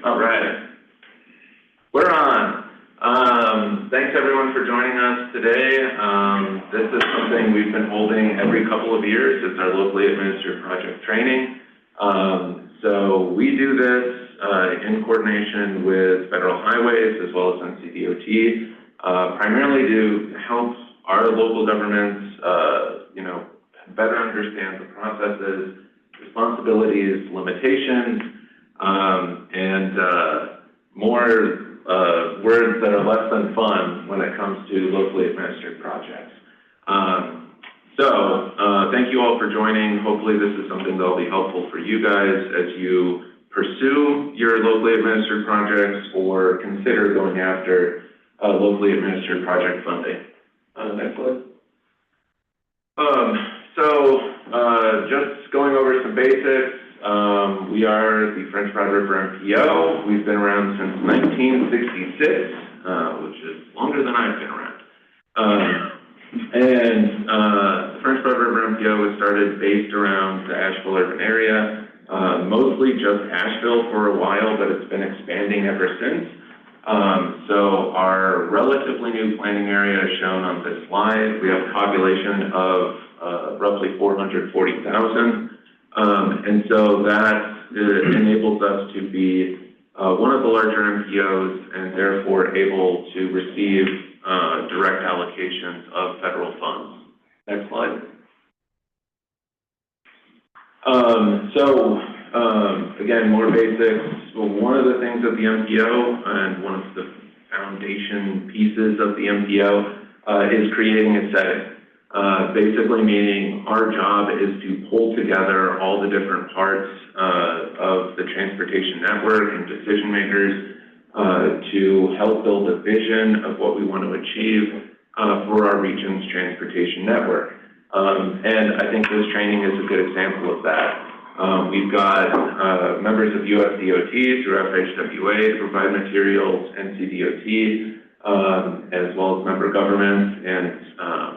All right. We're on. Thanks everyone for joining us today. This is something we've been holding every couple of years. It's our locally administered project training. So we do this in coordination with Federal Highways as well as NCDOT, primarily to help our local governments, better understand the processes, responsibilities, limitations, and more words that are less than fun when it comes to locally administered projects. Thank you all for joining. Hopefully this is something that will be helpful for you guys as you pursue your locally administered projects or consider going after locally administered project funding. Next slide. Just going over some basics. We are the French Broad River MPO. We've been around since 1966, which is longer than I've been around. The French Broad River MPO was started based around the Asheville urban area, mostly just Asheville for a while, but it's been expanding ever since. So our relatively new planning area is shown on this slide. We have a population of roughly 440,000. And so that enables us to be one of the larger MPOs and therefore able to receive direct allocations of federal funds. Next slide. Again, more basics. So one of the things of the MPO and one of the foundation pieces of the MPO is creating a setting. Basically meaning our job is to pull together all the different parts of the transportation network and decision makers to help build a vision of what we want to achieve for our region's transportation network. And I think this training is a good example of that. We've got members of USDOT through FHWA to provide materials, NCDOT, as well as member governments, and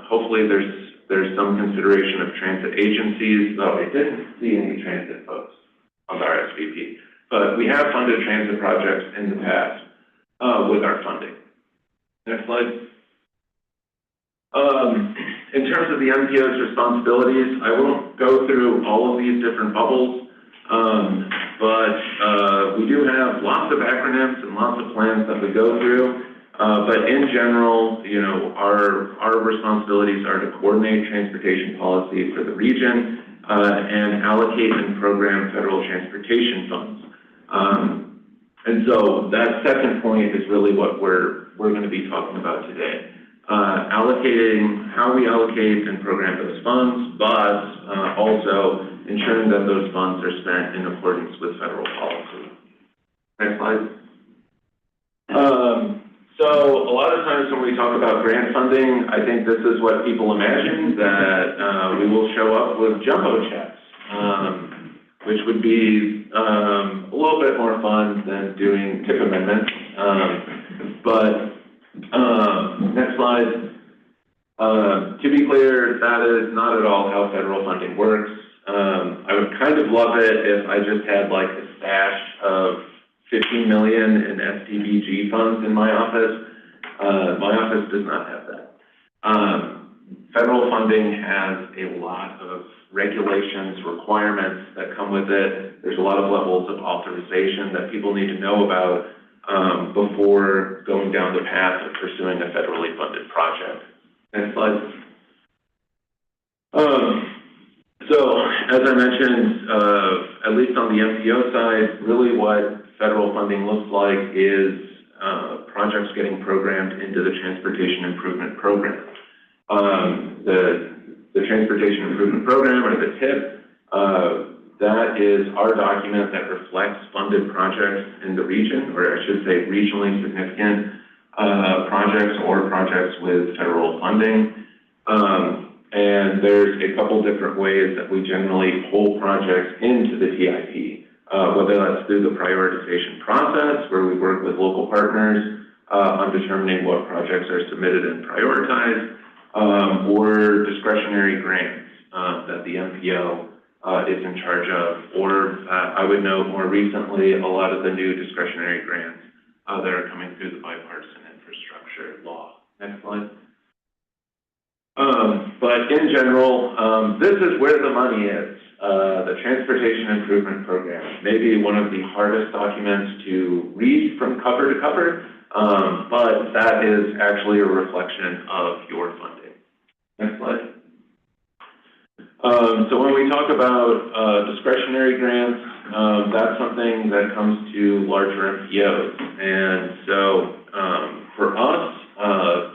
hopefully there's some consideration of transit agencies, though I didn't see any transit folks on the RSVP. But we have funded transit projects in the past with our funding. Next slide. In terms of the MPO's responsibilities, I won't go through all of these different bubbles, but we do have lots of acronyms and lots of plans that we go through. But in general, our responsibilities are to coordinate transportation policy for the region and allocate and program federal transportation funds. And so that second point is really what we're going to be talking about today. Allocating, how we allocate and program those funds, but also ensuring that those funds are spent in accordance with federal policy. Next slide. So a lot of times when we talk about grant funding, I think this is what people imagine, that we will show up with jumbo checks, which would be a little bit more fun than doing tip amendments. Next slide. To be clear, that is not at all how federal funding works. I would kind of love it if I just had like a stash of 15 million in STBG funds in my office. My office does not have that. Federal funding has a lot of regulations, requirements that come with it. There's a lot of levels of authorization that people need to know about before going down the path of pursuing a federally funded project. Next slide. So, as I mentioned, at least on the MPO side, really what federal funding looks like is projects getting programmed into the Transportation Improvement Program. The Transportation Improvement Program, or the TIP, that is our document that reflects funded projects in the region, or I should say regionally significant projects or projects with federal funding. And there's a couple different ways that we generally pull projects into the TIP, whether that's through the prioritization process, where we work with local partners on determining what projects are submitted and prioritized, or discretionary grants that the MPO is in charge of, or I would note more recently a lot of the new discretionary grants that are coming through the bipartisan infrastructure law. Next slide. But in general, this is where the money is. The Transportation Improvement Program, maybe one of the hardest documents to read from cover to cover, but that is actually a reflection of your funding. Next slide. So when we talk about discretionary grants, that's something that comes to larger MPOs. And so for us,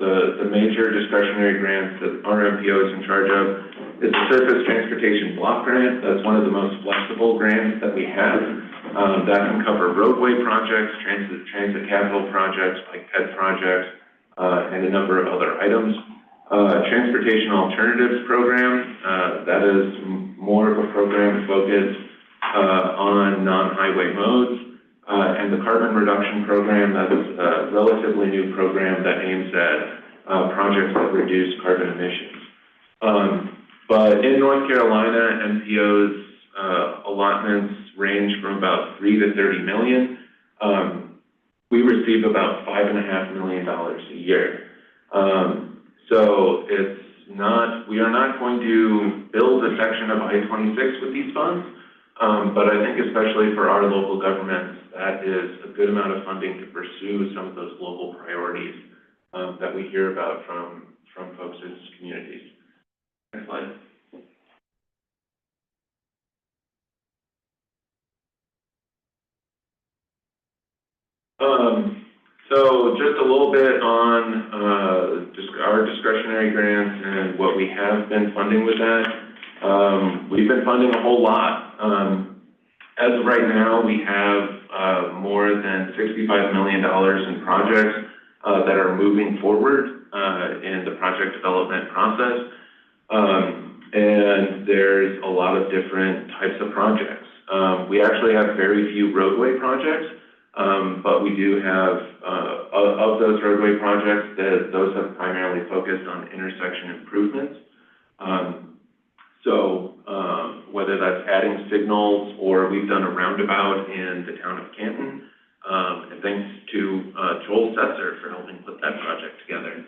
the major discretionary grants that our MPO is in charge of is the Surface Transportation Block Grant. That's one of the most flexible grants that we have. That can cover roadway projects, transit capital projects, like PED projects, and a number of other items. Transportation Alternatives Program, that is more of a program focused on non-highway modes. And the Carbon Reduction Program, that is a relatively new program that aims at projects that reduce carbon emissions. But in North Carolina, MPO's allotments range from about $3 to $30 million. We receive about $5.5 million a year. So it's not, we are not going to build a section of I-26 with these funds, but I think especially for our local governments, that is a good amount of funding to pursue some of those local priorities that we hear about from folks in communities. Next slide. So just a little bit on our discretionary grants and what we have been funding with that. We've been funding a whole lot. As of right now, we have more than $65 million in projects that are moving forward in the project development process. And there's a lot of different types of projects. We actually have very few roadway projects. But we do have, of those roadway projects, those have primarily focused on intersection improvements. Whether that's adding signals or we've done a roundabout in the town of Canton, and thanks to Joel Setzer for helping put that project together.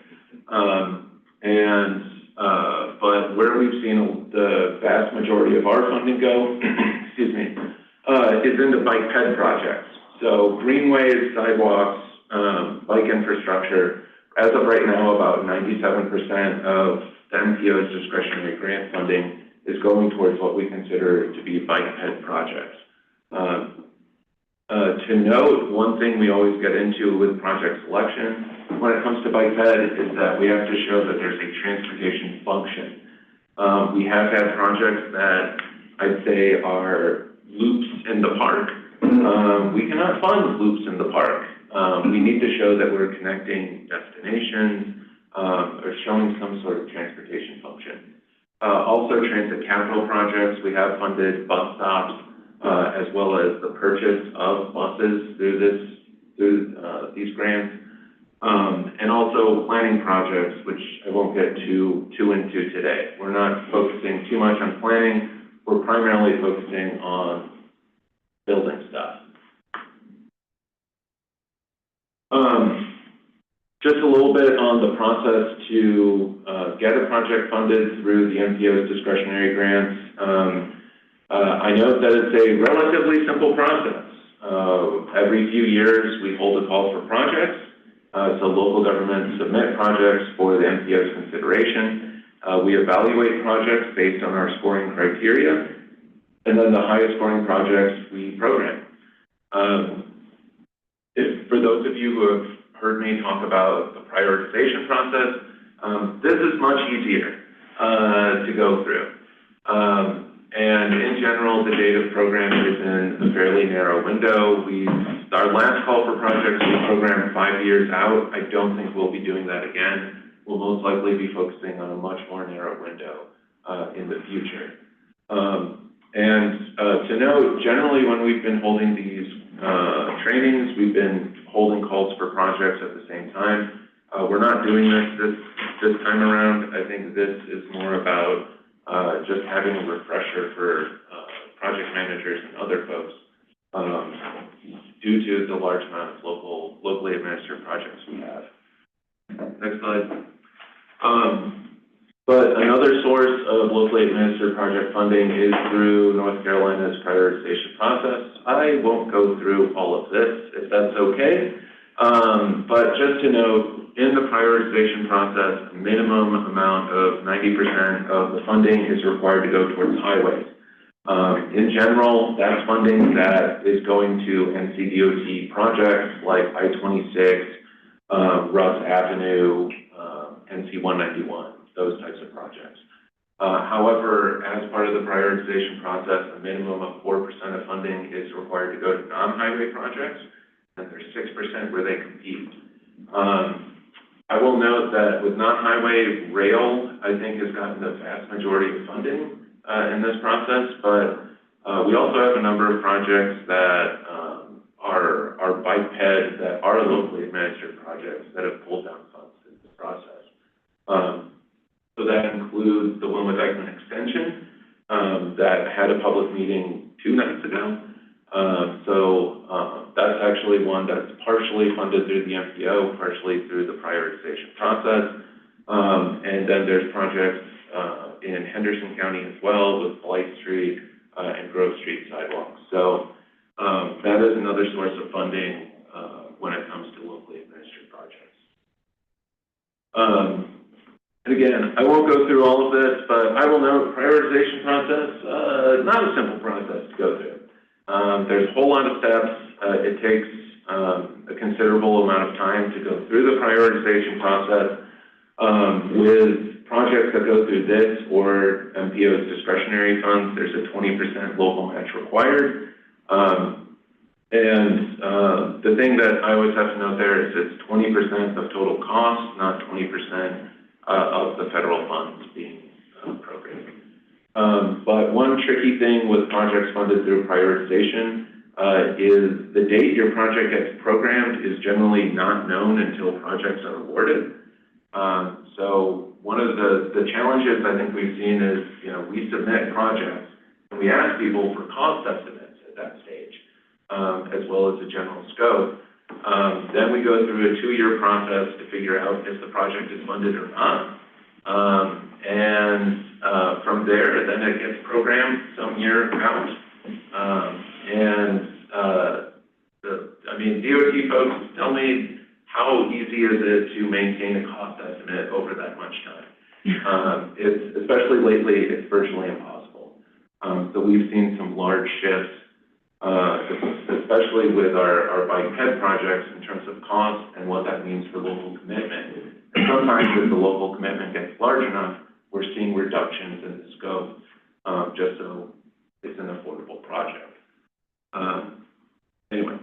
But where we've seen the vast majority of our funding go, excuse me, is in the bike ped projects. So greenways, sidewalks, bike infrastructure, as of right now, about 97% of the MPO's discretionary grant funding is going towards what we consider to be bike ped projects. To note, one thing we always get into with project selection when it comes to bike ped is that we have to show that there's a transportation function. We have had projects that I'd say are loops in the park. We cannot fund loops in the park. We need to show that we're connecting destinations or showing some sort of transportation function. Also, transit capital projects, we have funded bus stops as well as the purchase of buses through these grants. And also planning projects, which I won't get too into today. We're not focusing too much on planning. We're primarily focusing on building stuff. Just a little bit on the process to get a project funded through the MPO's discretionary grants. I note that it's a relatively simple process. Every few years, we hold a call for projects. So local governments submit projects for the MPO's consideration. We evaluate projects based on our scoring criteria. And then the highest scoring projects we program. For those of you who have heard me talk about the prioritization process, this is much easier to go through. And in general, the data program is in a fairly narrow window. Our last call for projects, we programmed 5 years out. I don't think we'll be doing that again. We'll most likely be focusing on a much more narrow window in the future. To note, generally when we've been holding these trainings, we've been holding calls for projects at the same time. We're not doing this time around. I think this is more about just having a refresher for project managers and other folks, due to the large amount of locally administered projects we have. Next slide. But another source of locally administered project funding is through North Carolina's prioritization process. I won't go through all of this, if that's okay. But just to note, in the prioritization process, a minimum amount of 90% of the funding is required to go towards highways. In general, that's funding that is going to NCDOT projects like I-26, Russ Avenue, NC 191, those types of projects. However, as part of the prioritization process, a minimum of 4% of funding is required to go to non-highway projects, and there's 6% where they compete. I will note that with non-highway, rail, I think, has gotten the vast majority of funding in this process, but we also have a number of projects that are biped that are locally administered projects that have pulled down funds in this process. So that includes the Wilmot-Dyckman extension that had a public meeting 2 nights ago. That's actually one that's partially funded through the MPO, partially through the prioritization process. And then there's projects in Henderson County as well with Blight Street and Grove Street sidewalks. So that is another source of funding when it comes to locally administered projects. And again, I won't go through all of this, but I will note prioritization process, not a simple process to go through. There's a whole lot of steps. It takes a considerable amount of time to go through the prioritization process. With projects that go through this or MPO's discretionary funds, there's a 20% local match required. The thing that I always have to note there is it's 20% of total cost, not 20% of the federal funds being appropriated. But one tricky thing with projects funded through prioritization is the date your project gets programmed is generally not known until projects are awarded. So one of the challenges I think we've seen is, we submit projects and we ask people for cost estimates at that stage, as well as the general scope. Then we go through a 2-year process to figure out if the project is funded or not. From there, then it gets programmed some year out. DOT folks tell me, how easy is it to maintain a cost estimate over that much time? Especially lately, it's virtually impossible. So we've seen some large shifts, especially with our bike-ped projects in terms of cost and what that means for local commitment. And sometimes if the local commitment gets large enough, we're seeing reductions in the scope, just so it's an affordable project. Anyway,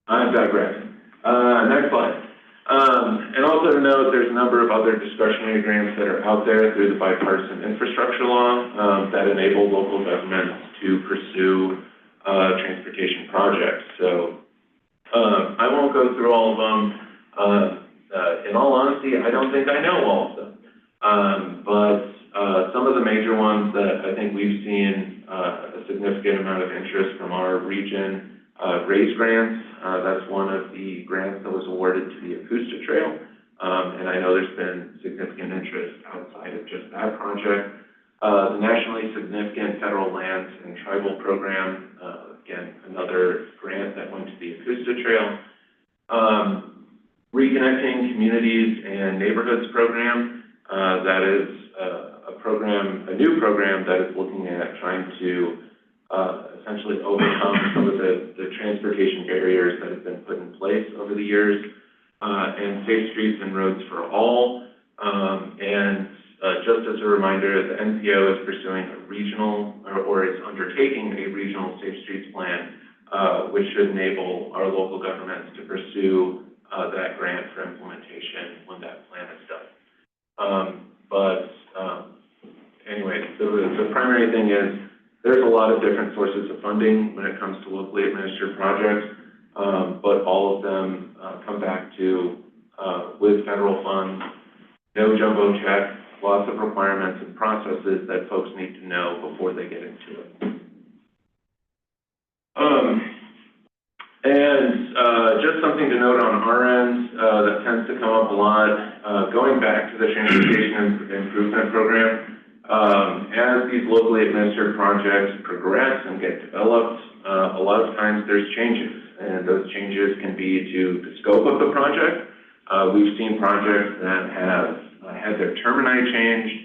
I'm digressing. Next slide. And also to note, there's a number of other discretionary grants that are out there through the bipartisan infrastructure law that enable local governments to pursue transportation projects. So I won't go through all of them. In all honesty, I don't think I know all of them. But some of the major ones that I think we've seen a significant amount of interest from our region, RAISE grants. That's one of the grants that was awarded to the Acoustic Trail. And I know there's been significant interest outside of just that project. The nationally significant federal lands and tribal program, again, another grant that went to the Acoustic Trail. Reconnecting Communities and Neighborhoods program, that is a new program that is looking at trying to essentially overcome some of the transportation barriers that have been put in place over the years, and Safe Streets and Roads for All. Just as a reminder, the NPO is pursuing a regional, or is undertaking a regional Safe Streets plan, which should enable our local governments to pursue that grant for implementation when that plan is done. Anyway, the primary thing is there's a lot of different sources of funding when it comes to locally administered projects, but all of them come back to, with federal funds, no jumbo check, lots of requirements and processes that folks need to know before they get into it. And just something to note on our end that tends to come up a lot, going back to the Transportation Improvement Program, as these locally administered projects progress and get developed, a lot of times there's changes, and those changes can be to the scope of the project. We've seen projects that have had their termini changed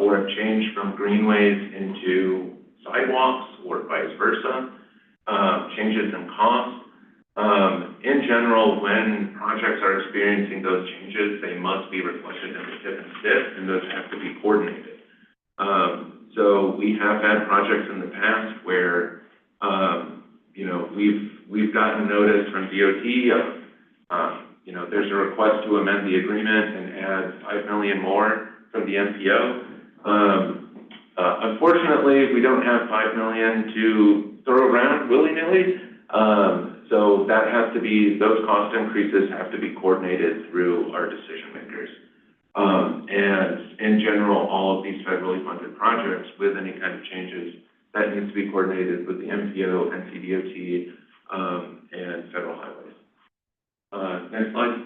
or have changed from greenways into sidewalks or vice versa, changes in cost. In general, when projects are experiencing those changes, they must be reflected in the TIP and STIP, and those have to be coordinated. So we have had projects in the past where, you know, we've gotten notice from DOT of, you know, there's a request to amend the agreement and add $5 million more from the MPO. Unfortunately, we don't have $5 million to throw around willy-nilly. So that has to be, those cost increases have to be coordinated through our decision makers. And in general, all of these federally funded projects with any kind of changes, that needs to be coordinated with the MPO, NCDOT, and federal highways. Next slide.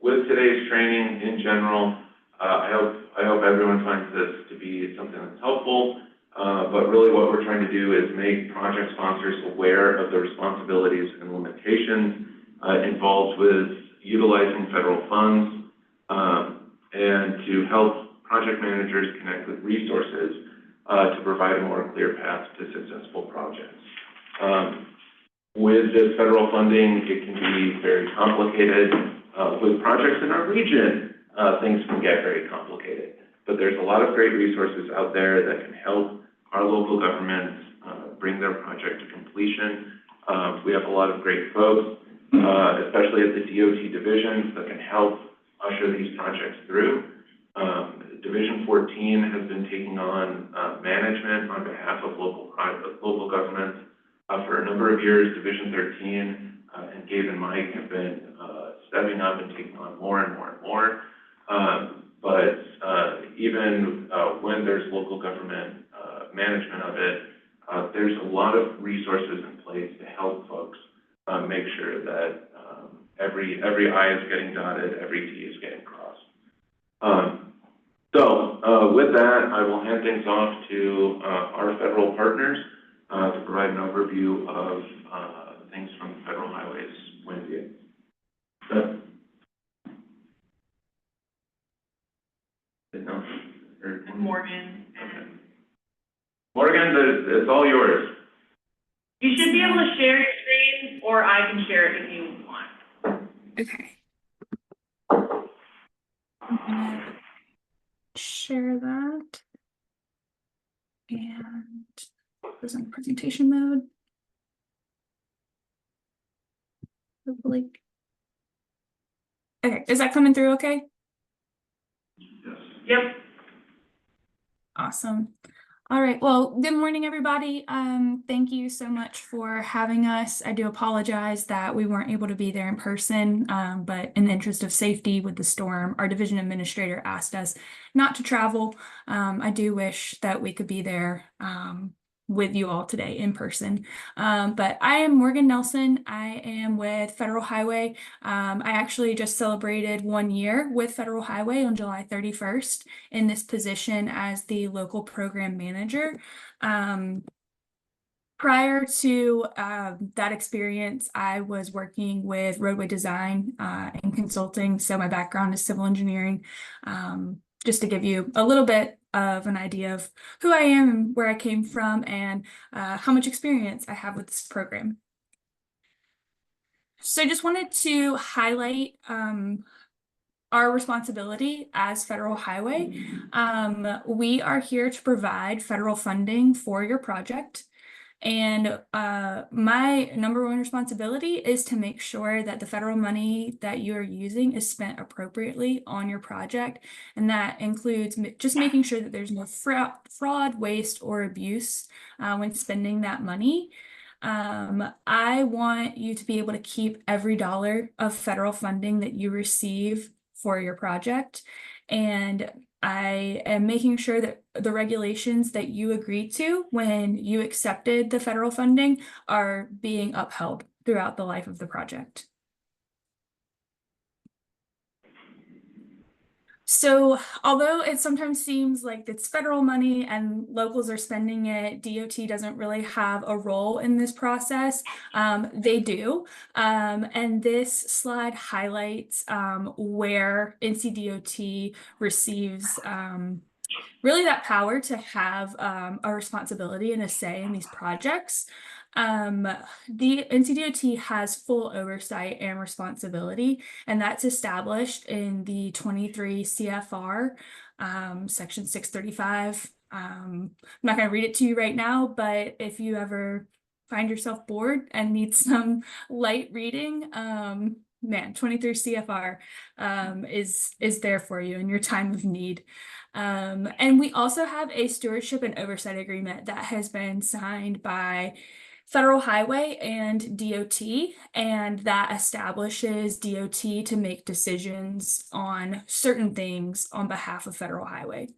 With today's training in general, I hope everyone finds this to be something that's helpful. But really what we're trying to do is make project sponsors aware of the responsibilities and limitations involved with utilizing federal funds, and to help project managers connect with resources to provide a more clear path to successful projects. With this federal funding, it can be very complicated. With projects in our region, things can get very complicated. But there's a lot of great resources out there that can help our local governments bring their project to completion. We have a lot of great folks, especially at the DOT divisions, that can help usher these projects through. Division 14 has been taking on management on behalf of local governments for a number of years. Division 13 and Gabe and Mike have been stepping up and taking on more and more and more. But even when there's local government management of it, there's a lot of resources in place to help folks make sure that every I is getting dotted, every T is getting crossed. With that, I will hand things off to our federal partners to provide an overview of things from the Federal Highways point of view. Morgan. Okay. Morgan, it's all yours. You should be able to share your screen, or I can share it if you want. Okay. I'm gonna share that. And this in presentation mode. Hopefully. Okay, is that coming through okay? Yes. Yep. Awesome. All right. Well, good morning, everybody. Thank you so much for having us. I do apologize that we weren't able to be there in person, but in the interest of safety with the storm, our division administrator asked us not to travel. I do wish that we could be there with you all today in person. But I am Morgan Nelson. I am with Federal Highway. I actually just celebrated 1 year with Federal Highway on July 31st in this position as the local program manager. Prior to that experience, I was working with roadway design and consulting. So my background is civil engineering. Just to give you a little bit of an idea of who I am and where I came from and how much experience I have with this program. So I just wanted to highlight our responsibility as Federal Highway. We are here to provide federal funding for your project. And my number one responsibility is to make sure that the federal money that you are using is spent appropriately on your project. And that includes just making sure that there's no fraud, waste, or abuse when spending that money. I want you to be able to keep every dollar of federal funding that you receive for your project. And I am making sure that the regulations that you agreed to when you accepted the federal funding are being upheld throughout the life of the project. So although it sometimes seems like it's federal money and locals are spending it, DOT doesn't really have a role in this process. They do. And this slide highlights where NCDOT receives really that power to have a responsibility and a say in these projects. The NCDOT has full oversight and responsibility, and that's established in the 23 CFR, section 635. I'm not going to read it to you right now, but if you ever find yourself bored and need some light reading, man, 23 CFR is there for you in your time of need. And we also have a stewardship and oversight agreement that has been signed by Federal Highway and DOT, and that establishes DOT to make decisions on certain things on behalf of Federal Highway.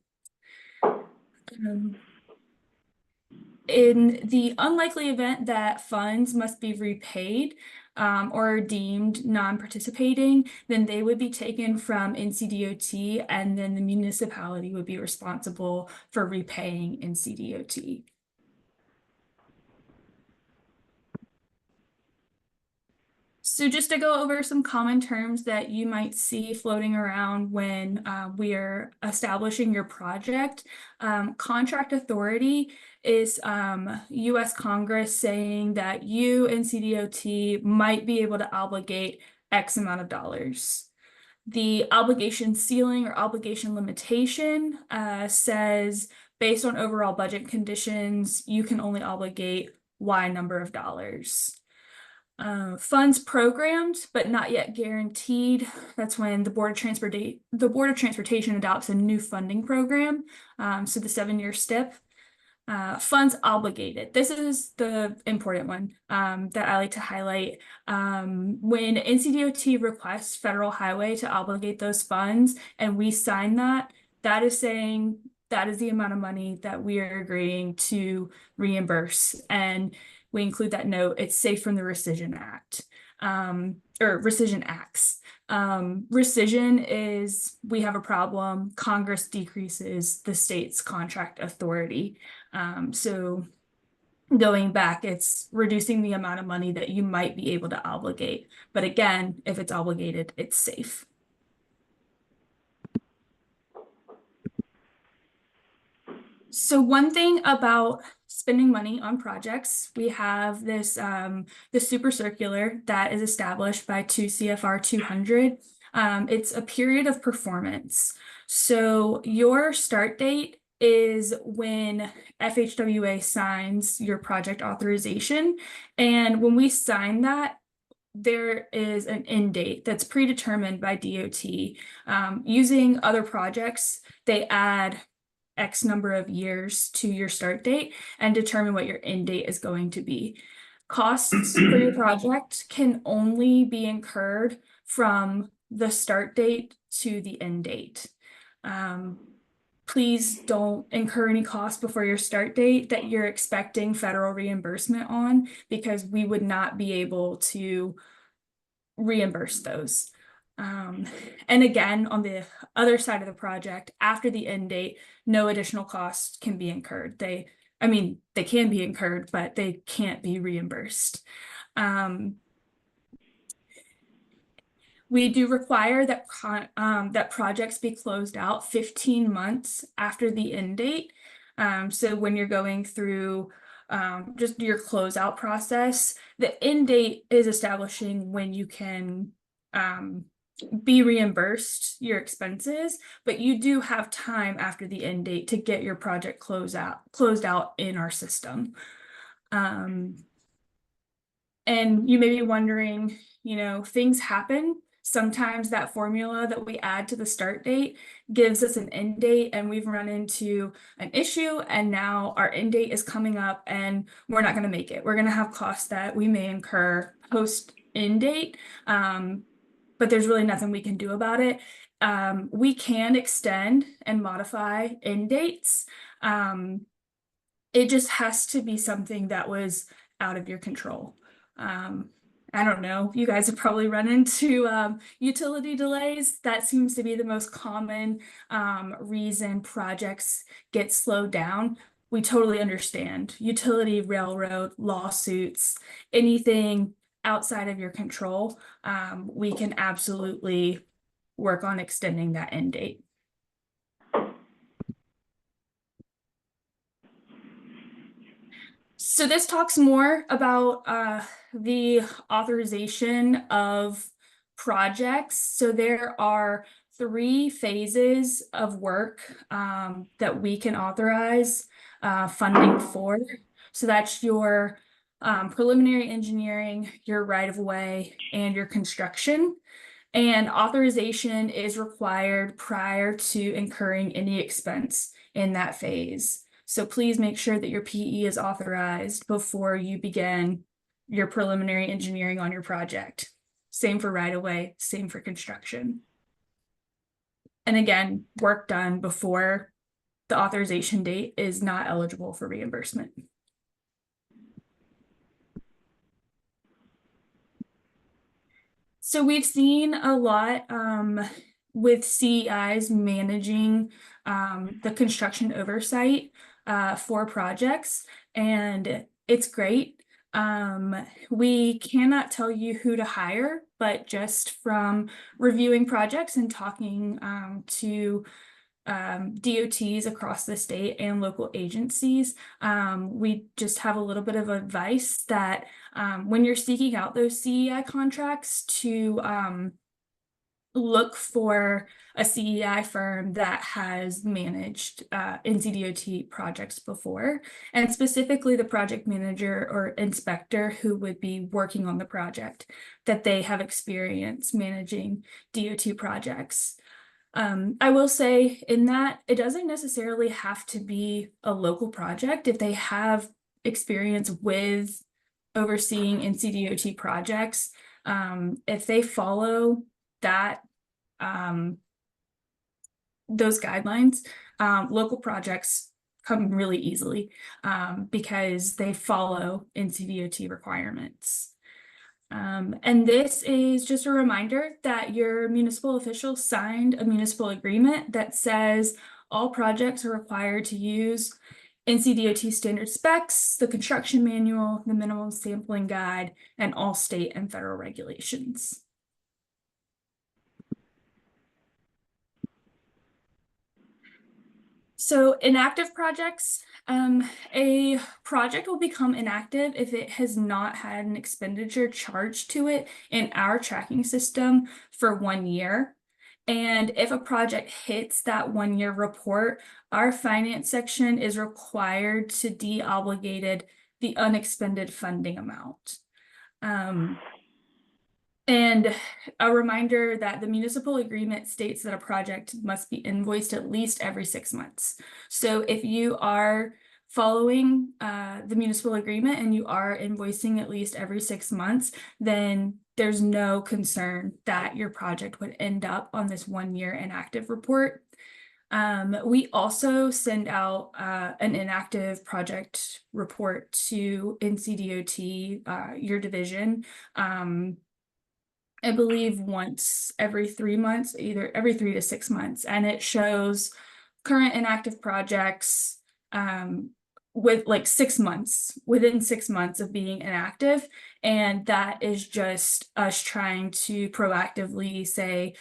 In the unlikely event that funds must be repaid or deemed non-participating, then they would be taken from NCDOT, and then the municipality would be responsible for repaying NCDOT. So just to go over some common terms that you might see floating around when we are establishing your project. Contract authority is US Congress saying that you, NCDOT, might be able to obligate X amount of dollars. The obligation ceiling or obligation limitation says based on overall budget conditions, you can only obligate Y number of dollars. Funds programmed but not yet guaranteed. That's when the Board of Transportation adopts a new funding program. So the 7-year STIP. Funds obligated. This is the important one that I like to highlight. When NCDOT requests Federal Highway to obligate those funds and we sign that, that is saying that is the amount of money that we are agreeing to reimburse. And we include that note, it's safe from the Rescission Act, or Rescission Acts. Rescission is, we have a problem, Congress decreases the state's contract authority. So going back, it's reducing the amount of money that you might be able to obligate. But again, if it's obligated, it's safe. So one thing about spending money on projects, we have this the super circular that is established by 2 CFR 200. It's a period of performance. So your start date is when FHWA signs your project authorization. And when we sign that, there is an end date that's predetermined by DOT. Using other projects, they add X number of years to your start date and determine what your end date is going to be. Costs for your project can only be incurred from the start date to the end date. Please don't incur any costs before your start date that you're expecting federal reimbursement on, because we would not be able to reimburse those. And again, on the other side of the project, after the end date, no additional costs can be incurred. They can be incurred, but they can't be reimbursed. We do require that that projects be closed out 15 months after the end date. So when you're going through just your closeout process, the end date is establishing when you can be reimbursed your expenses, but you do have time after the end date to get your project closed out in our system. And you may be wondering, things happen. Sometimes that formula that we add to the start date gives us an end date, and we've run into an issue, and now our end date is coming up and we're not going to make it. We're going to have costs that we may incur post end date. But there's really nothing we can do about it. we can extend and modify end dates. It just has to be something that was out of your control. I don't know, you guys have probably run into utility delays. That seems to be the most common reason projects get slowed down. We totally understand. Utility, railroad, lawsuits, anything outside of your control, we can absolutely work on extending that end date. So this talks more about the authorization of projects. So there are 3 phases of work that we can authorize funding for. So that's your preliminary engineering, your right-of-way, and your construction. And authorization is required prior to incurring any expense in that phase. So please make sure that your PE is authorized before you begin your preliminary engineering on your project. Same for right-of-way, same for construction. And again, work done before the authorization date is not eligible for reimbursement. So we've seen a lot with CEIs managing the construction oversight for projects, and it's great. We cannot tell you who to hire, but just from reviewing projects and talking to DOTs across the state and local agencies, we just have a little bit of advice that when you're seeking out those CEI contracts, to look for a CEI firm that has managed NCDOT projects before, and specifically the project manager or inspector who would be working on the project, that they have experience managing DOT projects. I will say in that it doesn't necessarily have to be a local project. If they have experience with overseeing NCDOT projects, if they follow that those guidelines, local projects come really easily because they follow NCDOT requirements. And this is just a reminder that your municipal official signed a municipal agreement that says all projects are required to use NCDOT standard specs, the construction manual, the minimum sampling guide, and all state and federal regulations. So inactive projects, a project will become inactive if it has not had an expenditure charged to it in our tracking system for 1 year. And if a project hits that 1-year report, our finance section is required to de-obligated the unexpended funding amount. And a reminder that the municipal agreement states that a project must be invoiced at least every 6 months. So if you are following the municipal agreement and you are invoicing at least every 6 months, then there's no concern that your project would end up on this 1-year inactive report. We also send out an inactive project report to NCDOT, your division. I believe once every 3 months, either every 3 to 6 months, and it shows current inactive projects with like 6 months, within 6 months of being inactive. And that is just us trying to proactively say,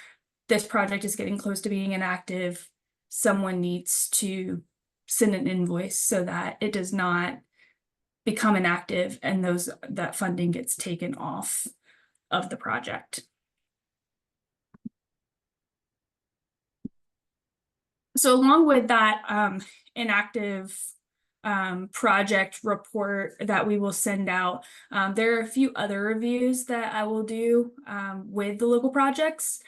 this project is getting close to being inactive. Someone needs to send an invoice so that it does not become inactive and that funding gets taken off of the project. So along with that inactive project report that we will send out, there are a few other reviews that I will do with the local projects.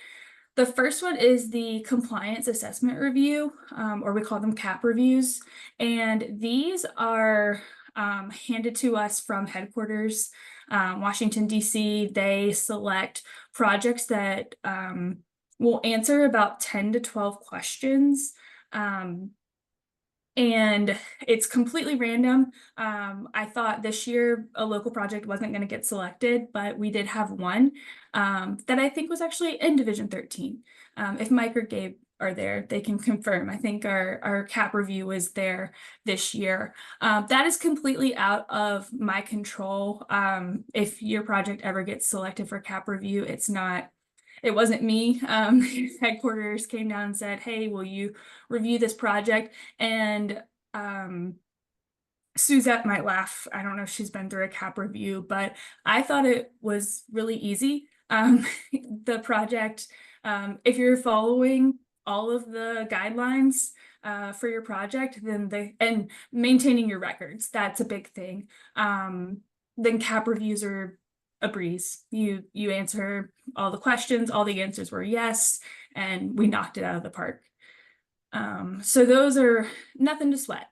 The first one is the compliance assessment review, or we call them CAP reviews. And these are handed to us from headquarters, Washington, D.C. They select projects that we'll answer about 10 to 12 questions. And it's completely random. I thought this year a local project wasn't going to get selected, but we did have one that I think was actually in Division 13. If Mike or Gabe are there, they can confirm. I think our CAP review was there this year. That is completely out of my control. If your project ever gets selected for CAP review, it wasn't me. Headquarters came down and said, hey, will you review this project? And Suzette might laugh. I don't know if she's been through a CAP review, but I thought it was really easy. The project, if you're following all of the guidelines for your project, and maintaining your records, that's a big thing. Then CAP reviews are a breeze. You answer all the questions, all the answers were yes, and we knocked it out of the park. So those are nothing to sweat.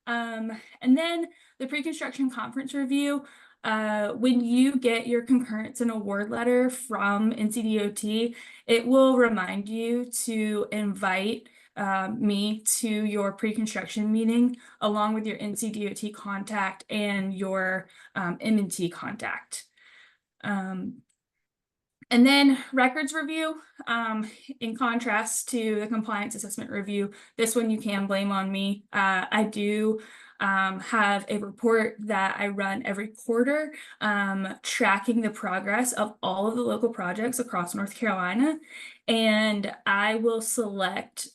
And then the pre-construction conference review, when you get your concurrence and award letter from NCDOT, it will remind you to invite me to your pre-construction meeting along with your NCDOT contact and your M&T contact. And then records review, in contrast to the compliance assessment review, this one you can blame on me. I do have a report that I run every quarter, tracking the progress of all of the local projects across North Carolina. And I will select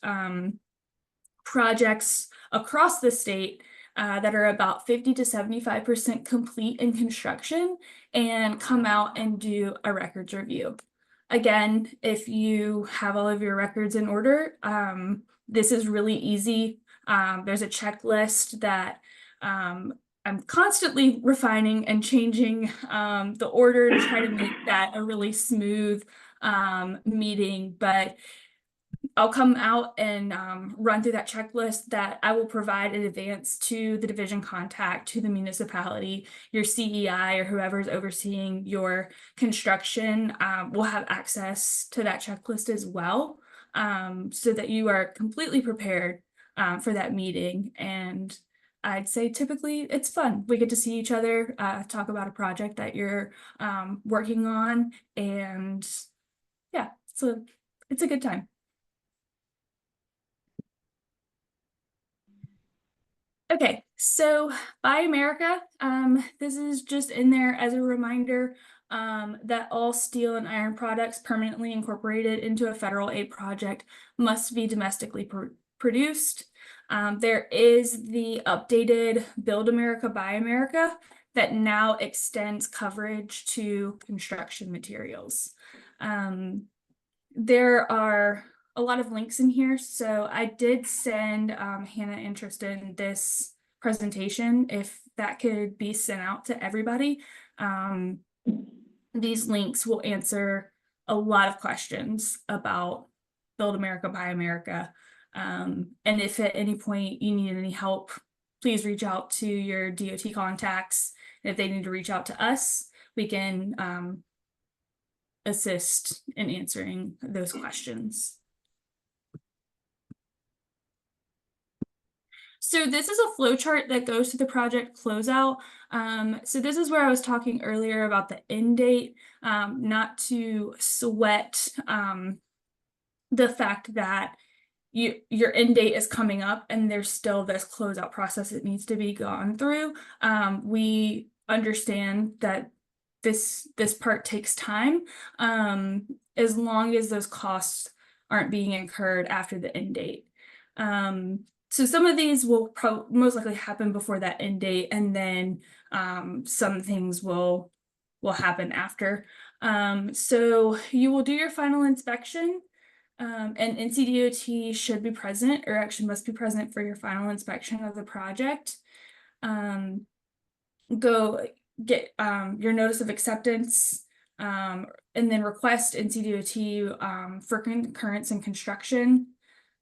projects across the state that are about 50 to 75% complete in construction and come out and do a records review. Again, if you have all of your records in order, this is really easy. There's a checklist that I'm constantly refining and changing the order to try to make that a really smooth meeting, but I'll come out and run through that checklist that I will provide in advance to the division contact, to the municipality, your CEI, or whoever's overseeing your construction will have access to that checklist as well, so that you are completely prepared for that meeting. And I'd say typically it's fun. We get to see each other, talk about a project that you're working on, and yeah, so it's a good time. Okay, so Buy America, this is just in there as a reminder that all steel and iron products permanently incorporated into a federal aid project must be domestically produced. There is the updated Build America, Buy America that now extends coverage to construction materials. There are a lot of links in here. So I did send Hannah interest in this presentation, if that could be sent out to everybody. These links will answer a lot of questions about Build America, Buy America. And if at any point you need any help, please reach out to your DOT contacts. If they need to reach out to us, we can assist in answering those questions. So this is a flow chart that goes to the project closeout. So this is where I was talking earlier about the end date, not to sweat the fact that your end date is coming up and there's still this closeout process that needs to be gone through. We understand that this part takes time, as long as those costs aren't being incurred after the end date. So some of these will most likely happen before that end date, and then some things will happen after. So you will do your final inspection, and NCDOT should be present, or actually must be present for your final inspection of the project. Go get your notice of acceptance, and then request NCDOT for concurrence and construction.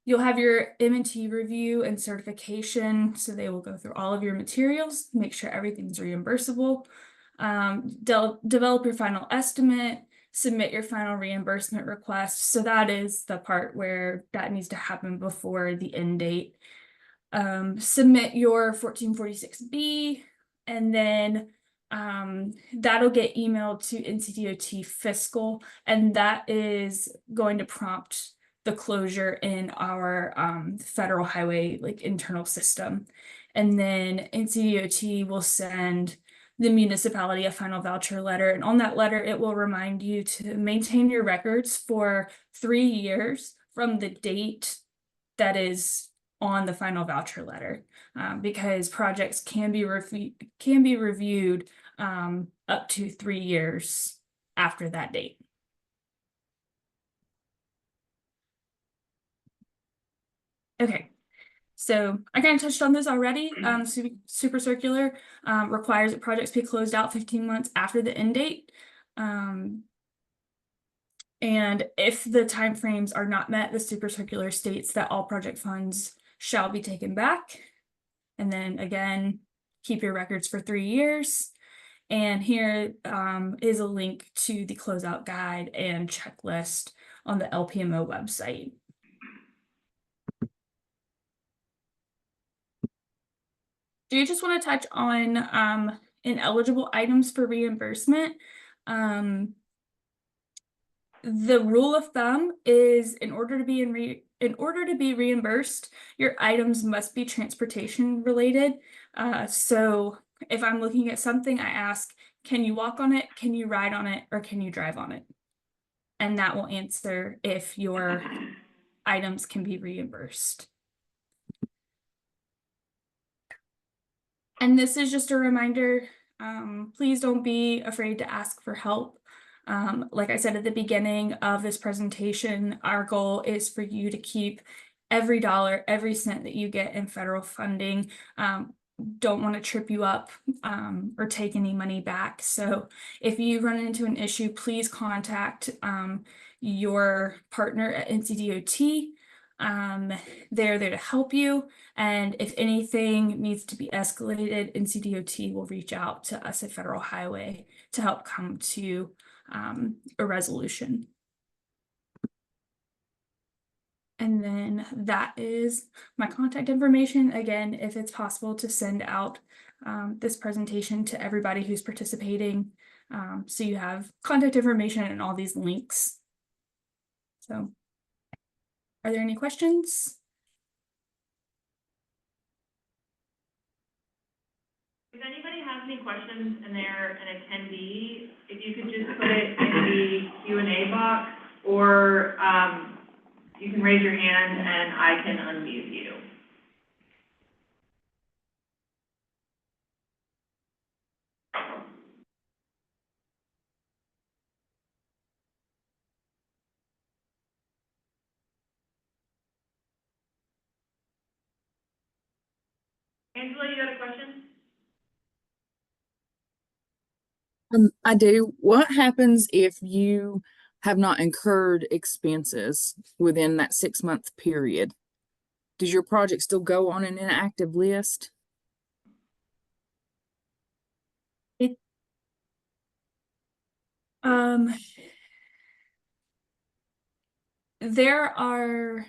You'll have your M&T review and certification, so they will go through all of your materials, make sure everything's reimbursable. Develop your final estimate, submit your final reimbursement request. So that is the part where that needs to happen before the end date. Submit your 1446B, and then that'll get emailed to NCDOT fiscal, and that is going to prompt the closure in our federal highway like internal system. And then NCDOT will send the municipality a final voucher letter, and on that letter it will remind you to maintain your records for 3 years from the date that is on the final voucher letter, because projects can be reviewed up to 3 years after that date. Okay, so I kind of touched on this already. Super circular requires that projects be closed out 15 months after the end date. And if the timeframes are not met, the super circular states that all project funds shall be taken back. And then again, keep your records for 3 years. And here is a link to the closeout guide and checklist on the LPMO website. Do you just want to touch on ineligible items for reimbursement? The rule of thumb is in order to be reimbursed, your items must be transportation related. So if I'm looking at something, I ask, can you walk on it, can you ride on it, or can you drive on it? And that will answer if your items can be reimbursed. And this is just a reminder, please don't be afraid to ask for help. Like I said at the beginning of this presentation, our goal is for you to keep every dollar, every cent that you get in federal funding. Don't want to trip you up or take any money back. So if you run into an issue, please contact your partner at NCDOT. They're there to help you. And if anything needs to be escalated, NCDOT will reach out to us at Federal Highway to help come to a resolution. And then that is my contact information. Again, if it's possible to send out this presentation to everybody who's participating, so you have contact information and all these links. So, are there any questions? If anybody has any questions and they're an attendee, if you could just put it in the Q&A box, or you can raise your hand and I can unmute you. Angela, you got a question? I do. What happens if you have not incurred expenses within that 6-month period? Does your project still go on an inactive list? There are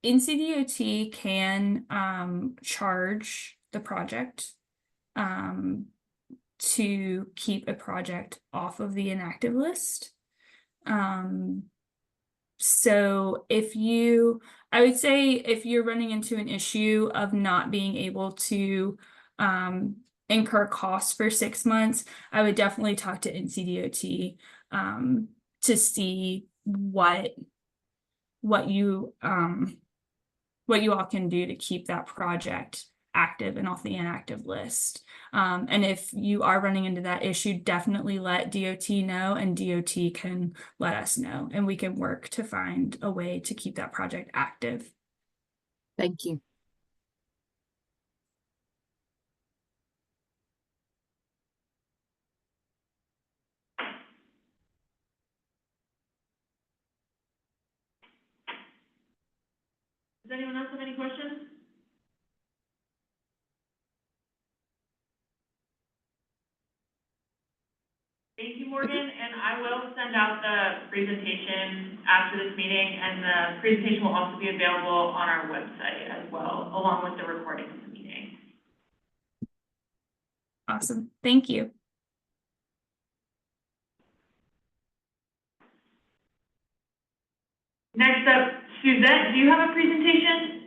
NCDOT can charge the project to keep a project off of the inactive list. So I would say if you're running into an issue of not being able to incur costs for 6 months, I would definitely talk to NCDOT to see what you all can do to keep that project active and off the inactive list. And if you are running into that issue, definitely let DOT know, and DOT can let us know, and we can work to find a way to keep that project active. Thank you. Does anyone else have any questions? Thank you, Morgan, and I will send out the presentation after this meeting, and the presentation will also be available on our website as well, along with the recording of the meeting. Awesome. Thank you. Next up, Suzette, do you have a presentation?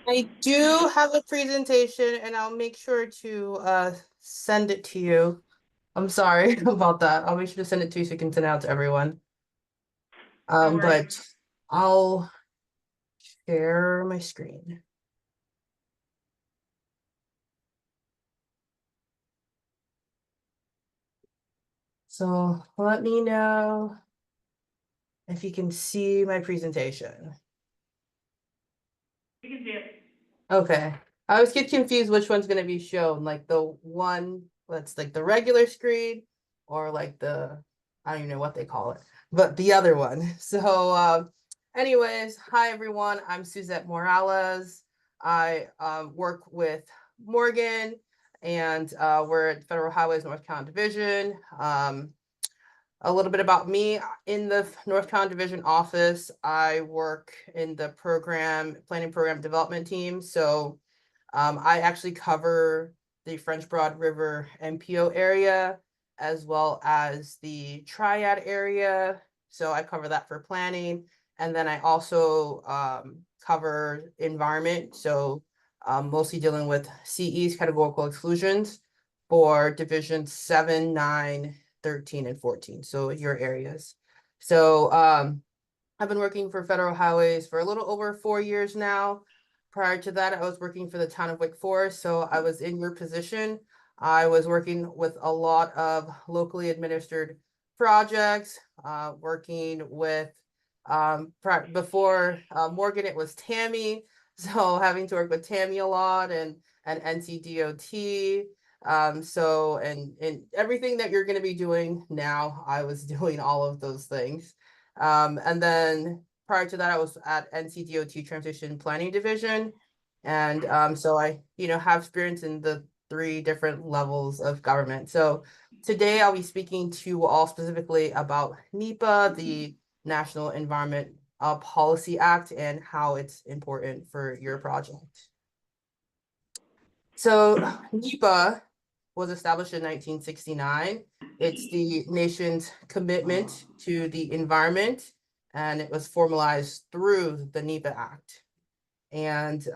I do have a presentation and I'll make sure to send it to you. I'm sorry about that. I'll make sure to send it to you so you can send it out to everyone. No worries. But I'll share my screen. So let me know if you can see my presentation. You can see it. Okay. I always get confused which one's going to be shown, like the one that's like the regular screen or like the, I don't even know what they call it, but the other one. So anyways, hi everyone, I'm Suzette Morales. I work with Morgan and we're at Federal Highways North Carolina Division. A little bit about me. In the North Carolina Division office, I work in the planning program development team. So I actually cover the French Broad River MPO area, as well as the Triad area. So I cover that for planning. And then I also cover environment. So mostly dealing with CEs, categorical exclusions, for Division 7, 9, 13, and 14. So your areas. So I've been working for Federal Highways for a little over 4 years now. Prior to that, I was working for the town of Wake Forest. So I was in your position. I was working with a lot of locally administered projects, working with, before Morgan, it was Tammy. So having to work with Tammy a lot and NCDOT. And everything that you're going to be doing now, I was doing all of those things. And then prior to that, I was at NCDOT Transition Planning Division. And so I, have experience in the 3 different levels of government. So today I'll be speaking to you all specifically about NEPA, the National Environment Policy Act, and how it's important for your project. So NEPA was established in 1969. It's the nation's commitment to the environment, and it was formalized through the NEPA Act. And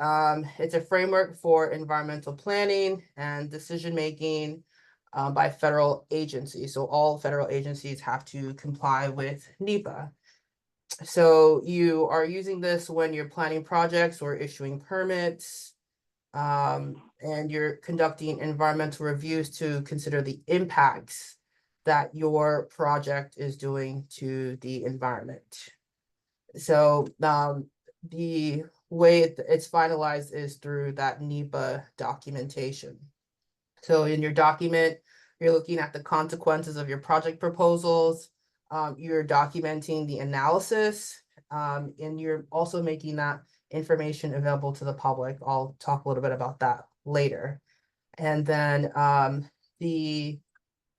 it's a framework for environmental planning and decision-making by federal agencies. So all federal agencies have to comply with NEPA. So you are using this when you're planning projects or issuing permits, and you're conducting environmental reviews to consider the impacts that your project is doing to the environment. So the way it's finalized is through that NEPA documentation. So in your document, you're looking at the consequences of your project proposals. You're documenting the analysis, and you're also making that information available to the public. I'll talk a little bit about that later. And then the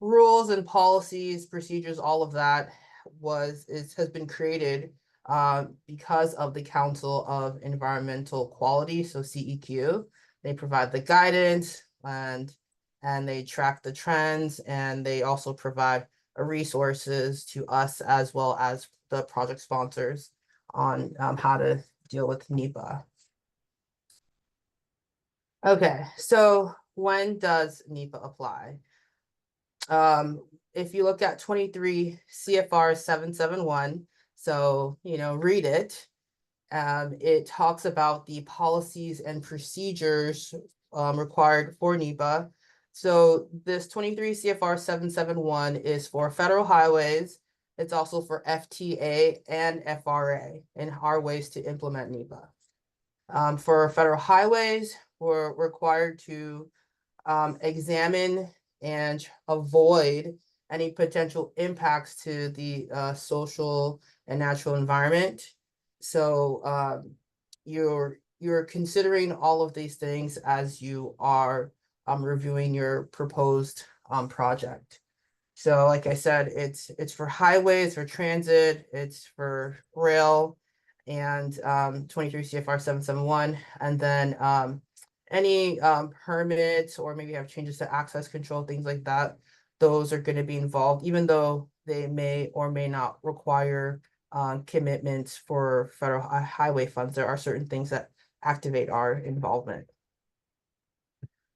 rules and policies, procedures, all of that has been created because of the Council of Environmental Quality, so CEQ. They provide the guidance and they track the trends, and they also provide resources to us as well as the project sponsors on how to deal with NEPA. Okay, so when does NEPA apply? If you look at 23 CFR 771, so, read it. It talks about the policies and procedures required for NEPA. So this 23 CFR 771 is for federal highways. It's also for FTA and FRA and our ways to implement NEPA. For federal highways, we're required to examine and avoid any potential impacts to the social and natural environment. So you're considering all of these things as you are reviewing your proposed project. So like I said, it's for highways, for transit, it's for rail, and 23 CFR 771, and then any permits, or maybe have changes to access control, things like that, those are going to be involved, even though they may or may not require commitments for federal highway funds. There are certain things that activate our involvement.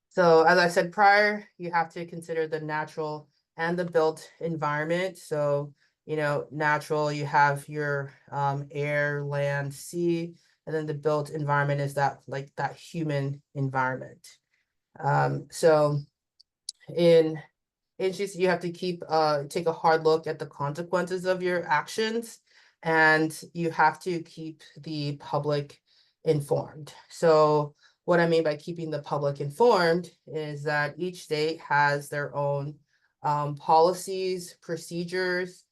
So as I said prior, you have to consider the natural and the built environment. So, you know, natural, you have your air, land, sea, and then the built environment is that, like, that human environment. So in just, you have to take a hard look at the consequences of your actions, and you have to keep the public informed. So what I mean by keeping the public informed is that each state has their own policies, procedures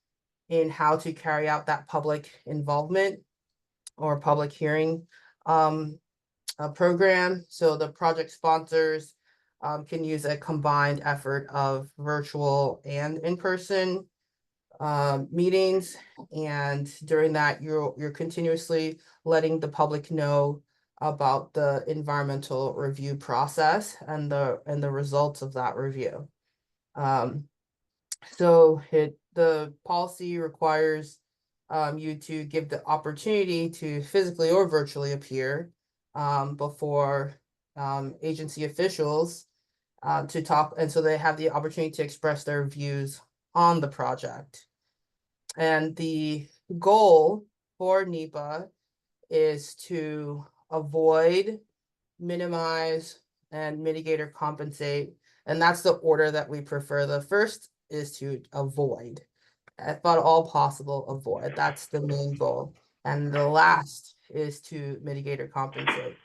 in how to carry out that public involvement or public hearing program. So the project sponsors can use a combined effort of virtual and in-person meetings. And during that, you're continuously letting the public know about the environmental review process and the results of that review. So the policy requires you to give the opportunity to physically or virtually appear before agency officials to talk, and so they have the opportunity to express their views on the project. And the goal for NEPA is to avoid, minimize, and mitigate or compensate. And that's the order that we prefer. The first is to avoid, if at all possible, avoid. That's the main goal. And the last is to mitigate or compensate.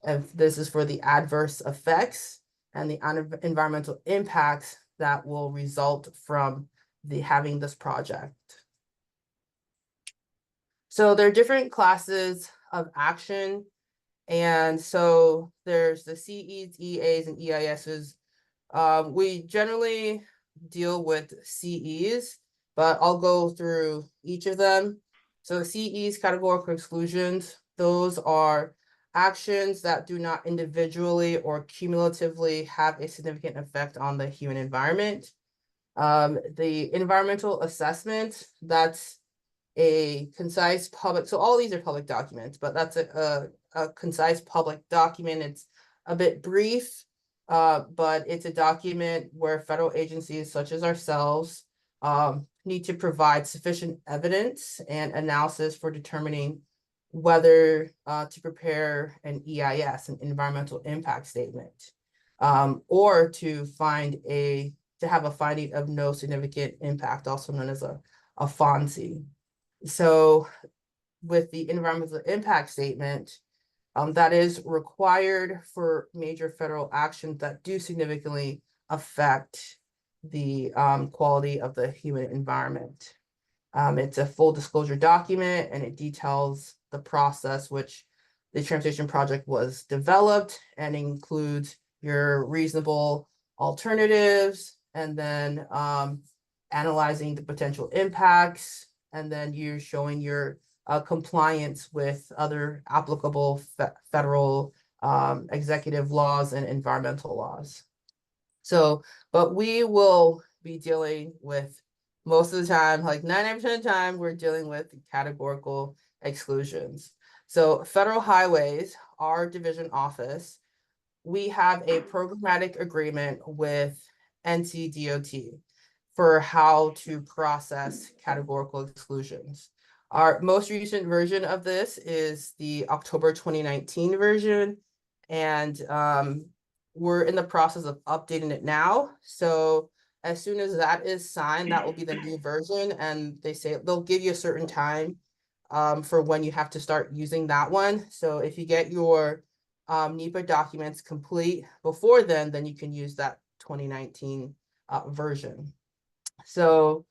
And this is for the adverse effects and the environmental impacts that will result from having this project. So there are different classes of action. And so there's the CEs, EAs, and EISs. We generally deal with CEs, but I'll go through each of them. So CEs, categorical exclusions, those are actions that do not individually or cumulatively have a significant effect on the human environment. The environmental assessment, that's a concise public, so all these are public documents, but that's a concise public document. It's a bit brief, but it's a document where federal agencies such as ourselves need to provide sufficient evidence and analysis for determining whether to prepare an EIS, an environmental impact statement, or to have a finding of no significant impact, also known as a FONSI. So with the environmental impact statement, that is required for major federal actions that do significantly affect the quality of the human environment. It's a full disclosure document, and it details the process which the transportation project was developed, and includes your reasonable alternatives, and then analyzing the potential impacts, and then you're showing your compliance with other applicable federal executive laws and environmental laws. So, but we will be dealing with, most of the time, like 99% of the time, we're dealing with categorical exclusions. So federal highways, our division office, we have a programmatic agreement with NCDOT for how to process categorical exclusions. Our most recent version of this is the October 2019 version, and we're in the process of updating it now. So as soon as that is signed, that will be the new version, and they say they'll give you a certain time for when you have to start using that one. So if you get your NEPA documents complete before then you can use that 2019 version. So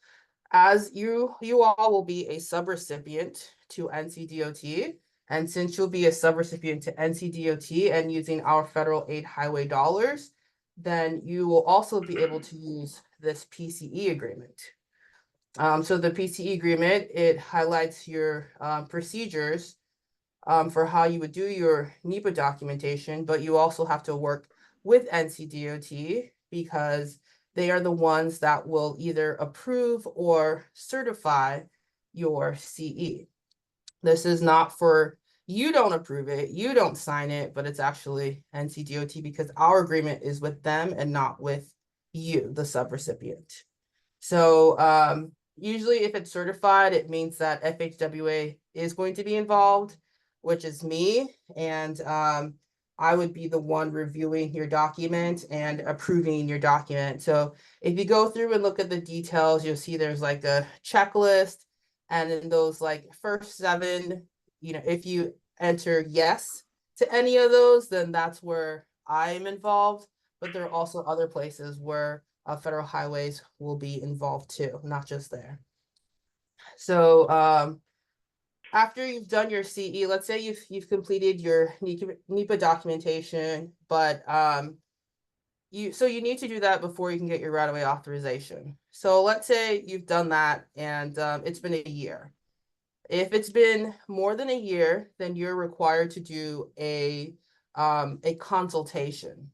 as you all will be a subrecipient to NCDOT, and since you'll be a subrecipient to NCDOT and using our federal aid highway dollars, then you will also be able to use this PCE agreement. So the PCE agreement, it highlights your procedures for how you would do your NEPA documentation, but you also have to work with NCDOT because they are the ones that will either approve or certify your CE. This is not for, you don't approve it, you don't sign it, but it's actually NCDOT because our agreement is with them and not with you, the subrecipient. So usually if it's certified, it means that FHWA is going to be involved, which is me. And I would be the one reviewing your document and approving your document. So if you go through and look at the details, you'll see there's like a checklist. And in those like first 7, if you enter yes to any of those, then that's where I'm involved. But there are also other places where federal highways will be involved too, not just there. So after you've done your CE, let's say you've completed your NEPA documentation, but you need to do that before you can get your right-of-way authorization. So let's say you've done that and it's been a year. If it's been more than a year, then you're required to do a consultation.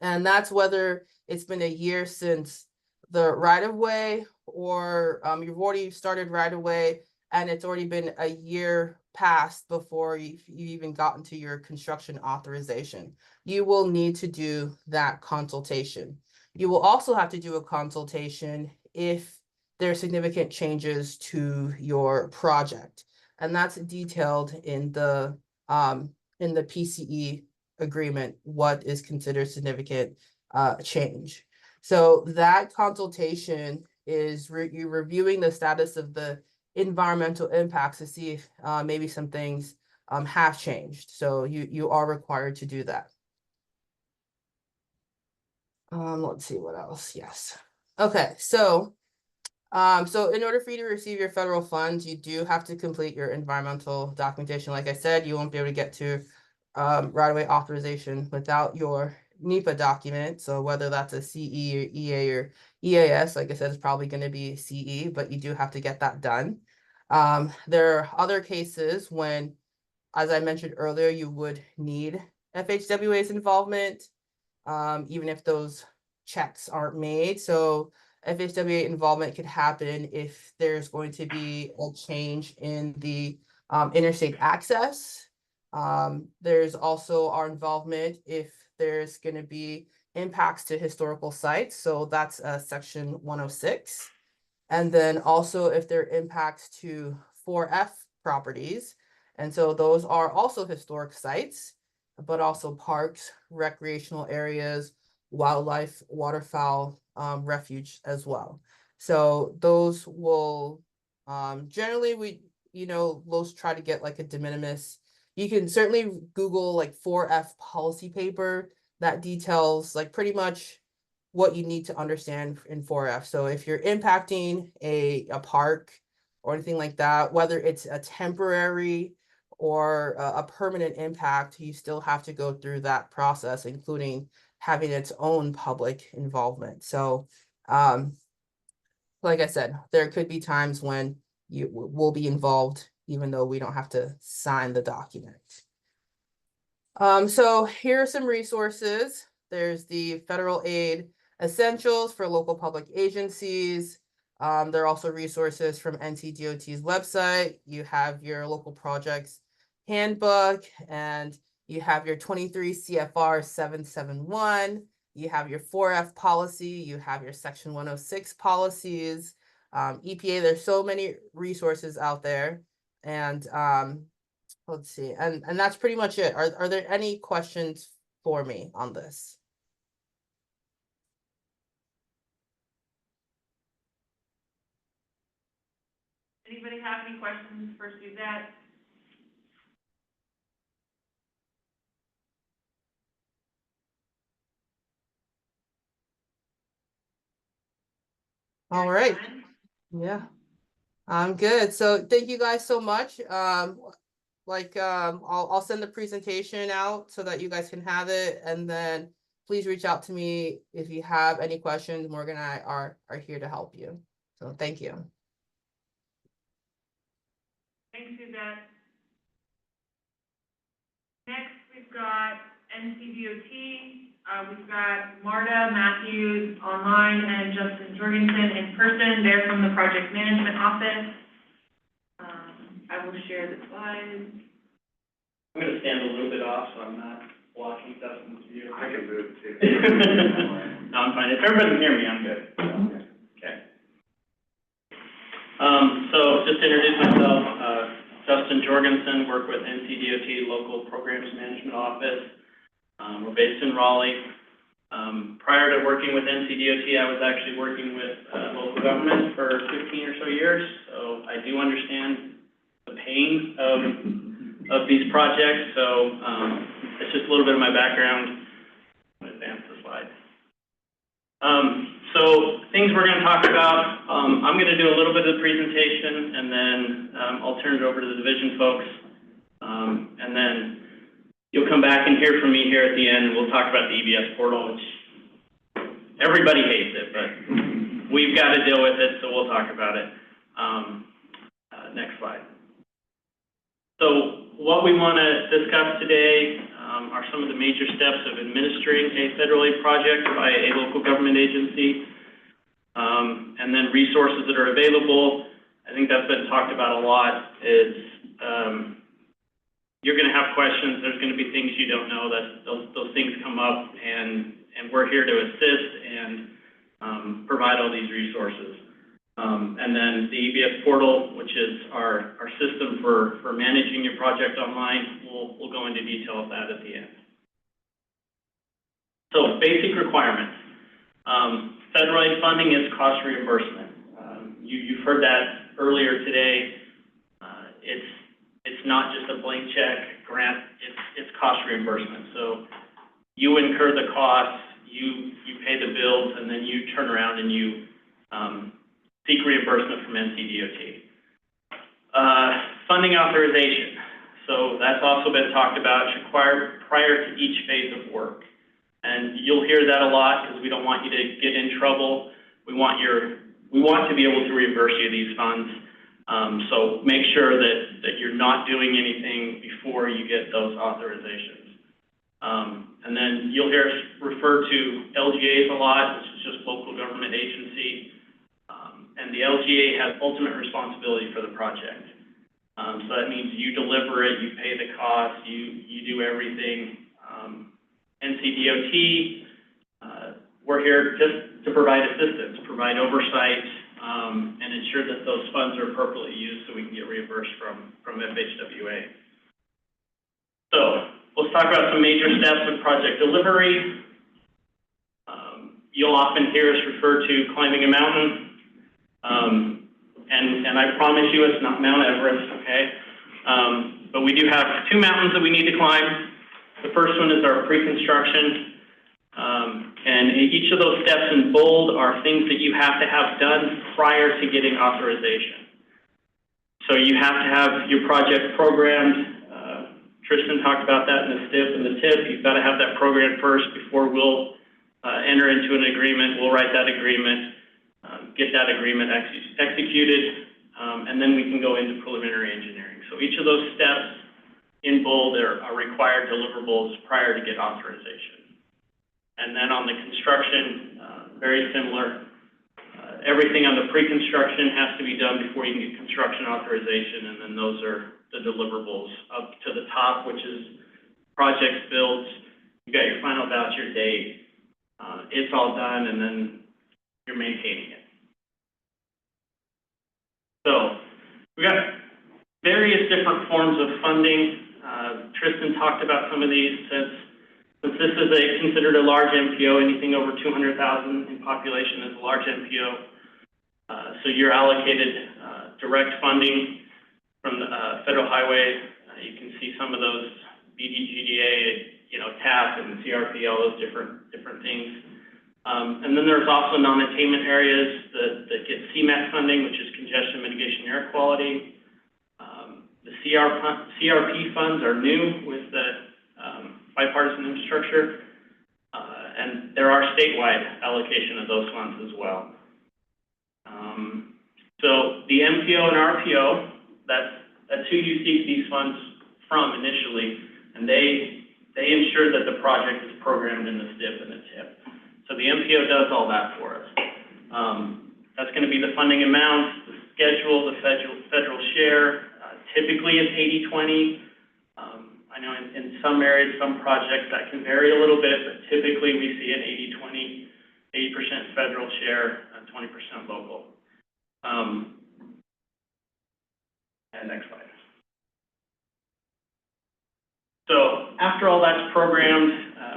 And that's whether it's been a year since the right-of-way or you've already started right-of-way and it's already been a year past before you even gotten to your construction authorization. You will need to do that consultation. You will also have to do a consultation if there are significant changes to your project. And that's detailed in the PCE agreement, what is considered significant change. So that consultation is you reviewing the status of the environmental impacts to see if maybe some things have changed. So you are required to do that. Let's see what else. Yes. Okay. So in order for you to receive your federal funds, you do have to complete your environmental documentation. Like I said, you won't be able to get to right-of-way authorization without your NEPA document. So whether that's a CE or EA or EAS, like I said, it's probably going to be CE, but you do have to get that done. There are other cases when, as I mentioned earlier, you would need FHWA's involvement, even if those checks aren't made. So FHWA involvement could happen if there's going to be a change in the interstate access. There's also our involvement if there's going to be impacts to historical sites. So that's section 106. And then also if there are impacts to 4F properties. And so those are also historic sites, but also parks, recreational areas, wildlife, waterfowl, refuge as well. So those will generally those try to get like a de minimis. You can certainly Google like 4F policy paper that details like pretty much what you need to understand in 4F. So if you're impacting a park or anything like that, whether it's a temporary or a permanent impact, you still have to go through that process, including having its own public involvement. So like I said, there could be times when you will be involved, even though we don't have to sign the document. So here are some resources. There's the Federal Aid Essentials for local public agencies. There are also resources from NCDOT's website. You have your local projects handbook, and you have your 23 CFR 771. You have your 4F policy. You have your section 106 policies. EPA, there's so many resources out there. And let's see, and that's pretty much it. Are there any questions for me on this? Anybody have any questions for Suzette? All right. Yeah, I'm good. So thank you guys so much. I'll send the presentation out so that you guys can have it, and then please reach out to me if you have any questions. Morgan and I are here to help you. So thank you. Thanks, Suzette. Next, we've got NCDOT. We've got Marta Matthews online and Justin Jorgensen in person. They're from the Project Management Office. I will share the slides. I'm going to stand a little bit off so I'm not blocking Dustin's view. I can move too. No, I'm fine. If everybody can hear me, I'm good. Okay. So just to introduce myself, Justin Jorgensen, work with NCDOT Local Programs Management Office. We're based in Raleigh. Prior to working with NCDOT, I was actually working with local government for 15 or so years, so I do understand the pain of these projects. So it's just a little bit of my background. I'm going to advance the slide. So things we're going to talk about, I'm going to do a little bit of the presentation, and then I'll turn it over to the division folks, and then you'll come back and hear from me here at the end, and we'll talk about the EBS portal, which everybody hates it, but we've got to deal with it, so we'll talk about it. Next slide. So what we want to discuss today are some of the major steps of administering a federal aid project by a local government agency, and then resources that are available. I think that's been talked about a lot. You're going to have questions. There's going to be things you don't know. Those things come up, and we're here to assist and provide all these resources. And then the EBS portal, which is our system for managing your project online, we'll go into detail of that at the end. So basic requirements. Federal aid funding is cost reimbursement. You've heard that earlier today. It's not just a blank check grant, it's cost reimbursement. So you incur the costs, you pay the bills, and then you turn around and you seek reimbursement from NCDOT. Funding authorization. So that's also been talked about. It's required prior to each phase of work. And you'll hear that a lot because we don't want you to get in trouble. We want to be able to reimburse you these funds. So make sure that you're not doing anything before you get those authorizations. And then you'll hear us refer to LGAs a lot, which is just local government agency. And the LGA has ultimate responsibility for the project. So that means you deliver it, you pay the cost, you do everything. NCDOT, we're here just to provide assistance, provide oversight, and ensure that those funds are appropriately used so we can get reimbursed from FHWA. So let's talk about some major steps of project delivery. You'll often hear us refer to climbing a mountain. And I promise you it's not Mount Everest, okay? But we do have two mountains that we need to climb. The first one is our pre-construction. And each of those steps in bold are things that you have to have done prior to getting authorization. So you have to have your project programmed. Tristan talked about that in the STIP and the TIP. You've got to have that programmed first before we'll enter into an agreement. We'll write that agreement, get that agreement executed, and then we can go into preliminary engineering. So each of those steps in bold are required deliverables prior to get authorization. And then on the construction, very similar. Everything on the pre-construction has to be done before you can get construction authorization, and then those are the deliverables up to the top, which is projects built. You got your final voucher date. It's all done, and then you're maintaining it. So we got various different forms of funding. Tristan talked about some of these. Since this is considered a large MPO, anything over 200,000 in population is a large MPO. So you're allocated direct funding from the federal highway. You can see some of those BDGDA, TAP and CRP, all those different things. And then there's also non-attainment areas that get CMAQ funding, which is congestion mitigation air quality. The CRP funds are new with the bipartisan infrastructure. and there are statewide allocation of those funds as well. So the MPO and RPO, that's who you seek these funds from initially, and they ensure that the project is programmed in the STIP and the TIP. So the MPO does all that for us. That's going to be the funding amount, the schedule, the federal share. Typically it's 80-20. I know in some areas, some projects that can vary a little bit, but typically we see an 80-20, 80% federal share, 20% local. And next slide. So after all that's programmed,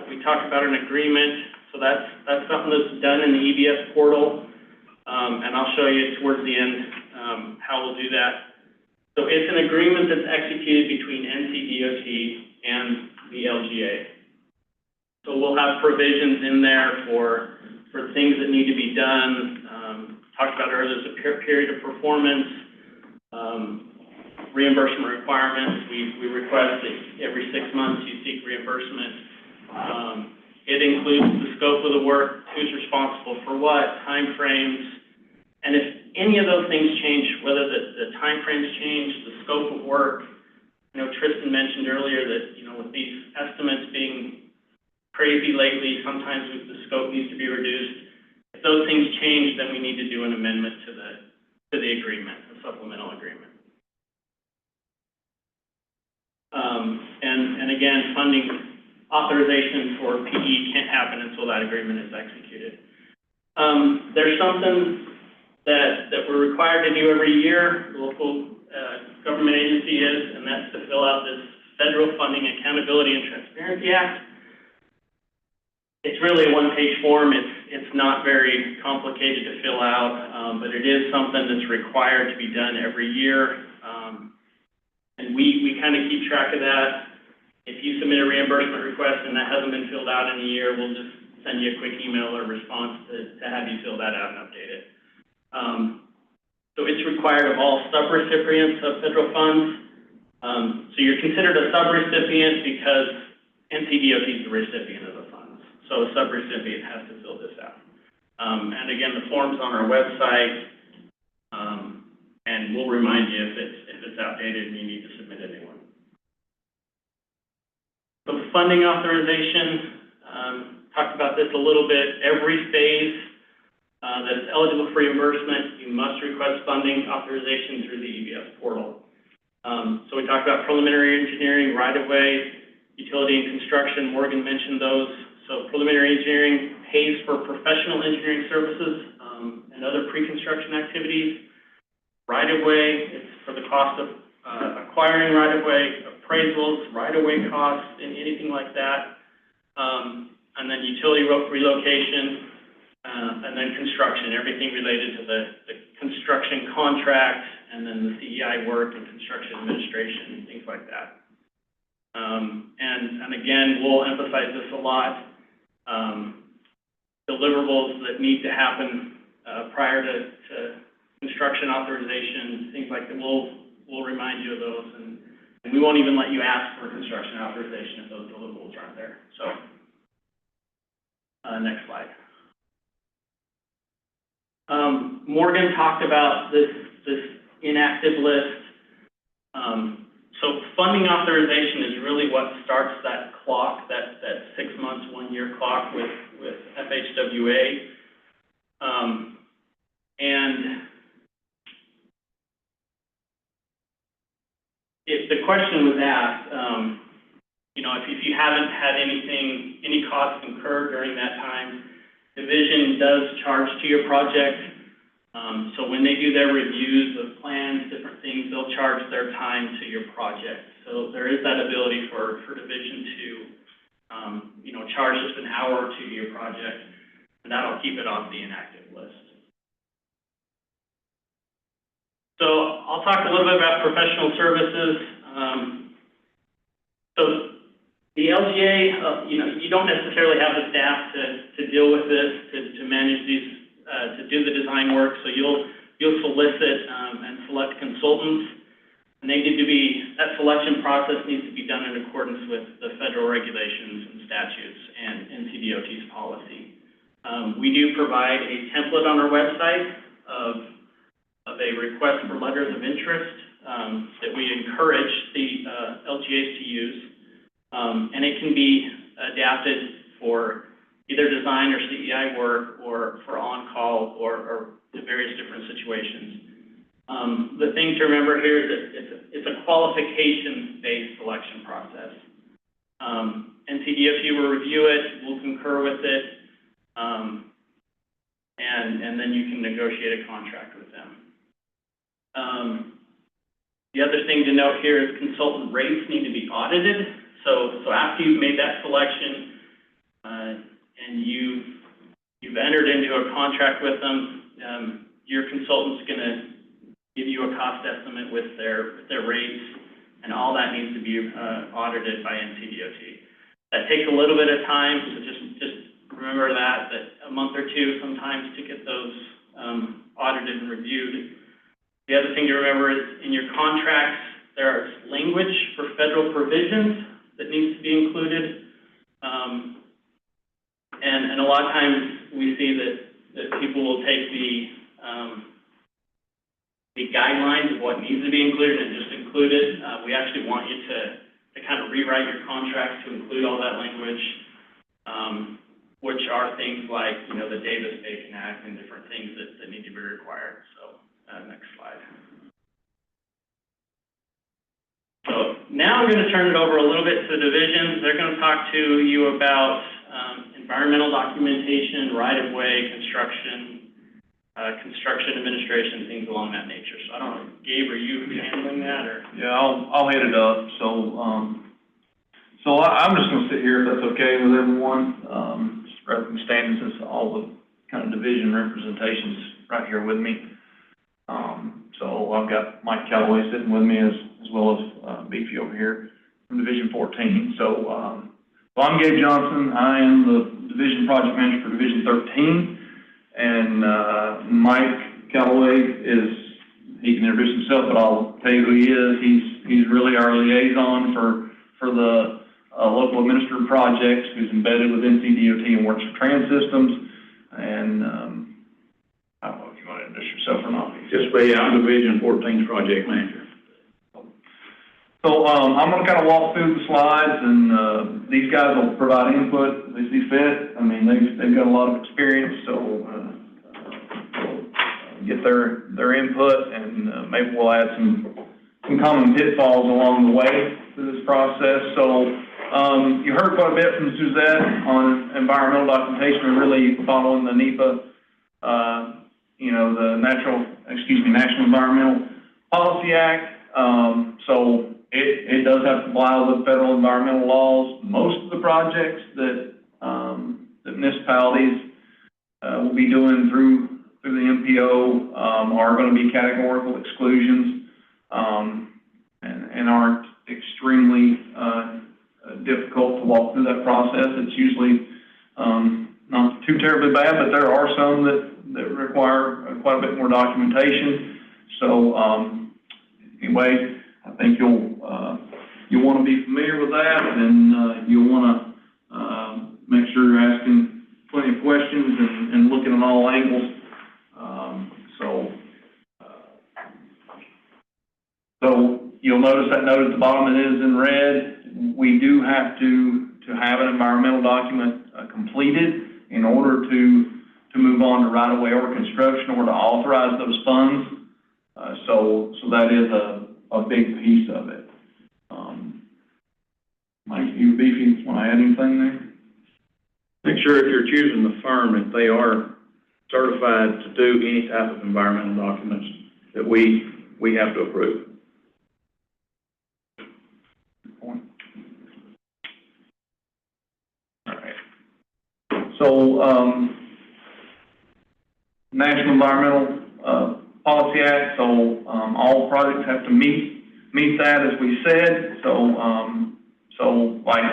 we talked about an agreement. So that's something that's done in the EBS portal, and I'll show you towards the end how we'll do that. So it's an agreement that's executed between NCDOT and the LGA. So we'll have provisions in there for things that need to be done. Talked about earlier, there's a period of performance, reimbursement requirements. We request that every 6 months you seek reimbursement. It includes the scope of the work, who's responsible for what, time frames, and if any of those things change, whether the time frames change, the scope of work. I know Tristan mentioned earlier that, with these estimates being crazy lately, sometimes the scope needs to be reduced. If those things change, then we need to do an amendment to the agreement, a supplemental agreement. And again, funding authorization for PE can't happen until that agreement is executed. There's something that we're required to do every year, the local government agency is, and that's to fill out this Federal Funding Accountability and Transparency Act. It's really a one-page form. It's not very complicated to fill out, but it is something that's required to be done every year. And we kind of keep track of that. If you submit a reimbursement request and that hasn't been filled out in a year, we'll just send you a quick email or response to have you fill that out and update it. So it's required of all subrecipients of federal funds. So you're considered a subrecipient because NCDOT is the recipient of the funds. So a subrecipient has to fill this out. And again, the form's on our website, and we'll remind you if it's outdated and you need to submit a new one. So funding authorization, talked about this a little bit. Every phase that's eligible for reimbursement, you must request funding authorization through the EBS portal. So we talked about preliminary engineering, right-of-way, utility and construction. Morgan mentioned those. So preliminary engineering pays for professional engineering services and other pre-construction activities. Right-of-way, it's for the cost of acquiring right-of-way, appraisals, right-of-way costs, and anything like that. And then utility relocation, and then construction, everything related to the construction contract, and then the CEI work and construction administration, and things like that. And again, we'll emphasize this a lot. Deliverables that need to happen prior to construction authorization, things like that, we'll remind you of those, and we won't even let you ask for construction authorization if those deliverables aren't there. So, next slide. Morgan talked about this inactive list. So funding authorization is really what starts that clock, that 6 months, 1 year clock with FHWA. And if the question was asked, if you haven't had any costs incurred during that time, Division does charge to your project. So when they do their reviews of plans, different things, they'll charge their time to your project. So there is that ability for Division to, charge just an hour or two to your project, and that'll keep it off the inactive list. So I'll talk a little bit about professional services. So the LGA, you don't necessarily have the staff to deal with this, to manage these, to do the design work. So you'll solicit and select consultants, and they need to be, that selection process needs to be done in accordance with the federal regulations and statutes and NCDOT NCDOT's policy. We do provide a template on our website of a request for letters of interest that we encourage the LGAs to use, and it can be adapted for either design or CEI work or for on-call or to various different situations. The thing to remember here is that it's a qualification-based selection process. NCDOT will review it, will concur with it, and then you can negotiate a contract with them. The other thing to note here is consultant rates need to be audited. So after you've made that selection and you've entered into a contract with them, your consultant's going to give you a cost estimate with their rates, and all that needs to be audited by NCDOT. That takes a little bit of time, so just remember that a month or two sometimes to get those audited and reviewed. The other thing to remember is in your contracts, there is language for federal provisions that needs to be included. And a lot of times we see that people will take the guidelines of what needs to be included and just include it. We actually want you to kind of rewrite your contracts to include all that language, which are things like, the Davis-Bacon Act and different things that need to be required. So next slide. So now I'm going to turn it over a little bit to the divisions. They're going to talk to you about environmental documentation, right-of-way, construction administration, things along that nature. So I don't know, Gabe, are you handling that, or? Yeah, I'll head it up. So I'm just going to sit here if that's okay with everyone, just rather than standing, since all the kind of division representations right here with me. So I've got Mike Calloway sitting with me as well as Beefy over here from Division 14. So I'm Gabe Johnson. I am the Division Project Manager for Division 13. And Mike Calloway he can introduce himself, but I'll tell you who he is. He's really our liaison for the local administered projects, who's embedded with NCDOT and works with trans systems. And I don't know if you want to introduce yourself or not. Just say I'm Division 14's project manager. So I'm going to kind of walk through the slides, and these guys will provide input as they see fit. I mean, they've got a lot of experience, so get their input, and maybe we'll add some common pitfalls along the way through this process. So you heard quite a bit from Suzette on environmental documentation and really following the NEPA, the National Environmental Policy Act. So it does have to comply with federal environmental laws. Most of the projects that municipalities will be doing through the MPO are going to be categorical exclusions and aren't extremely difficult to walk through that process. It's usually not too terribly bad, but there are some that require quite a bit more documentation. So anyway, I think you'll want to be familiar with that, and you'll want to make sure you're asking plenty of questions and looking at all angles. So you'll notice that note at the bottom, it is in red. We do have to have an environmental document completed in order to move on to right-of-way or construction or to authorize those funds. So that is a big piece of it. Mike, you, Beefy, want to add anything there? Make sure if you're choosing the firm, if they are certified to do any type of environmental documents that we have to approve. Good point. All right. So, National Environmental Policy Act. So all projects have to meet that, as we said. So like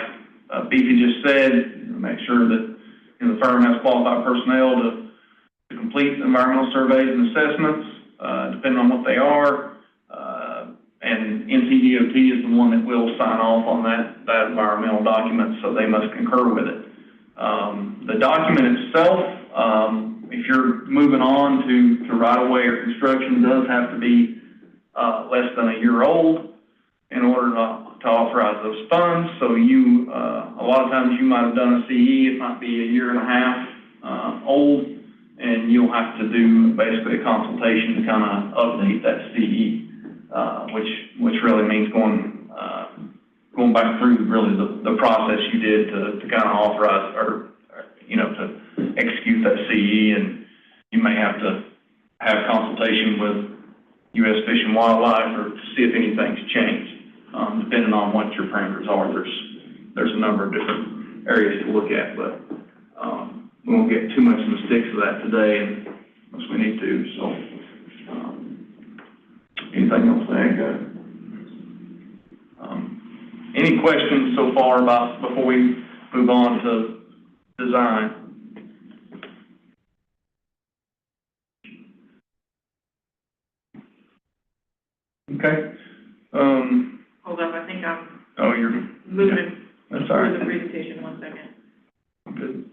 Beefy just said, make sure that the firm has qualified personnel to complete environmental surveys and assessments, depending on what they are. And NCDOT is the one that will sign off on that environmental document, so they must concur with it. The document itself, if you're moving on to right-of-way or construction, does have to be less than a year old in order to authorize those funds. So you, a lot of times you might have done a CE, it might be a year and a half old, and you'll have to do basically a consultation to kind of update that CE, which really means going back through really the process you did to kind of authorize or to execute that CE, and you may have to have consultation with U.S. Fish and Wildlife or to see if anything's changed, depending on what your parameters are. There's a number of different areas to look at, but we won't get too much in the sticks of that today unless we need to. So, anything else to add, guys? Any questions so far before we move on to design? Okay. Hold up, I think I'm You're moving that's all right. through the presentation, 1 second. Good.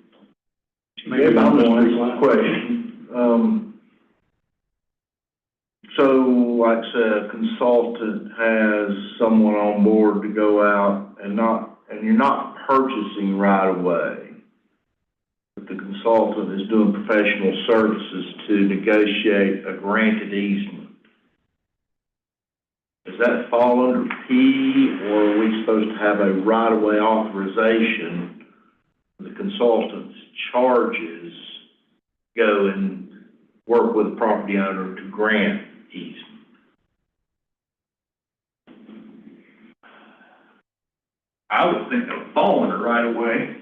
Maybe about one question. So, like I said, a consultant has someone on board to go out and you're not purchasing right away. But the consultant is doing professional services to negotiate a granted easement. Does that fall under P, or are we supposed to have a right-of-way authorization? The consultant's charges go and work with the property owner to grant easement. I would think it would fall under right-of-way.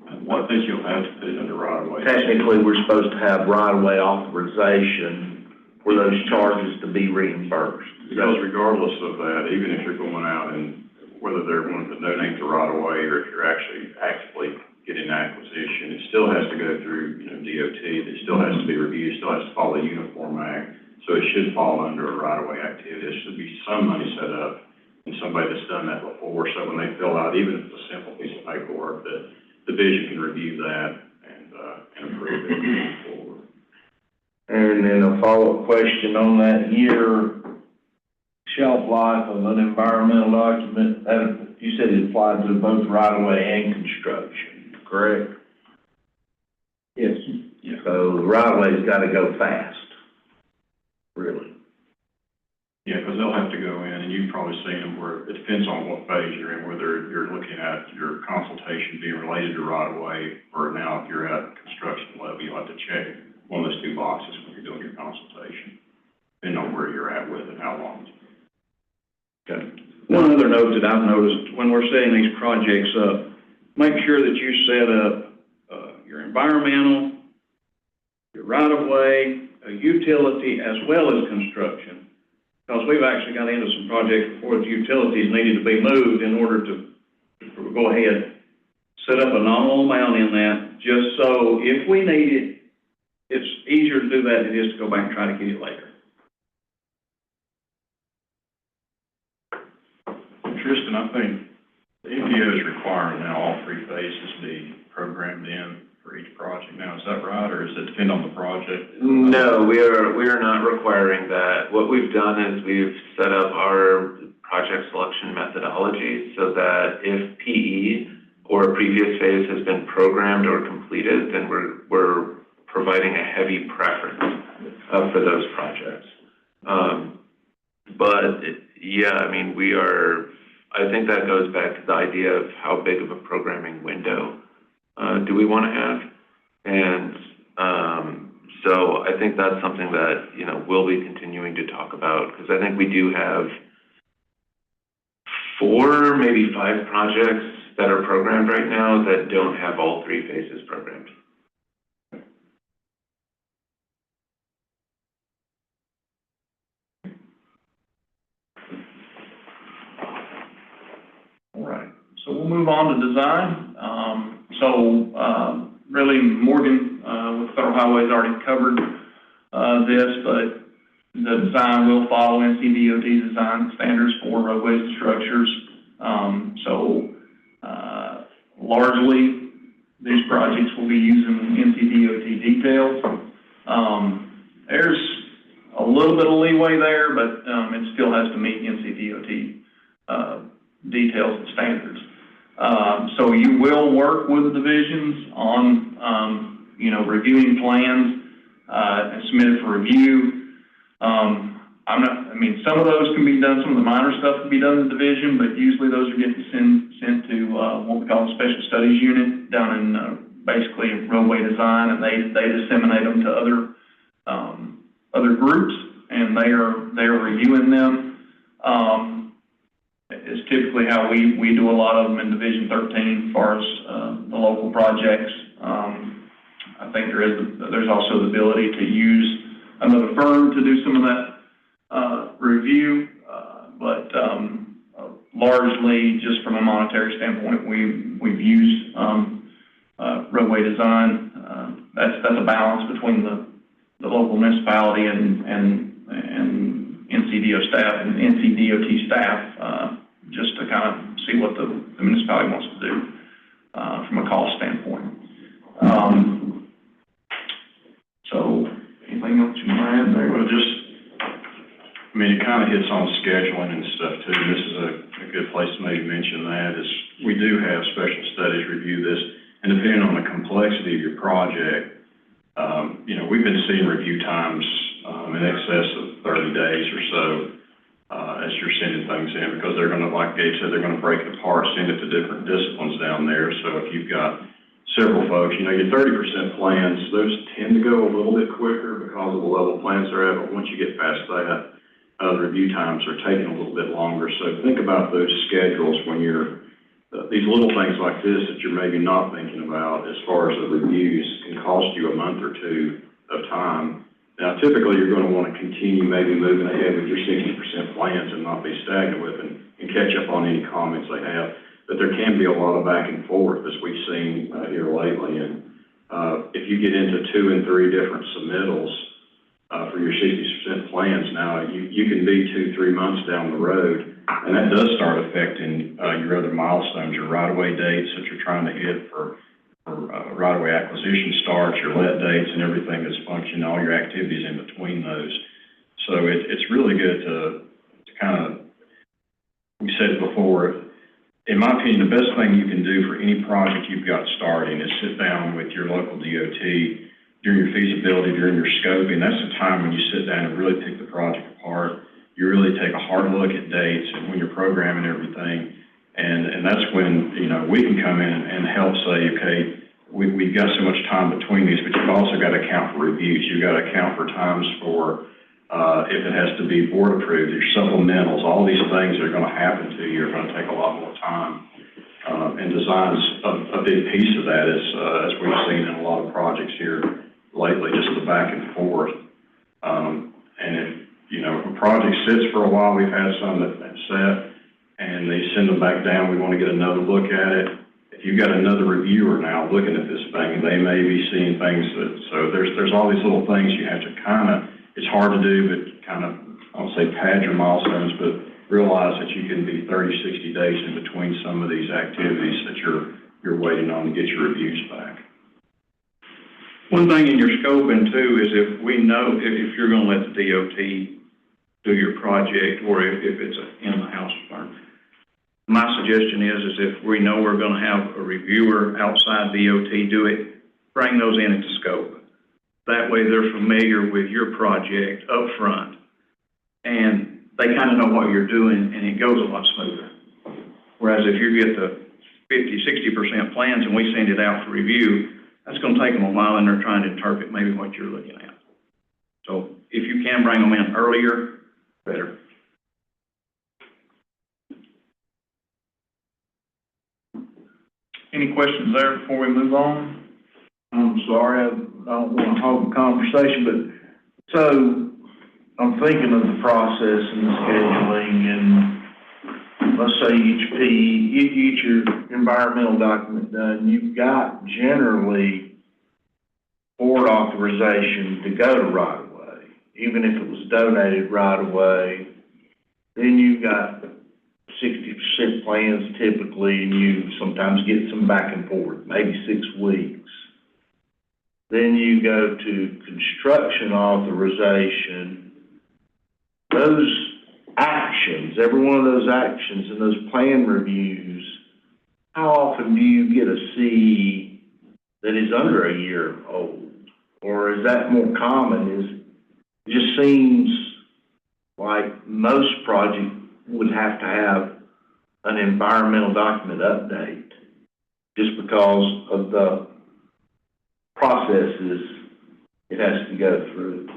I think you'll have to put it under right-of-way. Technically, we're supposed to have right-of-way authorization for those charges to be reimbursed. Because regardless of that, even if you're going out and whether they're wanting to donate the right-of-way or if you're actually actively getting acquisition, it still has to go through, DOT. It still has to be reviewed, still has to follow the Uniform Act. So it should fall under a right-of-way activity. There should be some money set up and somebody that's done that before. So when they fill out, even if it's a simple piece of paperwork, the division can review that and approve it moving forward. And then a follow-up question on that year shelf life of an environmental document, that you said it applied to both right-of-way and construction, correct? Yes. Yeah. So the right-of-way's gotta go fast, really. Yeah, because they'll have to go in, and you've probably seen them where it depends on what phase you're in, whether you're looking at your consultation being related to right-of-way, or now if you're at construction level, you'll have to check one of those two boxes when you're doing your consultation, depending on where you're at with it, how long. Okay. One other note that I've noticed when we're setting these projects up, make sure that you set up your environmental, your right-of-way, a utility, as well as construction. Because we've actually got into some projects before the utilities needed to be moved in order to go ahead, set up a nominal amount in that, just so if we need it, it's easier to do that than it is to go back and try to get it later. Tristan, I think the MPO is requiring now all three phases be programmed in for each project. Now, is that right, or does it depend on the project? No, we are not requiring that. What we've done is we've set up our project selection methodology so that if PE or a previous phase has been programmed or completed, then we're providing a heavy preference for those projects. I think that goes back to the idea of how big of a programming window do we want to have. And so I think that's something that, we'll be continuing to talk about, because I think we do have 4, maybe 5 projects that are programmed right now that don't have all 3 phases programmed. All right, so we'll move on to design. Really, Morgan with Federal Highways already covered this, but the design will follow NCDOT design standards for roadways and structures. Largely, these projects will be using NCDOT details. There's a little bit of leeway there, but, it still has to meet NCDOT, details and standards. So you will work with the divisions on, reviewing plans, and submitted for review. Some of those can be done, some of the minor stuff can be done in the division, but usually those are getting sent to, what we call a special studies unit down in, basically roadway design, and they disseminate them to other groups, and they are reviewing them. It's typically how we do a lot of them in Division 13 as far as the local projects. I think there's also the ability to use another firm to do some of that review, but largely just from a monetary standpoint, we've used roadway design. That's a balance between the local municipality and NCDOT staff, just to kind of see what the municipality wants to do from a cost standpoint. So anything else you want to add there? Well, it kind of hits on scheduling and stuff too. This is a good place to maybe mention that is we do have special studies review this, and depending on the complexity of your project, we've been seeing review times in excess of 30 days or so as you're sending things in, because they're going to, like Gabe said, they're going to break it apart, send it to different disciplines down there. So if you've got several folks, your 30% plans, those tend to go a little bit quicker because of the level of plans they're at, but once you get past that, the review times are taking a little bit longer. So think about those schedules when you're, these little things like this that you're maybe not thinking about as far as the reviews can cost you a month or two of time. Now, typically you're going to want to continue maybe moving ahead with your 60% plans and not be stagnant with them and catch up on any comments they have. But there can be a lot of back and forth as we've seen here lately. And if you get into 2 and 3 different submittals for your 60% plans, now you can be 2-3 months down the road, and that does start affecting your other milestones, your right-of-way dates that you're trying to hit for right-of-way acquisition starts, your let dates, and everything that's functioning, all your activities in between those. So it's really good to kind of, we said it before, in my opinion, the best thing you can do for any project you've got starting is sit down with your local DOT during your feasibility, during your scoping. That's the time when you sit down and really pick the project apart. You really take a hard look at dates and when you're programming everything. And that's when, we can come in and help say, okay, we've got so much time between these, but you've also got to account for reviews. You've got to account for times for, if it has to be board approved, your supplementals, all these things that are going to happen to you are going to take a lot more time. And design's a big piece of that, as we've seen in a lot of projects here lately, just the back and forth. And if a project sits for a while, we've had some that set, and they send them back down, we want to get another look at it. If you've got another reviewer now looking at this thing, they may be seeing things so there's all these little things you have to it's hard to do, but kind of, I won't say pad your milestones, but realize that you can be 30, 60 days in between some of these activities that you're waiting on to get your reviews back. One thing in your scoping too is if we know if you're going to let the DOT do your project, or if it's an in-house firm, my suggestion is if we know we're going to have a reviewer outside DOT do it, bring those in into scope. That way they're familiar with your project up front, and they kind of know what you're doing, and it goes a lot smoother. Whereas if you get the 50, 60% plans and we send it out for review, that's going to take them a while, and they're trying to interpret maybe what you're looking at. So if you can bring them in earlier, better. Any questions there before we move on? I'm sorry, I don't want to hold the conversation, but so I'm thinking of the process and the scheduling, and let's say you get your environmental document done. You've got generally board authorization to go to right of way, even if it was donated right of way. Then you've got 60% plans typically, and you sometimes get some back and forth, maybe 6 weeks. Then you go to construction authorization. Those actions, every one of those actions and those plan reviews, how often do you get a C that is under a year old? Or is that more common? It just seems like most projects would have to have an environmental document update just because of the processes it has to go through.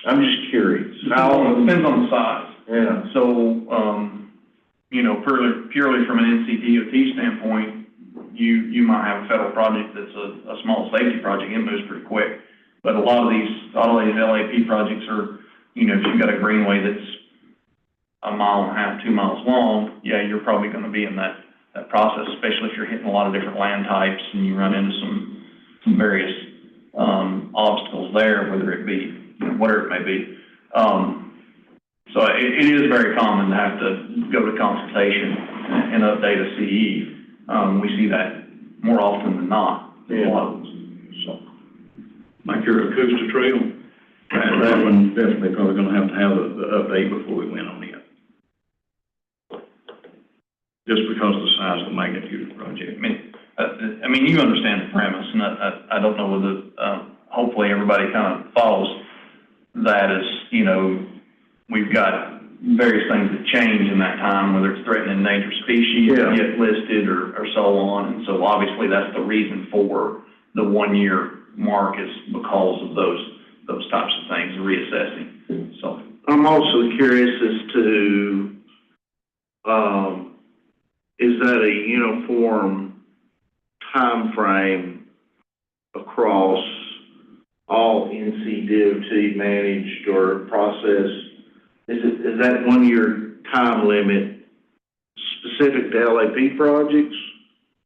I'm just curious. Depends on the size. Yeah. So, you know, purely from an NCDOT standpoint, you might have a federal project that's a small safety project, it moves pretty quick. But a lot of these LAP projects are, you know, if you've got a greenway that's 1.5 miles, 2 miles long, yeah, you're probably gonna be in that process, especially if you're hitting a lot of different land types and you run into some various obstacles there, whether it be, you know, whatever it may be. So it is very common to have to go to consultation and update a CE. We see that more often than not. Yeah. A lot of those. So, Like your Acosta Trail, that one definitely probably gonna have to have the update before we went on it. Just because of the size of the magnitude of the project. I mean, you understand the premise, and I don't know whether, hopefully everybody kind of follows that as, you know, we've got various things that change in that time, whether it's threatened endangered species that get listed or so on. And so obviously that's the reason for the 1 year mark is because of those types of things, reassessing. So I'm also curious as to, is that a uniform time frame across all NCDOT managed or processed? Is that 1 year time limit specific to LAP projects?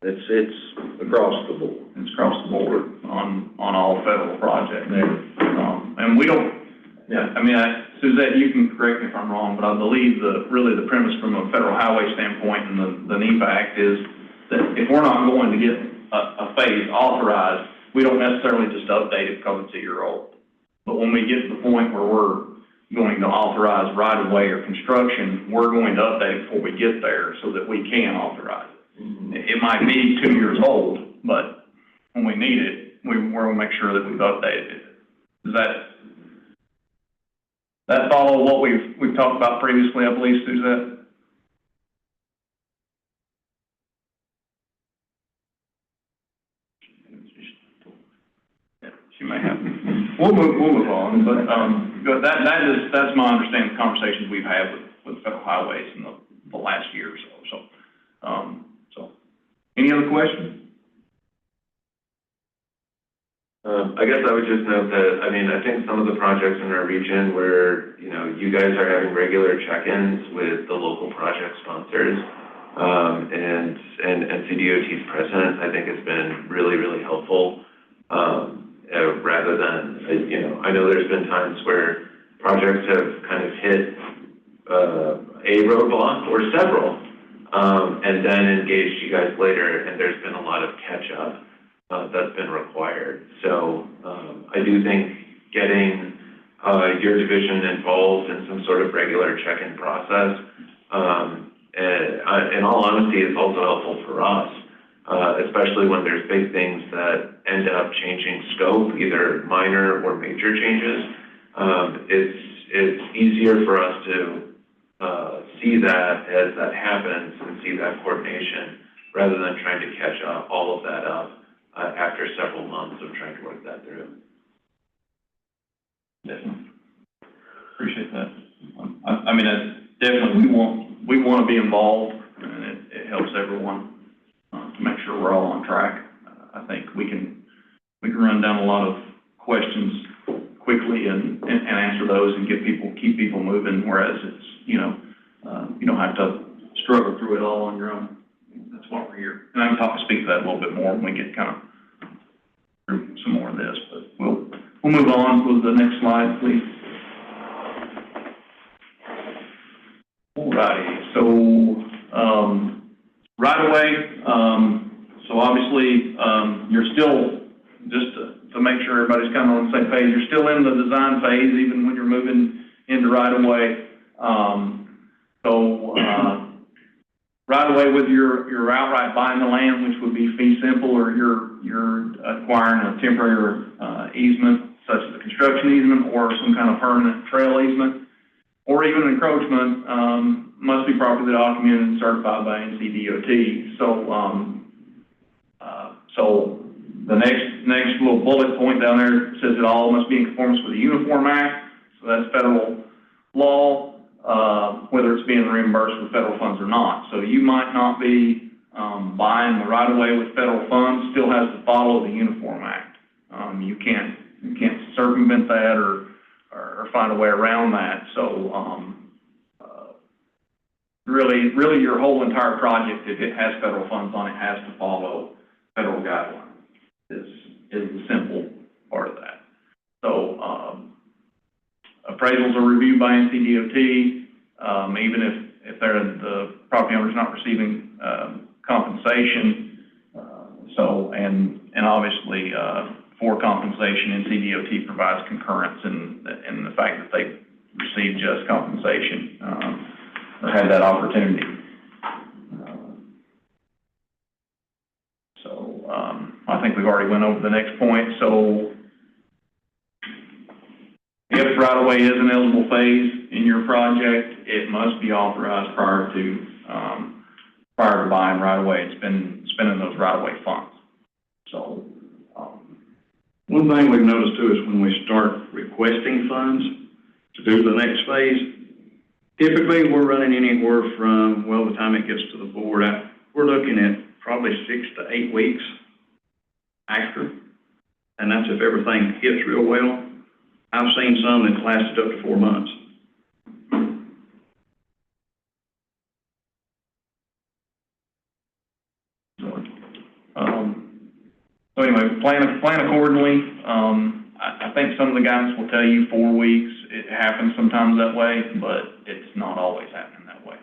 It's across the board. it's across the board on all federal projects. And we don't, I mean, Suzette, you can correct me if I'm wrong, but I believe really the premise from a federal highway standpoint and the NEPA Act is that if we're not going to get a phase authorized, we don't necessarily just update it because it's a year old. But when we get to the point where we're going to authorize right-of-way or construction, we're going to update it before we get there so that we can authorize it. Mm-hmm. It might be 2 years old, but when we need it, we're going to make sure that we've updated it. Does that follow what we've talked about previously, I believe, Suzette? Yeah, she may have. We'll move on, but that's my understanding of the conversations we've had with federal highways in the last year or so. So, any other questions? I guess I would just note that, I mean, I think some of the projects in our region where, you know, you guys are having regular check-ins with the local project sponsors, and NCDOT's president, I think has been really, really helpful, rather than, you know, I know there's been times where projects have kind of hit a roadblock or several, and then engaged you guys later, and there's been a lot of catch-up that's been required. So I do think getting your division involved in some sort of regular check-in process, in all honesty, is also helpful for us, especially when there's big things that end up changing scope, either minor or major changes. It's easier for us to see that as that happens and see that coordination rather than trying to catch all of that up after several months of trying to work that through. Definitely. Appreciate that. I mean, definitely we want to be involved, and it helps everyone to make sure we're all on track. I think we can run down a lot of questions quickly and answer those and keep people moving, whereas it's, you know, you don't have to struggle through it all on your own. That's why we're here. And I can speak to that a little bit more when we get kind of through some more of this, but we'll move on with the next slide, please. Alrighty, so Right away, so obviously, you're still, just to make sure everybody's kind of on the same page, you're still in the design phase, even when you're moving into right away. Right away with your outright buying the land, which would be fee simple, or you're acquiring a temporary easement, such as a construction easement or some kind of permanent trail easement, or even an encroachment, must be properly documented and certified by NCDOT. So the next little bullet point down there says it all must be in conformance with the Uniform Act. So that's federal law, whether it's being reimbursed with federal funds or not. So you might not be buying the right of way with federal funds, still has to follow the Uniform Act. You can't circumvent that or find a way around that. So really your whole entire project, if it has federal funds on it, has to follow federal guidelines, is the simple part of that. So appraisals are reviewed by NCDOT, even if the property owner's not receiving compensation. And obviously for compensation, NCDOT provides concurrence in the fact that they receive just compensation or have that opportunity. I think we've already went over the next point. So if right-of-way is an eligible phase in your project, it must be authorized prior to buying right-of-way and spending those right-of-way funds. So one thing we've noticed too is when we start requesting funds to do the next phase, typically we're running anywhere from, well, the time it gets to the board, we're looking at probably 6 to 8 weeks after, and that's if everything hits real well. I've seen some that lasted up to 4 months. So anyway, plan accordingly. I think some of the guidance will tell you 4 weeks. It happens sometimes that way, but it's not always happening that way.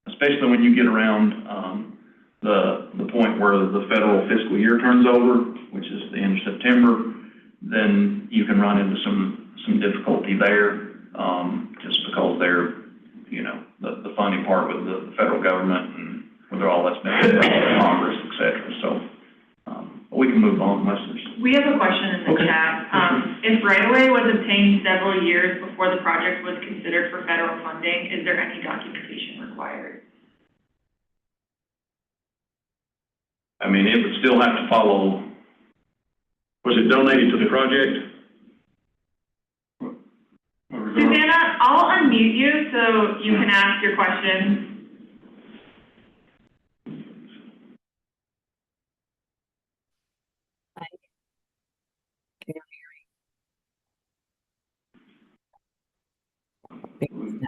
Especially when you get around the point where the federal fiscal year turns over, which is the end of September, then you can run into some difficulty there, just because they're, the funding part with the federal government and whether all that's been through Congress, et cetera. So we can move on unless there's... We have a question in the chat. If right-of-way was obtained several years before the project was considered for federal funding, is there any documentation required? I mean, it would still have to follow. Was it donated to the project? Susanna, I'll unmute you so you can ask your question.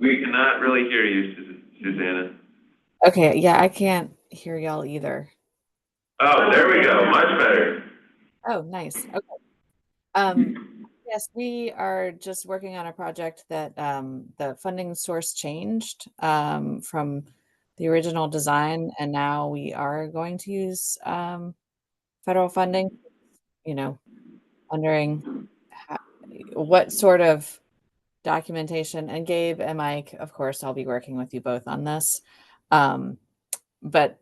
We cannot really hear you, Susanna. Okay, yeah, I can't hear y'all either. Oh, there we go. Much better. Oh, nice. Okay. Yes, we are just working on a project that the funding source changed from the original design, and now we are going to use federal funding. Wondering what sort of documentation, and Gabe and Mike, of course, I'll be working with you both on this. But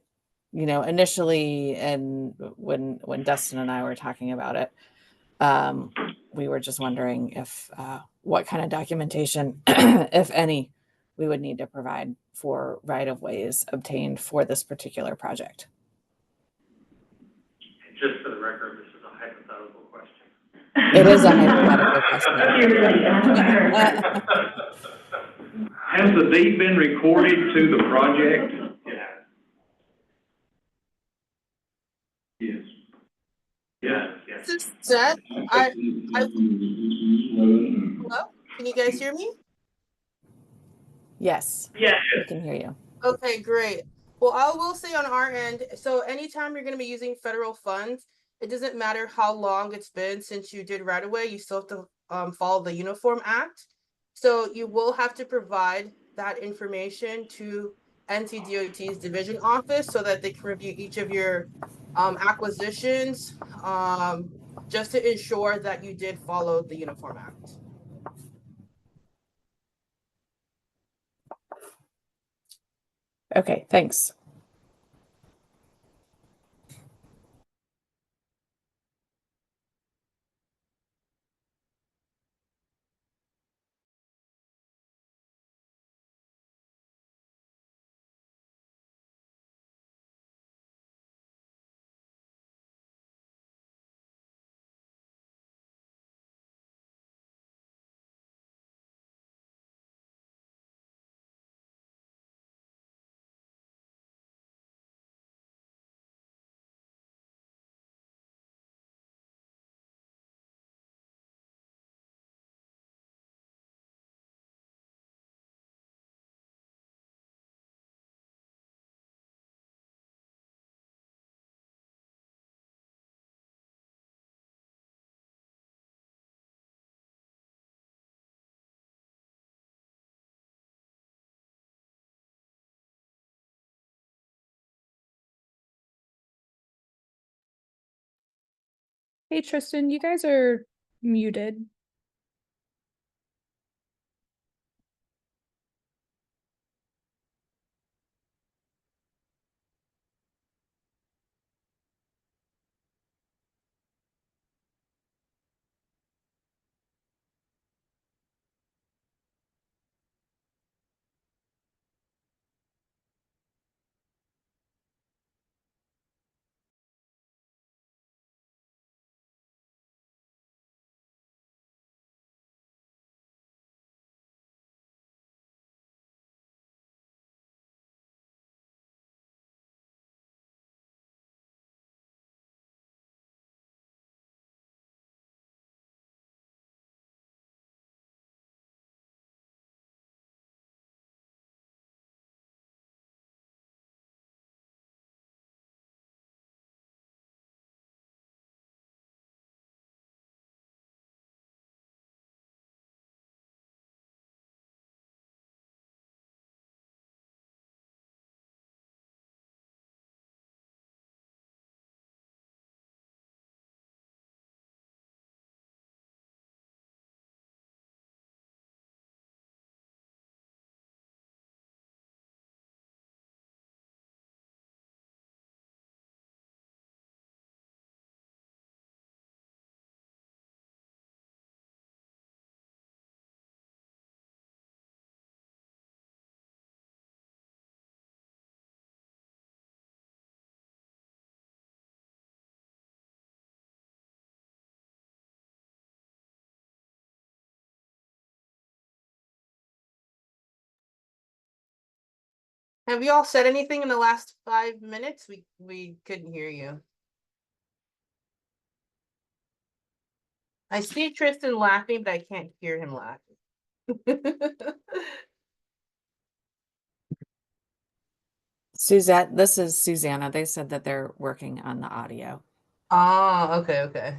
initially, and when Dustin and I were talking about it, we were just wondering if what kind of documentation, if any, we would need to provide for right-of-ways obtained for this particular project. Just for the record, this is a hypothetical question. It is a hypothetical question. Has the deed been recorded to the project? Yes. Yes. Seth, hello? Can you guys hear me? Yes. Yes. We can hear you. Okay, great. Well, I will say on our end, so anytime you're going to be using federal funds, it doesn't matter how long it's been since you did right away, you still have to follow the Uniform Act. So you will have to provide that information to NCDOT's division office so that they can review each of your acquisitions, just to ensure that you did follow the Uniform Act. Okay, thanks. Hey, Tristan, you guys are muted. Have you all said anything in the last 5 minutes? We couldn't hear you. I see Tristan laughing, but I can't hear him laughing. Suzette, this is Susanna. They said that they're working on the audio. Ah, okay, okay.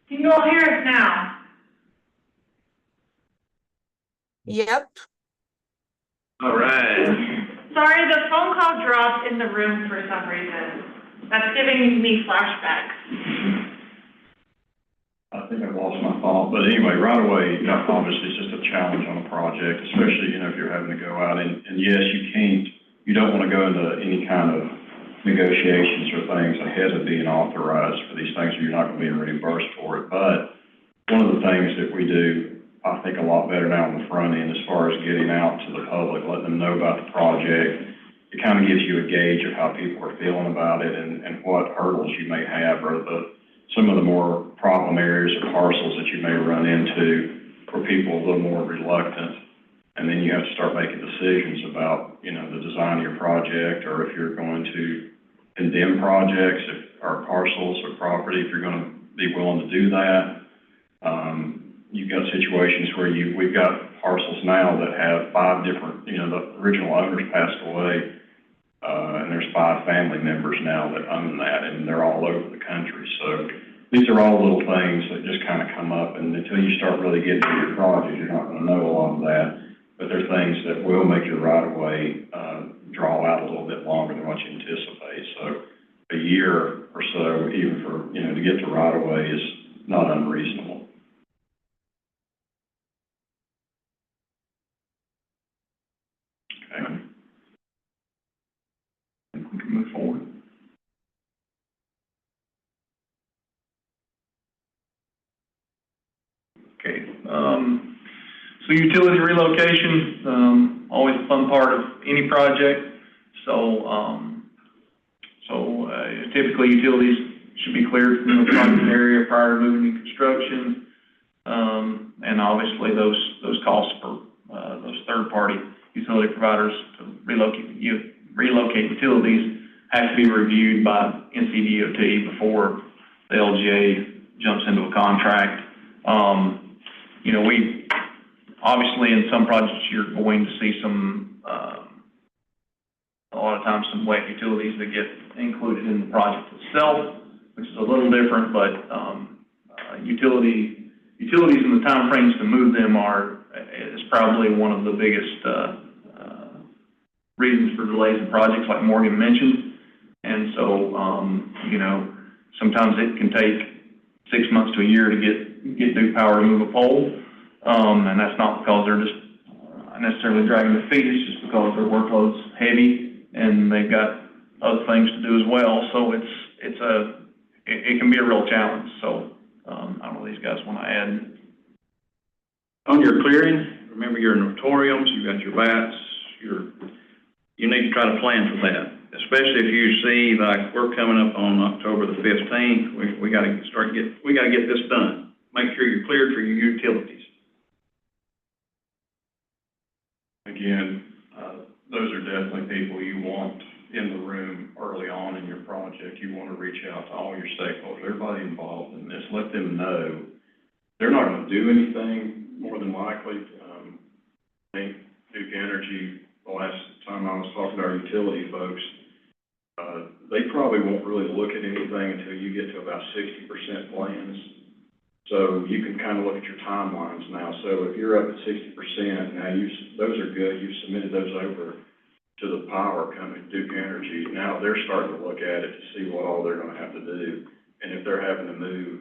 Can you all hear us now? Yep. All right. Sorry, the phone call dropped in the room for some reason. That's giving me flashbacks. I think I've lost my thought, but anyway, right away, obviously it's just a challenge on a project, especially, if you're having to go out and yes, you don't want to go into any kind of negotiations or things ahead of being authorized for these things, or you're not going to be reimbursed for it. But one of the things that we do, I think, a lot better now on the front end, as far as getting out to the public, letting them know about the project, it kind of gives you a gauge of how people are feeling about it and what hurdles you may have, or some of the more problem areas or parcels that you may run into where people are a little more reluctant. And then you have to start making decisions about, the design of your project, or if you're going to condemn projects, or parcels or property, if you're gonna be willing to do that. You've got situations where we've got parcels now that have 5 different, the original owners passed away, and there's 5 family members now that own that, and they're all over the country. So these are all little things that just kind of come up, and until you start really getting into your project, you're not gonna know a lot of that. But they're things that will make your right-of-way draw out a little bit longer than what you anticipate. So a year or so, even for, to get to right-of-way is not unreasonable. Okay. I think we can move forward. Okay, so utility relocation, always a fun part of any project. So typically utilities should be cleared from the project area prior to moving to construction. And obviously those costs for those third-party utility providers to relocate utilities have to be reviewed by NCDOT before the LGA jumps into a contract. We obviously in some projects you're going to see some, a lot of times some wet utilities that get included in the project itself, which is a little different, but utilities and the time frames to move them is probably one of the biggest reasons for delays in projects, like Morgan mentioned. And so, sometimes it can take 6 months to a year to get Duke Power to move a pole. And that's not because they're just necessarily dragging their feet, it's just because their workload's heavy and they've got other things to do as well. So it can be a real challenge. So, I don't know if these guys want to add. On your clearing, remember your notoriums, you've got your VATs, you need to try to plan for that. Especially if you see, like, we're coming up on October the 15th, we gotta get this done. Make sure you're cleared for your utilities. Again, those are definitely people you want in the room early on in your project. You want to reach out to all your stakeholders, everybody involved in this, let them know. They're not going to do anything, more than likely. I think Duke Energy, the last time I was talking to our utility folks, they probably won't really look at anything until you get to about 60% plans. So you can kind of look at your timelines now. So if you're up at 60%, now those are good. You've submitted those over to the power company, Duke Energy. Now they're starting to look at it to see what all they're going to have to do. And if they're having to move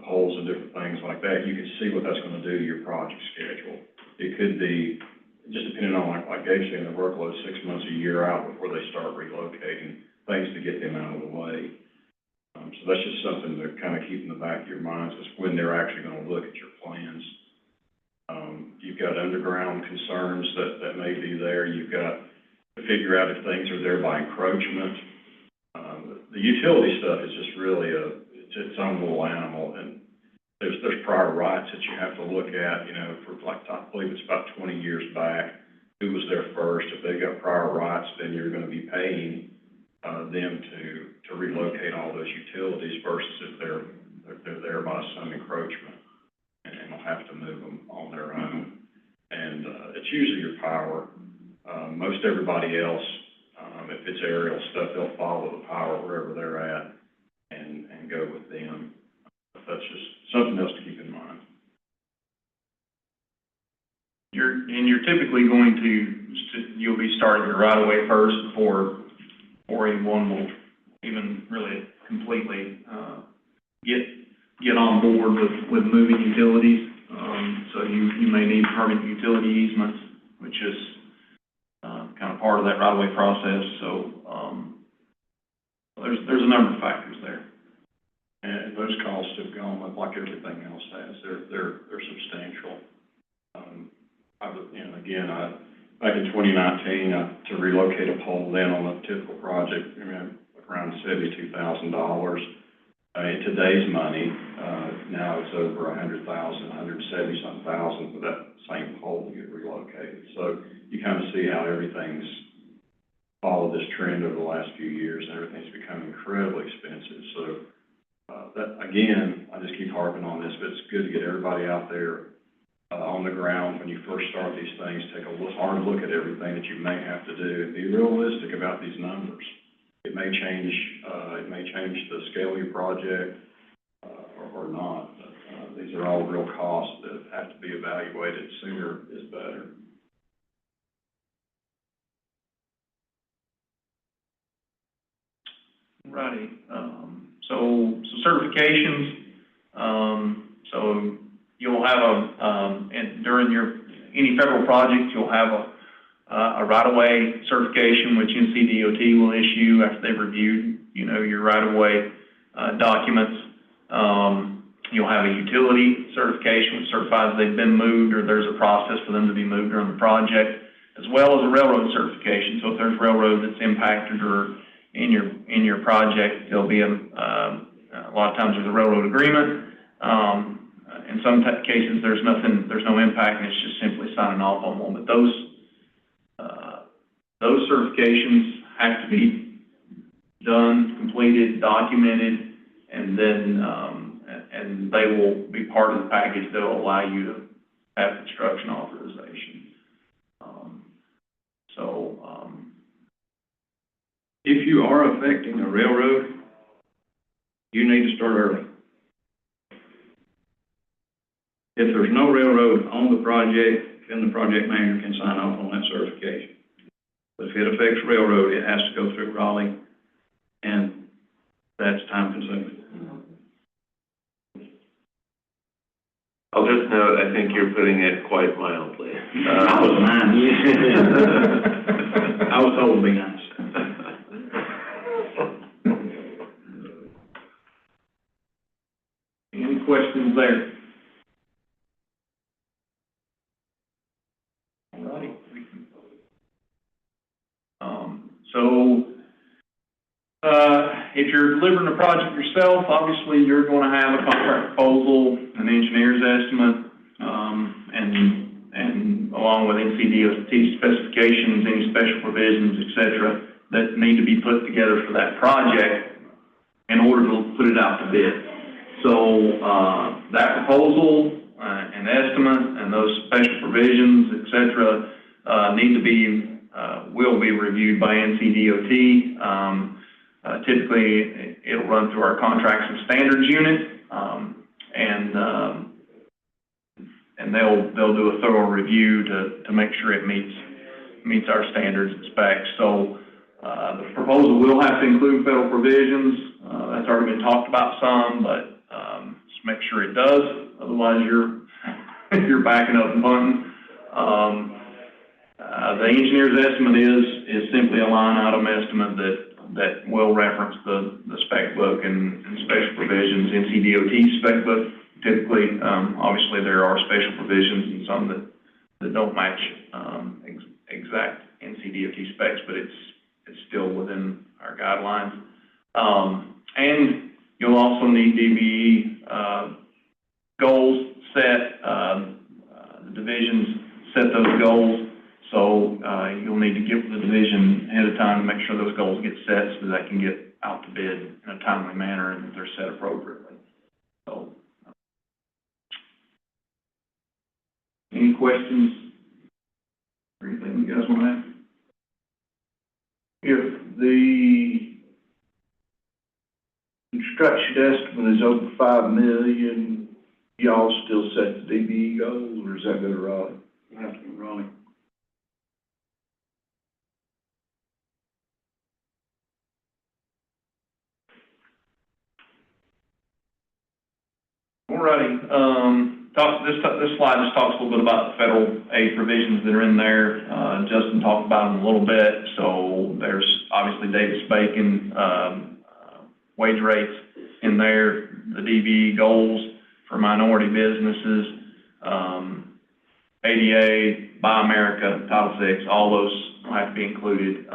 poles and different things like that, you can see what that's going to do to your project schedule. It could be, just depending on, like Gabe saying, the workload 6 months, a year out before they start relocating things to get them out of the way. So that's just something to kind of keep in the back of your minds, is when they're actually going to look at your plans. You've got underground concerns that may be there. You've got to figure out if things are there by encroachment. The utility stuff is just really it's its own little animal, and there's prior rights that you have to look at. For like, I believe it's about 20 years back, who was there first. If they got prior rights, then you're going to be paying them to relocate all those utilities, versus if they're there by some encroachment and will have to move them on their own. And it's usually your power. Most everybody else, if it's aerial stuff, they'll follow the power wherever they're at and go with them. But that's just something else to keep in mind. You're typically you'll be starting your right of way first before anyone will even really completely get on board with moving utilities. So you may need permanent utility easements, which is kind of part of that right of way process. So there's a number of factors there. And those costs have gone up like everything else has. They're substantial. Back in 2019, to relocate a pole then on a typical project, around $72,000. In today's money, now it's over $100,000, $170-something thousand for that same pole to get relocated. So you kind of see how everything's followed this trend over the last few years, and everything's become incredibly expensive. So, that, again, I just keep harping on this, but it's good to get everybody out there on the ground when you first start these things. Take a hard look at everything that you may have to do and be realistic about these numbers. It may change the scale of your project or not. But, these are all real costs that have to be evaluated. Sooner is better. Righty, so certifications, so you'll have and during any federal project, you'll have a right-of-way certification, which NCDOT will issue after they've reviewed, your right-of-way documents. You'll have a utility certification, which certifies they've been moved or there's a process for them to be moved during the project, as well as a railroad certification. So if there's railroad that's impacted or in your project, there'll be a lot of times there's a railroad agreement. In some cases, there's no impact, and it's just simply signing off on one. But those certifications have to be done, completed, documented, and then and they will be part of the package that will allow you to have construction authorization. If you are affecting a railroad, you need to start early. If there's no railroad on the project, then the project manager can sign off on that certification. But if it affects railroad, it has to go through Raleigh, and that's time consuming. I'll just note, I think you're putting it quite mildly. That was nice. I was told to be nice. Any questions there? All righty. If you're delivering a project yourself, obviously you're going to have a contract proposal, an engineer's estimate, and along with NCDOT specifications, any special provisions, et cetera, that need to be put together for that project in order to put it out to bid. So that proposal, an estimate, and those special provisions, et cetera, will be reviewed by NCDOT. Typically, it'll run through our contracts and standards unit, and they'll do a thorough review to make sure it meets our standards and specs. So the proposal will have to include federal provisions. That's already been talked about some, but just make sure it does. Otherwise, you're backing up and punting. The engineer's estimate is simply a line item estimate that will reference the spec book and special provisions. NCDOT spec book, typically, obviously there are special provisions and some that don't match exact NCDOT specs, but it's still within our guidelines. And you'll also need DBE goals set. The divisions set those goals. So you'll need to get with the division ahead of time to make sure those goals get set so that can get out to bid in a timely manner and that they're set appropriately. So, any questions or anything you guys want to ask? If the construction estimate is over $5 million, y'all still set the DBE goals, or does that go to Raleigh? You have to go Raleigh. Alrighty, this slide just talks a little bit about the federal aid provisions that are in there. Justin talked about them a little bit. So there's obviously Davis-Bacon wage rates in there, the DBE goals for minority businesses, ADA, Buy America, Title VI, all those have to be included.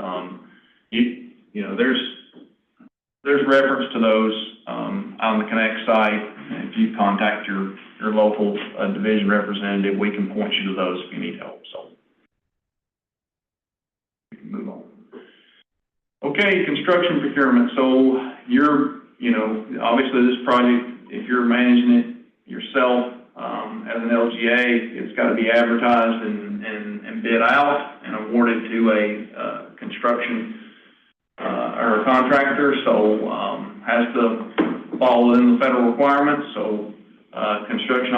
There's reference to those on the Connect site. If you contact your local division representative, we can point you to those if you need help. So we can move on. Okay, construction procurement. So obviously this project, if you're managing it yourself, as an LGA, it's got to be advertised and bid out and awarded to a construction or a contractor. So has to fall within the federal requirements. So construction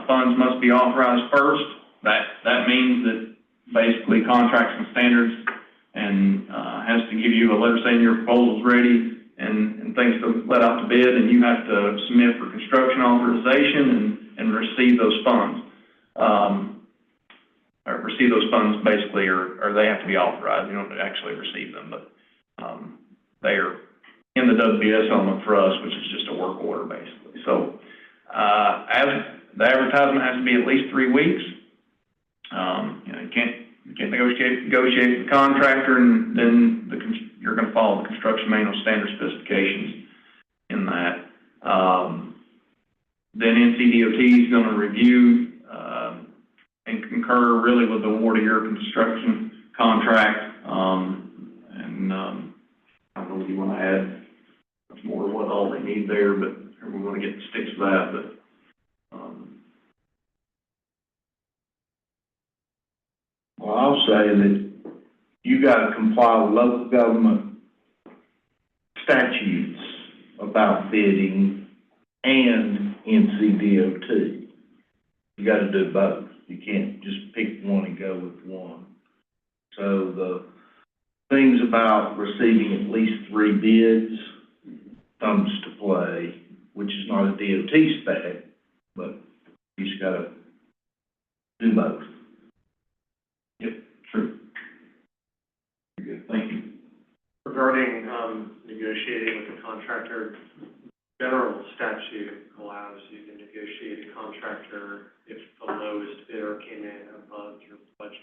funds must be authorized first. That means that basically contracts and standards and has to give you a letter saying your proposal's ready and things to let out to bid, and you have to submit for construction authorization and receive those funds. Or receive those funds basically, or they have to be authorized. You don't actually receive them, but they are in the WBS element for us, which is just a work order basically. So as the advertisement has to be at least 3 weeks. You can't negotiate with the contractor, and then you're going to follow the construction manual standard specifications in that. Then NCDOT is going to review and concur really with the award of your construction contract. I don't know if you want to add much more of what all they need there, but we want to get the sticks of that. But well, I'll say that you got to comply with local government statutes about bidding and NCDOT. You got to do both. You can't just pick one and go with one. So the things about receiving at least 3 bids comes to play, which is not a DOT spec, but you just got to do both. yep, true. Very good, thank you. Regarding negotiating with the contractor, general statute allows you to negotiate a contractor if the lowest bidder came in above your budget.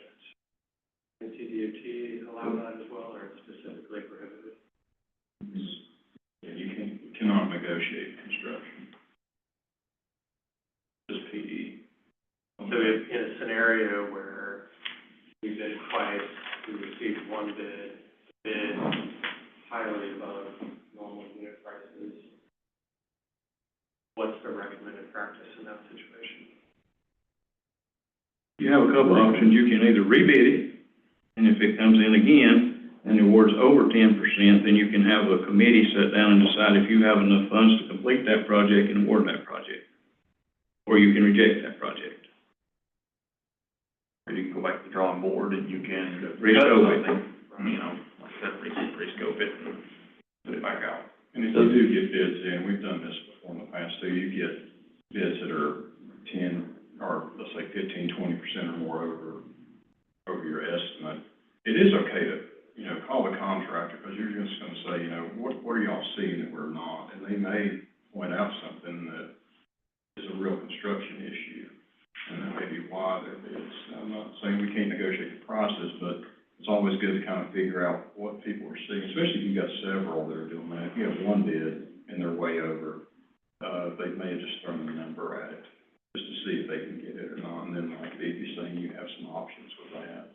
NCDOT allow that as well, or it's specifically prohibited? Yeah, you cannot negotiate construction. Just PE. So if in a scenario where we bid twice, we received 1 bid highly above normal unit prices, what's the recommended practice in that situation? You have a couple options. You can either rebid it, and if it comes in again and the award's over 10%, then you can have a committee sit down and decide if you have enough funds to complete that project and award that project. Or you can reject that project. Or you can go back to the drawing board and you can Rescope it. Like I said, rescope it and put it back out. And if you do get bids in, we've done this before in the past too, you get bids that are 10, or let's say 15, 20% or more over your estimate. It is okay to, call the contractor, because you're just going to say, what are y'all seeing that we're not? And they may point out something that is a real construction issue, and that may be why they're bids. Now, I'm not saying we can't negotiate the prices, but it's always good to kind of figure out what people are seeing, especially if you've got several that are doing that. If you have 1 bid and they're way over, they may have just thrown a number at it just to see if they can get it or not. And then, like if you're saying, you have some options with that.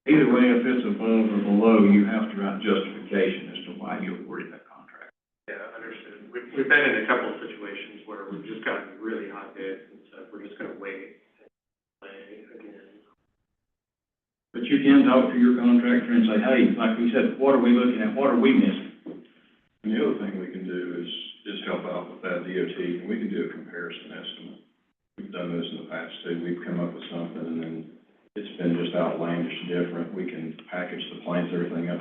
Either way, if it's above or below, you have to write justification as to why you awarded that contract. Yeah, understood. We've been in a couple of situations where we've just gotten really high bids and said we're just going to wait and play again. But you can talk to your contractor and say, hey, like we said, what are we looking at? What are we missing? And the other thing we can do is just help out with that DOT, and we can do a comparison estimate. We've done this in the past too. We've come up with something and then it's been just outlandish different. We can package the plans, everything up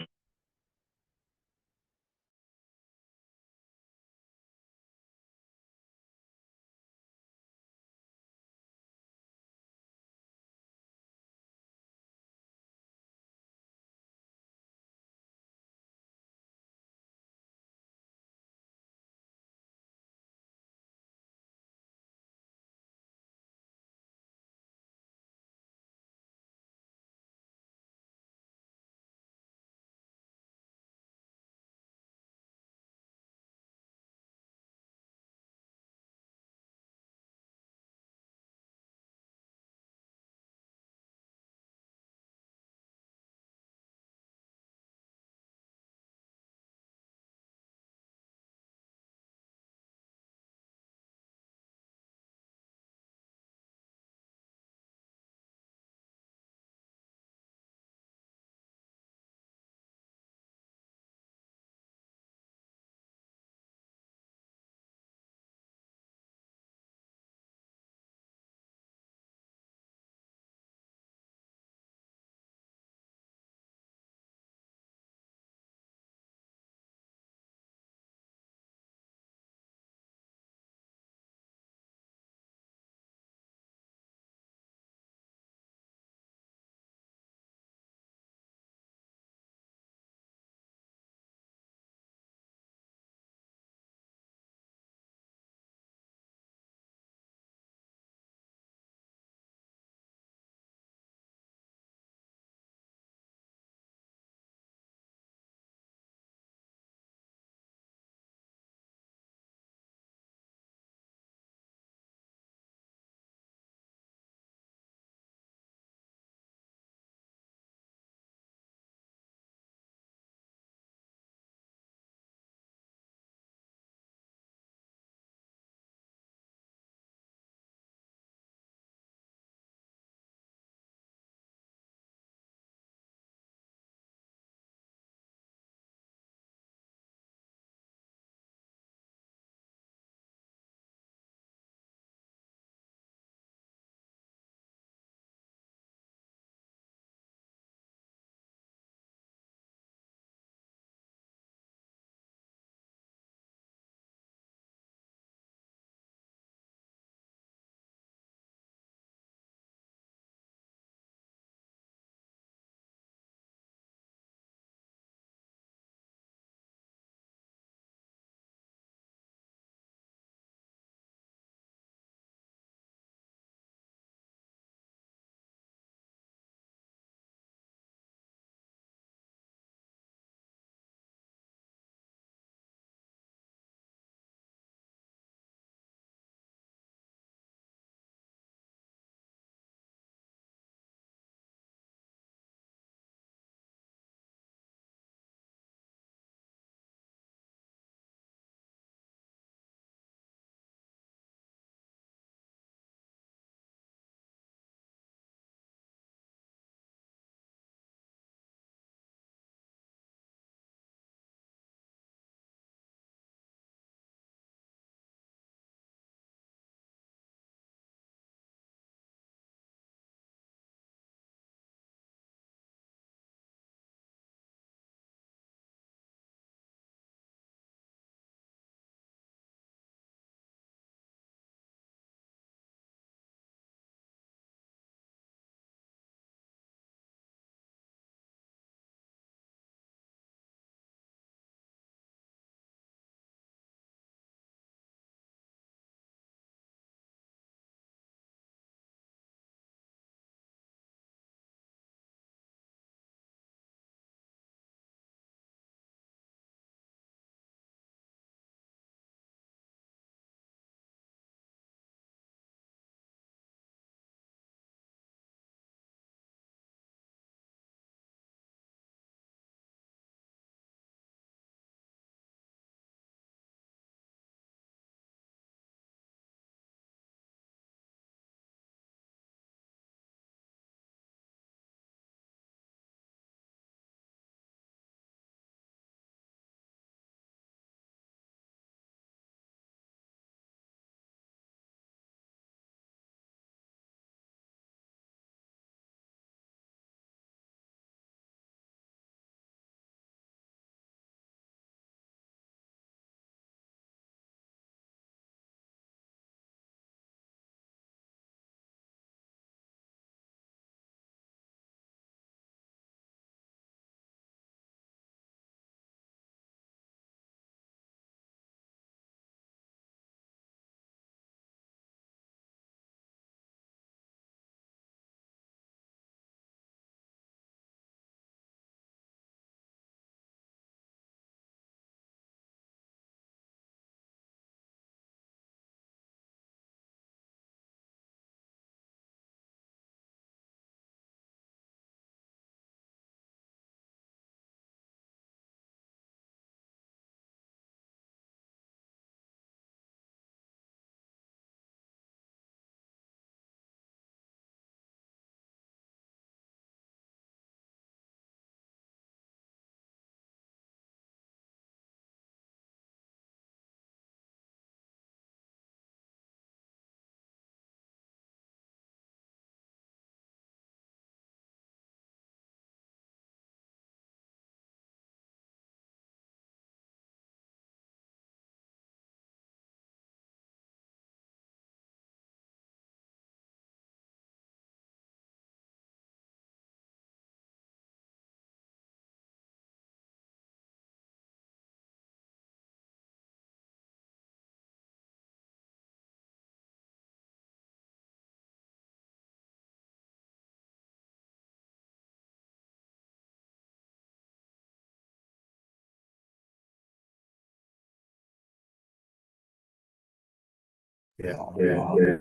Yeah.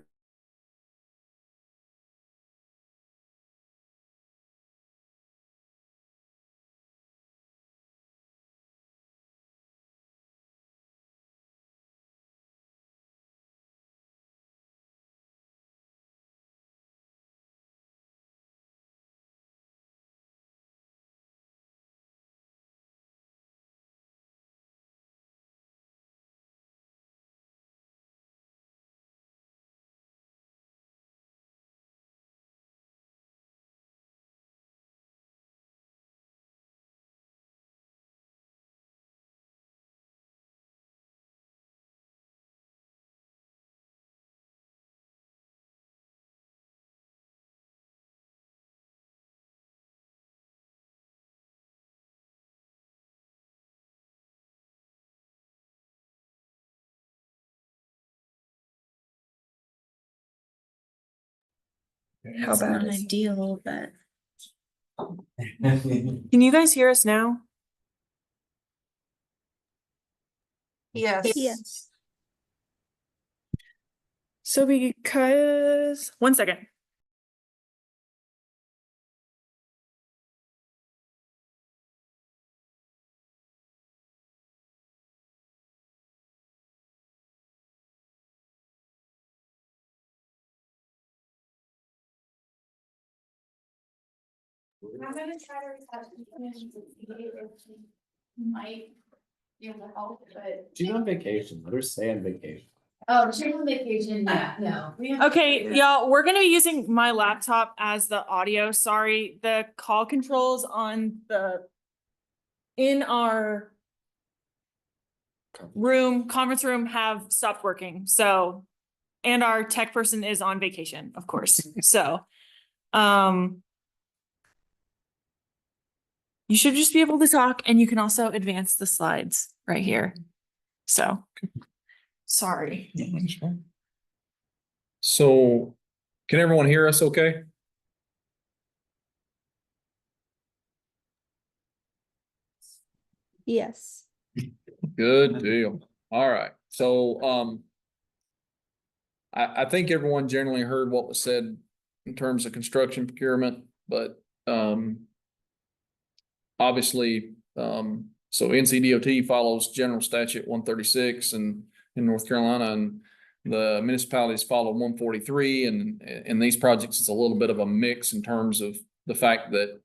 It's not ideal, but. Can you guys hear us now? Yes. So because, one second. I'm gonna try to reset might be able to help, but. She's on vacation. Let her stay on vacation. Oh, she's on vacation, yeah, no. Okay, y'all, we're gonna be using my laptop as the audio. Sorry, the call controls on in our conference room have stopped working, so, and our tech person is on vacation, of course, so, you should just be able to talk, and you can also advance the slides right here. So, sorry. So, can everyone hear us okay? Yes. Good deal. All right. So, I think everyone generally heard what was said in terms of construction procurement, but, obviously, so NCDOT follows General Statute 136 and in North Carolina, and the municipalities follow 143, and in these projects, it's a little bit of a mix in terms of the fact that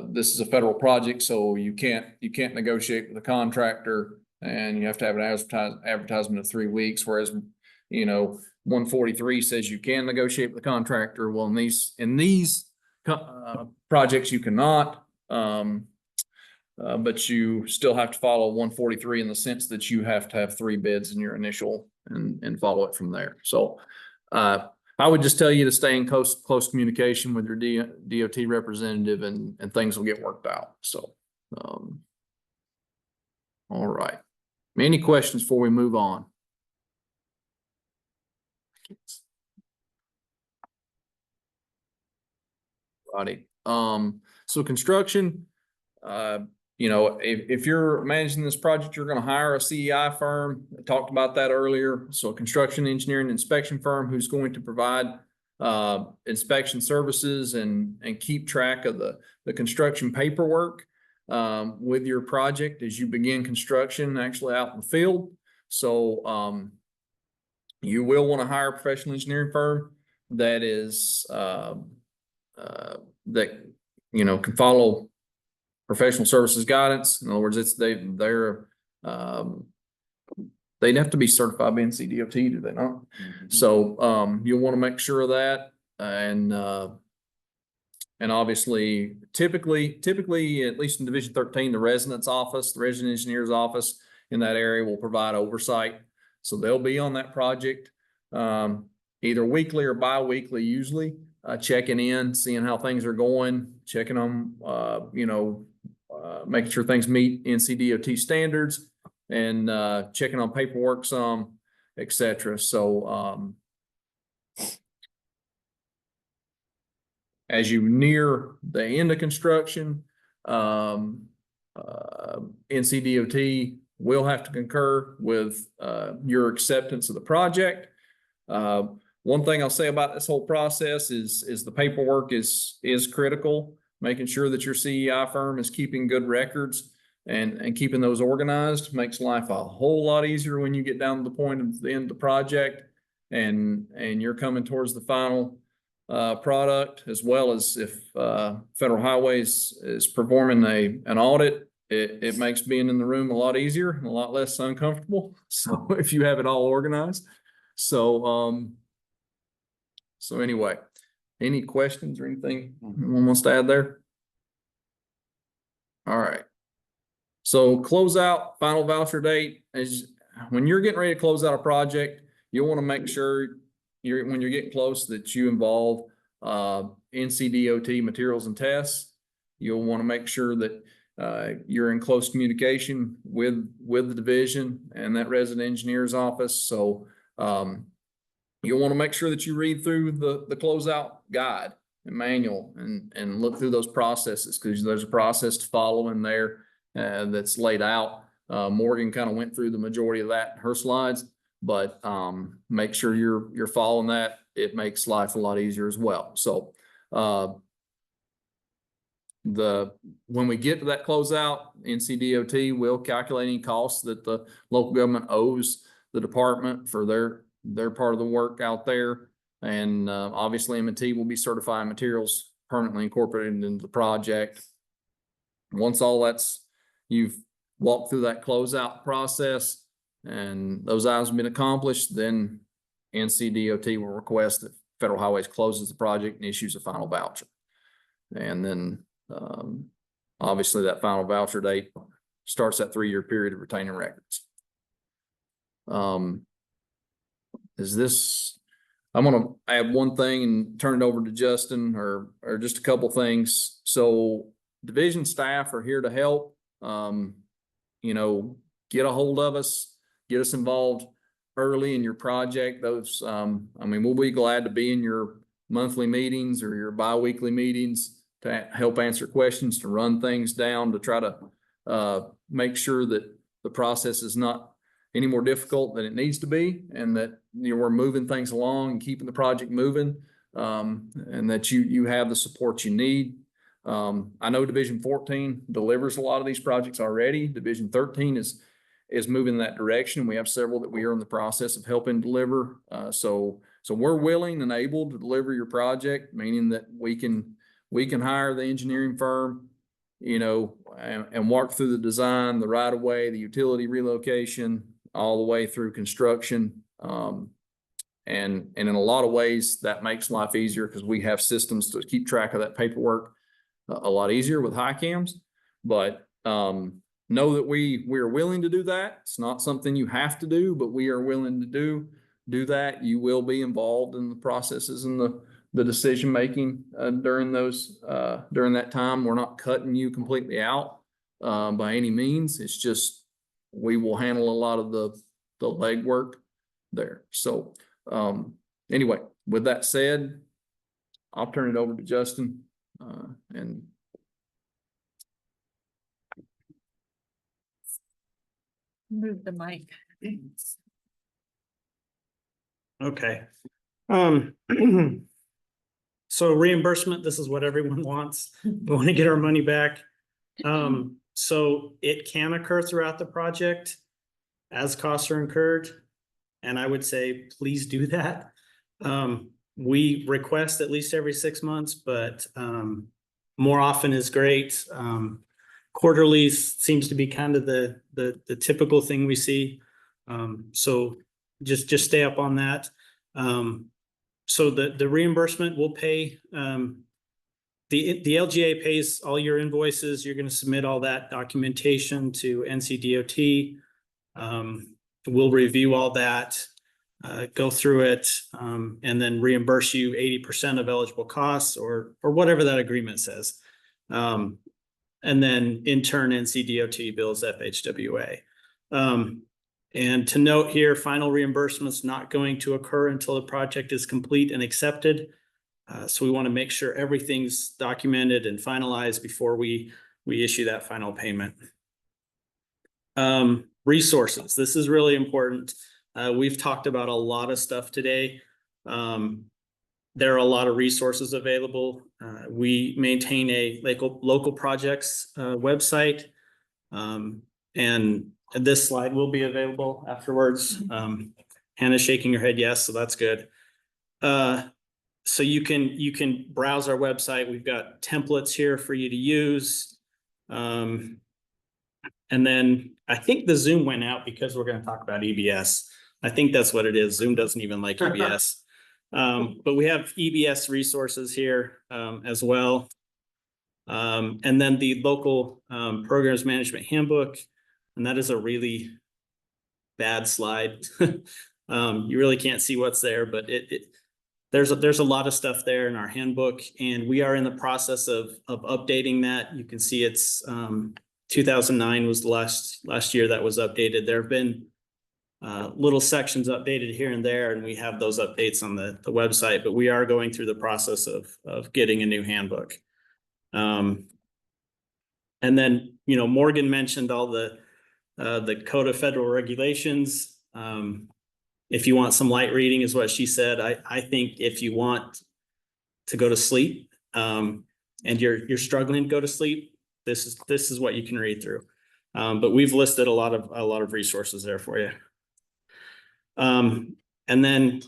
this is a federal project, so you can't negotiate with a contractor, and you have to have an advertisement of 3 weeks, whereas, 143 says you can negotiate with the contractor. Well, in these projects, you cannot, but you still have to follow 143 in the sense that you have to have 3 bids in your initial and follow it from there. So, I would just tell you to stay in close communication with your DOT representative, and things will get worked out. So, all right. Any questions before we move on? Righty. So construction, if you're managing this project, you're going to hire a CEI firm. I talked about that earlier. So a construction engineering inspection firm who's going to provide inspection services and keep track of the construction paperwork with your project as you begin construction actually out in the field. So you will want to hire a professional engineering firm that is that can follow professional services guidance. In other words, they'd have to be certified by NCDOT, do they not? Mm-hmm. So you'll want to make sure of that, and obviously, typically, at least in Division 13, the resident engineer's office in that area will provide oversight. So they'll be on that project either weekly or bi-weekly, usually checking in, seeing how things are going, checking on, making sure things meet NCDOT standards, and checking on paperwork some, etc. So as you near the end of construction, NCDOT will have to concur with your acceptance of the project. One thing I'll say about this whole process is the paperwork is critical, making sure that your CEI firm is keeping good records and keeping those organized makes life a whole lot easier when you get down to the point of the end of the project and you're coming towards the final product, as well as if Federal Highways is performing an audit. It makes being in the room a lot easier and a lot less uncomfortable. So if you have it all organized. So anyway, any questions or anything anyone wants to add there? All right. So closeout, final voucher date is when you're getting ready to close out a project, you'll want to make sure when you're getting close that you involve NCDOT materials and tests. You'll want to make sure that you're in close communication with the division and that resident engineer's office. So you'll want to make sure that you read through the closeout guide and manual and look through those processes, because there's a process to follow in there that's laid out. Morgan kind of went through the majority of that in her slides, but make sure you're following that. It makes life a lot easier as well. So when we get to that closeout, NCDOT will calculate any costs that the local government owes the department for their part of the work out there. And obviously M&T will be certifying materials permanently incorporated into the project. Once you've walked through that closeout process and those items have been accomplished, then NCDOT will request that Federal Highways closes the project and issues a final voucher. And then obviously that final voucher date starts that 3-year period of retaining records. I'm going to add one thing and turn it over to Justin or just a couple things. So division staff are here to help. Get a hold of us, get us involved early in your project. We'll be glad to be in your monthly meetings or your bi-weekly meetings to help answer questions, to run things down, to try to make sure that the process is not any more difficult than it needs to be, and that we're moving things along and keeping the project moving, and that you have the support you need. I know Division 14 delivers a lot of these projects already. Division 13 is moving in that direction. We have several that we are in the process of helping deliver. So we're willing and able to deliver your project, meaning that we can hire the engineering firm, and walk through the design, the right of way, the utility relocation, all the way through construction. And in a lot of ways that makes life easier because we have systems to keep track of that paperwork a lot easier with HiCams. But know that we are willing to do that. It's not something you have to do, but we are willing to do that. You will be involved in the processes and the decision making during that time. We're not cutting you completely out by any means. It's just we will handle a lot of the legwork there. So anyway, with that said, I'll turn it over to Justin and move the mic. Okay. So reimbursement, this is what everyone wants. We want to get our money back. So it can occur throughout the project as costs are incurred. And I would say, please do that. We request at least every 6 months, but more often is great. Quarterly seems to be kind of the typical thing we see. So just stay up on that. So the reimbursement will pay, the LGA pays all your invoices. You're going to submit all that documentation to NCDOT. We'll review all that, go through it, and then reimburse you 80% of eligible costs or whatever that agreement says. And then in turn, NCDOT bills FHWA. And to note here, final reimbursement is not going to occur until the project is complete and accepted. So we want to make sure everything's documented and finalized before we issue that final payment. resources. This is really important. We've talked about a lot of stuff today. There are a lot of resources available. We maintain a local projects website. And this slide will be available afterwards. Hannah's shaking her head yes, so that's good. So you can browse our website. We've got templates here for you to use. And then I think the Zoom went out because we're going to talk about EBS. I think that's what it is. Zoom doesn't even like EBS. But we have EBS resources here as well. And then the local programs management handbook, and that is a really bad slide. You really can't see what's there, but there's a lot of stuff there in our handbook, and we are in the process of updating that. You can see it's 2009 was the last year that was updated. There have been little sections updated here and there, and we have those updates on the website, but we are going through the process of getting a new handbook. And then, Morgan mentioned all the Code of Federal Regulations. If you want some light reading is what she said. I think if you want to go to sleep, and you're struggling to go to sleep, this is what you can read through. But we've listed a lot of resources there for you. And then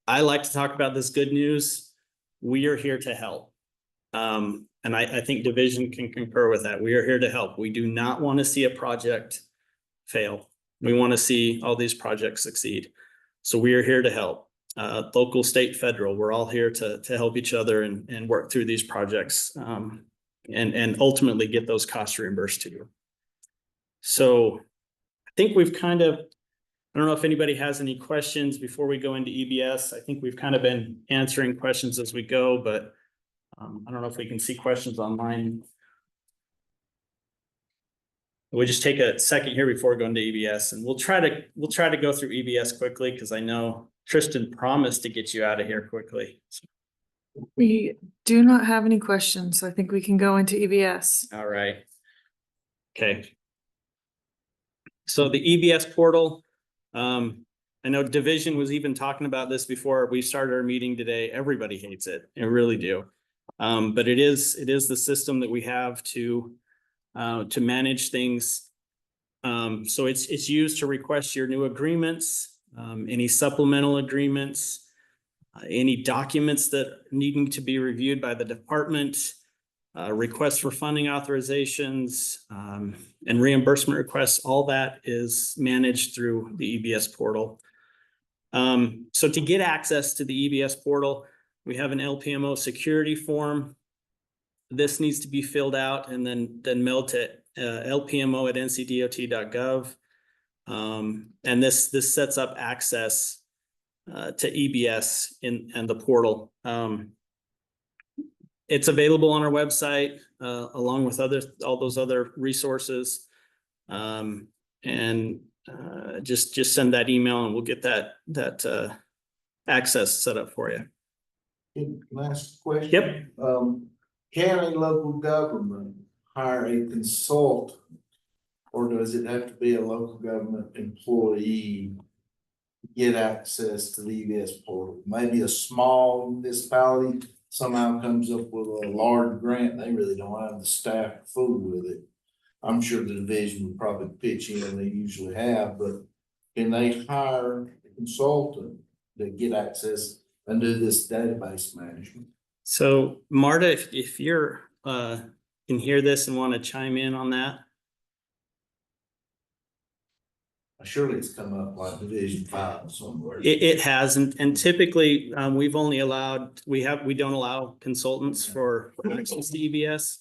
I like to talk about this good news. We are here to help. And I think Division can concur with that. We are here to help. We do not want to see a project fail. We want to see all these projects succeed. So we are here to help. Local, state, federal, we're all here to help each other and work through these projects and ultimately get those costs reimbursed to you. So I think we've I don't know if anybody has any questions before we go into EBS. I think we've kind of been answering questions as we go, but I don't know if we can see questions online. We'll just take a second here before going to EBS, and we'll try to go through EBS quickly because I know Tristan promised to get you out of here quickly. So. We do not have any questions, so I think we can go into EBS. All right. Okay. So the EBS portal, I know Division was even talking about this before we started our meeting today. Everybody hates it. They really do. But it is the system that we have to manage things. So it's used to request your new agreements, any supplemental agreements, any documents that needing to be reviewed by the department, requests for funding authorizations, and reimbursement requests. All that is managed through the EBS portal. So to get access to the EBS portal, we have an LPMO security form. This needs to be filled out and then mailed to lpmo@ncdot.gov. And this sets up access to EBS in the portal. It's available on our website along with all those other resources. Just send that email and we'll get that access set up for you. Last question. Yep. Can a local government hire a consultant, or does it have to be a local government employee to get access to the EBS portal? Maybe a small municipality somehow comes up with a large grant, they really don't have the staff to fool with it. I'm sure the division would probably pitch in, they usually have, but can they hire a consultant to get access and do this database management? So Marta, if you're can hear this and want to chime in on that. Surely it's come up like Division 5 somewhere. It has, and typically we don't allow consultants for access to EBS.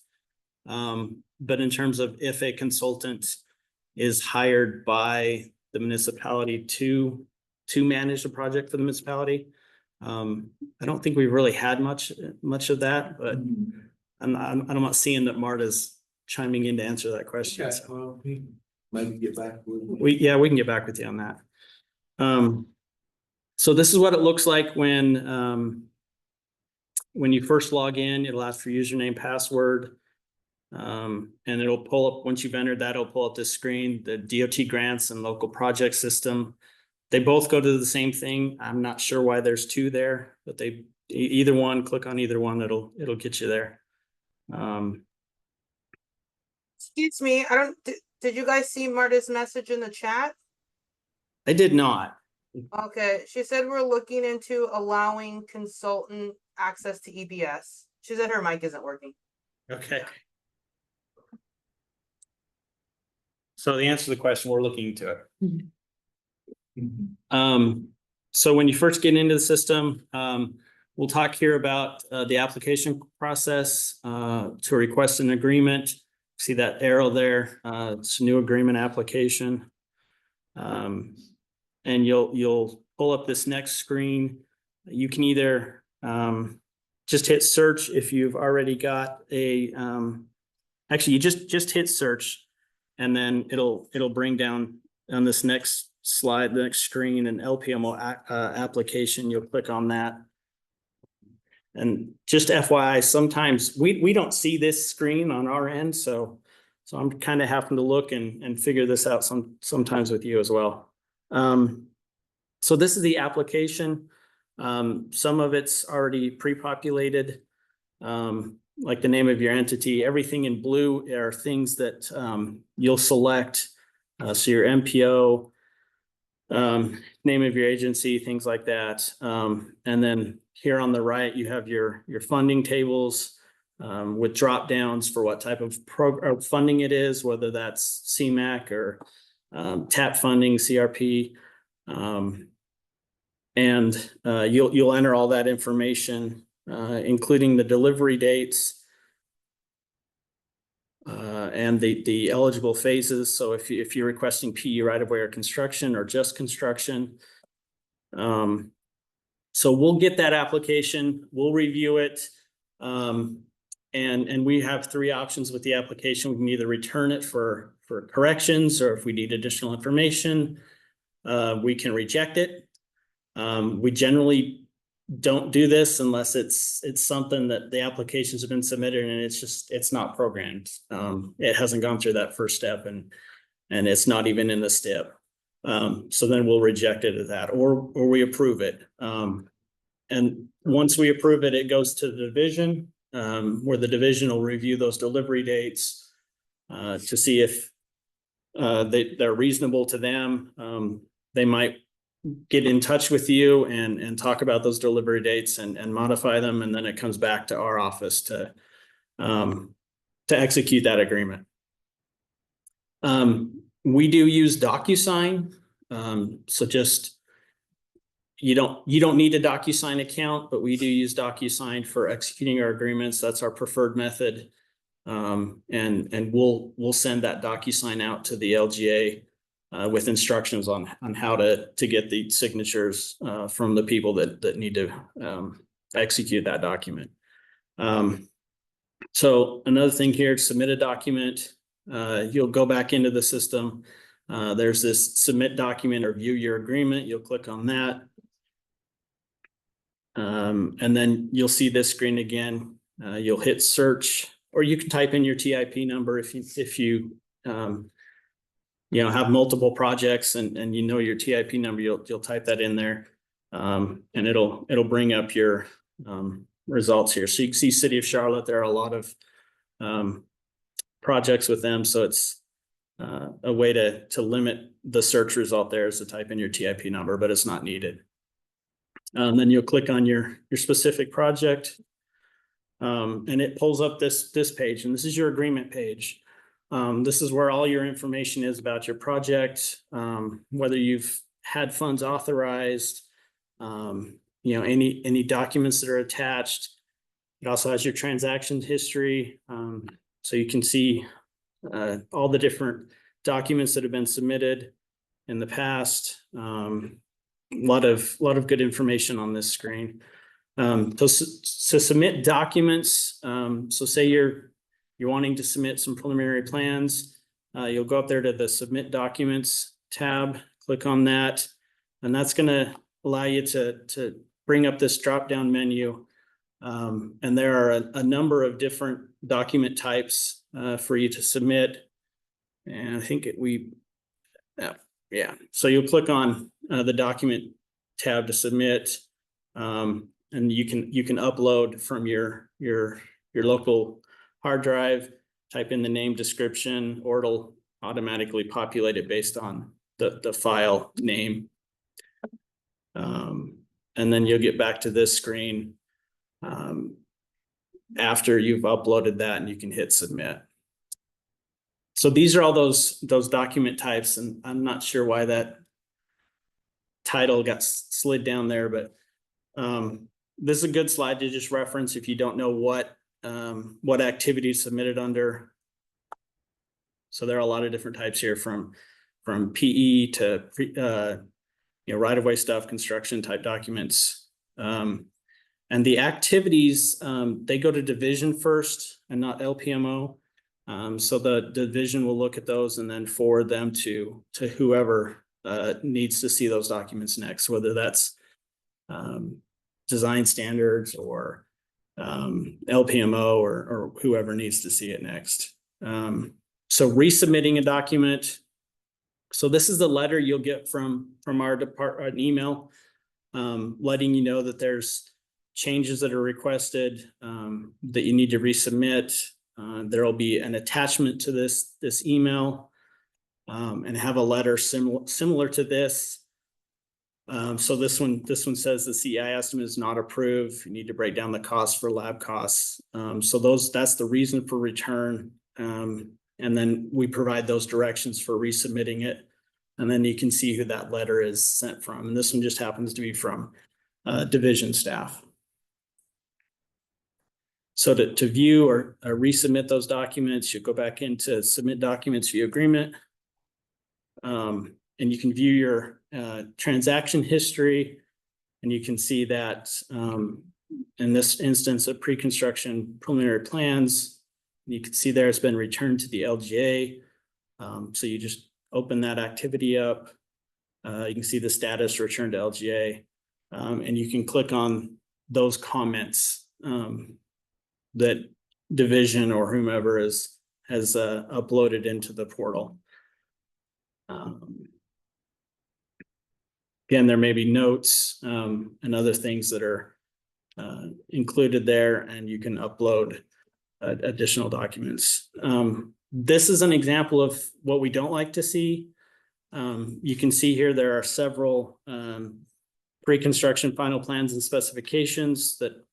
But in terms of if a consultant is hired by the municipality to manage the project for the municipality, I don't think we've really had much of that, but I'm not seeing that Marta's chiming in to answer that question. Okay, well, maybe get back with you. We can get back with you on that. So this is what it looks like when you first log in. It'll ask for username, password. And it'll pull up, once you've entered that, it'll pull up this screen, the DOT grants and local project system. They both go to the same thing. I'm not sure why there's two there, but either one, click on either one, it'll get you there. Excuse me, did you guys see Marta's message in the chat? I did not. Okay, she said we're looking into allowing consultant access to EBS. She said her mic isn't working. Okay. So the answer to the question, we're looking into it. So when you first get into the system, we'll talk here about the application process to request an agreement. See that arrow there? It's a new agreement application. And you'll pull up this next screen. You can either just hit search if you've already got a, actually you just hit search, and then it'll bring down on this next slide, the next screen, an LPMO application. You'll click on that. And just FYI, sometimes we don't see this screen on our end, so I'm kind of having to look and figure this out sometimes with you as well. So this is the application. Some of it's already pre-populated, like the name of your entity. Everything in blue are things that you'll select. So your MPO, name of your agency, things like that. And then here on the right, you have your funding tables with drop downs for what type of funding it is, whether that's CMAQ or TAP funding, CRP. And you'll enter all that information, including the delivery dates and the eligible phases. So if you're requesting PE right of way or construction or just construction. So we'll get that application, we'll review it. And we have three options with the application. We can either return it for corrections, or if we need additional information, we can reject it. We generally don't do this unless it's something that the applications have been submitted and it's not programmed. It hasn't gone through that first step and it's not even in the step. So then we'll reject it at that, or we approve it. And once we approve it, it goes to the division, where the division will review those delivery dates to see if they're reasonable to them. They might get in touch with you and talk about those delivery dates and modify them, and then it comes back to our office to execute that agreement. We do use DocuSign, so just you don't need a DocuSign account, but we do use DocuSign for executing our agreements. That's our preferred method, and we'll send that DocuSign out to the LGA. With instructions on how to get the signatures from the people that need to execute that document. So another thing here, to submit a document, you'll go back into the system. There's this submit document or view your agreement. You'll click on that. And then you'll see this screen again. You'll hit search, or you can type in your TIP number if you have multiple projects and your TIP number, you'll type that in there, and it'll bring up your results here. So you can see City of Charlotte, there are a lot of projects with them, so it's a way to limit the search result there is to type in your TIP number, but it's not needed. Then you'll click on your specific project, and it pulls up this page, and this is your agreement page. This is where all your information is about your project, whether you've had funds authorized, any documents that are attached. It also has your transaction history, so you can see all the different documents that have been submitted in the past. A lot of good information on this screen. To submit documents, so say you're wanting to submit some preliminary plans, you'll go up there to the Submit Documents tab, click on that, and that's going to allow you to bring up this drop-down menu. And there are a number of different document types for you to submit. And I think yeah. So you'll click on the document tab to submit. And you can upload from your local hard drive, type in the name description, or it'll automatically populate it based on the file name. And then you'll get back to this screen after you've uploaded that, and you can hit submit. So these are all those document types, and I'm not sure why that title got slid down there, but this is a good slide to just reference if you don't know what activity is submitted under. So there are a lot of different types here, from PE to right-of-way stuff, construction type documents. And the activities, they go to division first and not LPMO. So the division will look at those and then forward them to whoever needs to see those documents next, whether that's design standards or LPMO or whoever needs to see it next. So resubmitting a document. So this is the letter you'll get from our department, an email letting you know that there's changes that are requested that you need to resubmit. There will be an attachment to this email and have a letter similar to this. So this one says the CI estimate is not approved. You need to break down the costs for lab costs. So that's the reason for return. And then we provide those directions for resubmitting it. And then you can see who that letter is sent from. And this one just happens to be from division staff. So to view or resubmit those documents, you go back into submit documents view agreement. And you can view your transaction history, and you can see that in this instance of pre-construction preliminary plans, you can see there it's been returned to the LGA. So you just open that activity up. You can see the status returned to LGA, and you can click on those comments that division or whomever has uploaded into the portal. Again, there may be notes and other things that are included there, and you can upload additional documents. This is an example of what we don't like to see. You can see here there are several pre-construction final plans and specifications that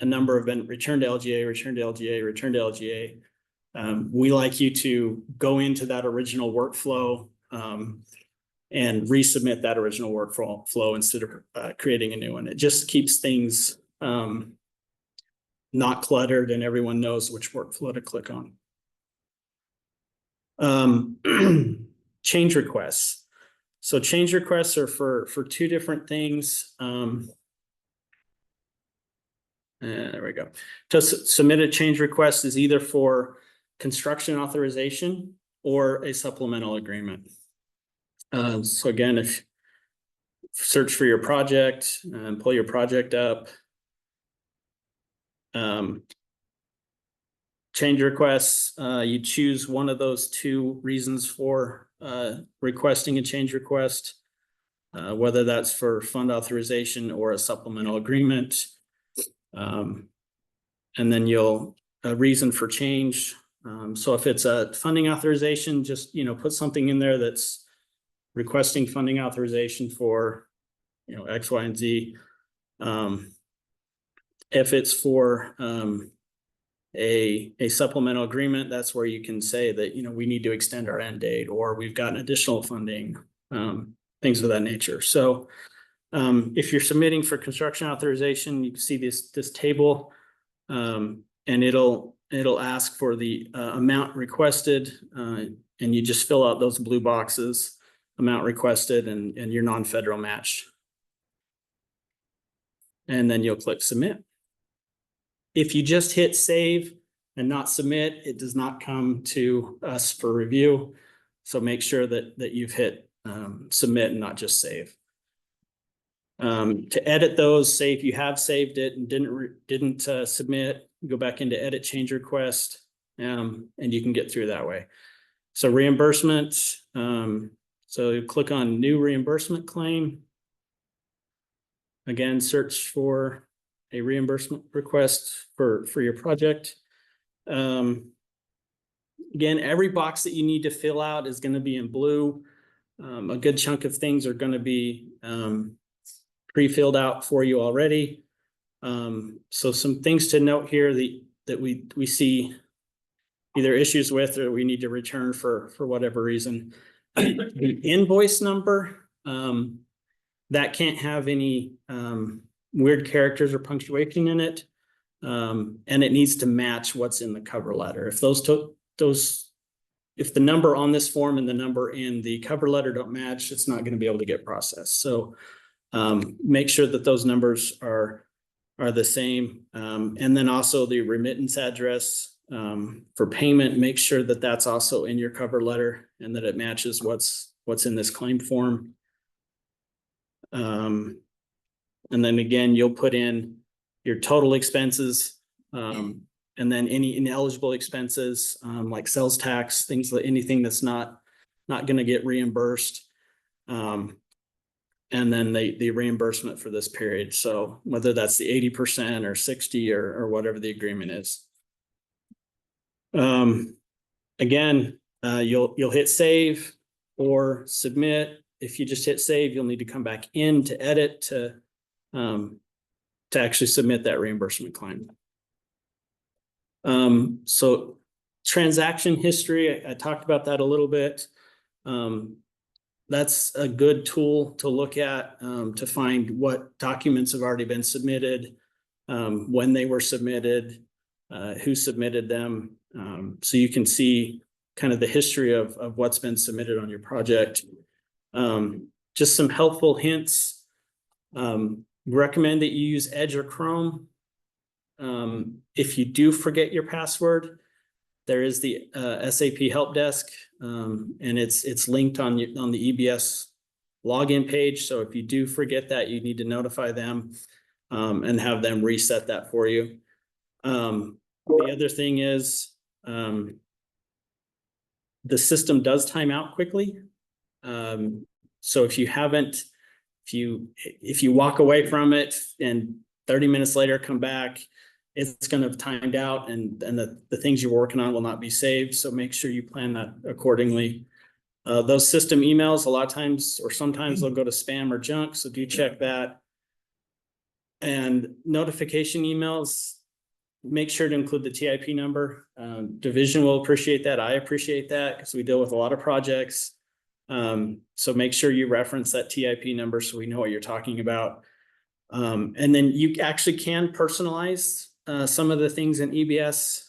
a number have been returned to LGA, returned to LGA, returned to LGA. We like you to go into that original workflow and resubmit that original workflow instead of creating a new one. It just keeps things not cluttered, and everyone knows which workflow to click on. Change requests. So change requests are for two different things. There we go. To submit a change request is either for construction authorization or a supplemental agreement. So again, if search for your project and pull your project up, change requests, you choose one of those two reasons for requesting a change request, whether that's for fund authorization or a supplemental agreement. And then a reason for change. So if it's a funding authorization, just, put something in there that's requesting funding authorization for, X, Y, and Z. If it's for a supplemental agreement, that's where you can say that, we need to extend our end date, or we've gotten additional funding, things of that nature. So if you're submitting for construction authorization, you can see this table, and it'll ask for the amount requested, and you just fill out those blue boxes, amount requested, and your non-federal match. And then you'll click submit. If you just hit save and not submit, it does not come to us for review. So make sure that you've hit submit and not just save. To edit those, say if you have saved it and didn't submit, go back into edit change request and you can get through that way. So reimbursement, so you click on new reimbursement claim. Again, search for a reimbursement request for your project. Again, every box that you need to fill out is going to be in blue. A good chunk of things are going to be pre-filled out for you already. So some things to note here that we see either issues with or we need to return for whatever reason. The invoice number, that can't have any weird characters or punctuation in it. And it needs to match what's in the cover letter. If if the number on this form and the number in the cover letter don't match, it's not going to be able to get processed. So make sure that those numbers are the same. And then also the remittance address for payment, make sure that that's also in your cover letter and that it matches what's in this claim form. And then again, you'll put in your total expenses, and then any ineligible expenses, like sales tax, things like anything that's not going to get reimbursed. And then the reimbursement for this period. So whether that's the 80% or 60 or whatever the agreement is. Again, you'll hit save or submit. If you just hit save, you'll need to come back in to edit to actually submit that reimbursement claim. So transaction history, I talked about that a little bit. That's a good tool to look at to find what documents have already been submitted, when they were submitted, who submitted them. So you can see kind of the history of what's been submitted on your project. Just some helpful hints. Recommend that you use Edge or Chrome. If you do forget your password, there is the SAP help desk, and it's linked on the EBS login page. So if you do forget that, you need to notify them and have them reset that for you. The other thing is the system does time out quickly. So if you walk away from it and 30 minutes later come back, it's going to have timed out and the things you're working on will not be saved. So make sure you plan that accordingly. Those system emails, a lot of times or sometimes they'll go to spam or junk. So do check that. And notification emails, make sure to include the TIP number. Division will appreciate that. I appreciate that because we deal with a lot of projects. So make sure you reference that TIP number so we know what you're talking about. And then you actually can personalize some of the things in EBS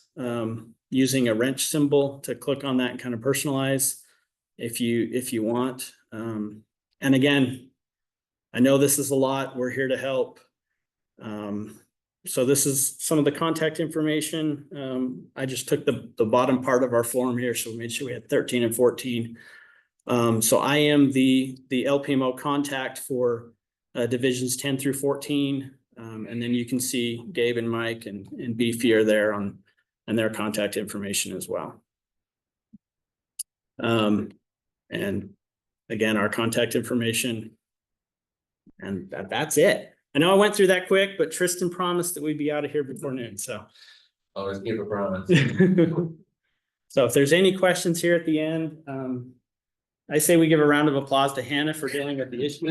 using a wrench symbol to click on that and kind of personalize if you want. And again, I know this is a lot. We're here to help. So this is some of the contact information. I just took the bottom part of our form here, so we made sure we had 13 and 14. So I am the LPMO contact for divisions 10 through 14. And then you can see Gabe and Mike and Beefy are there and their contact information as well. And again, our contact information. And that's it. I know I went through that quick, but Tristan promised that we'd be out of here before noon, so. Always keep a promise. So if there's any questions here at the end, I say we give a round of applause to Hannah for dealing with the issue.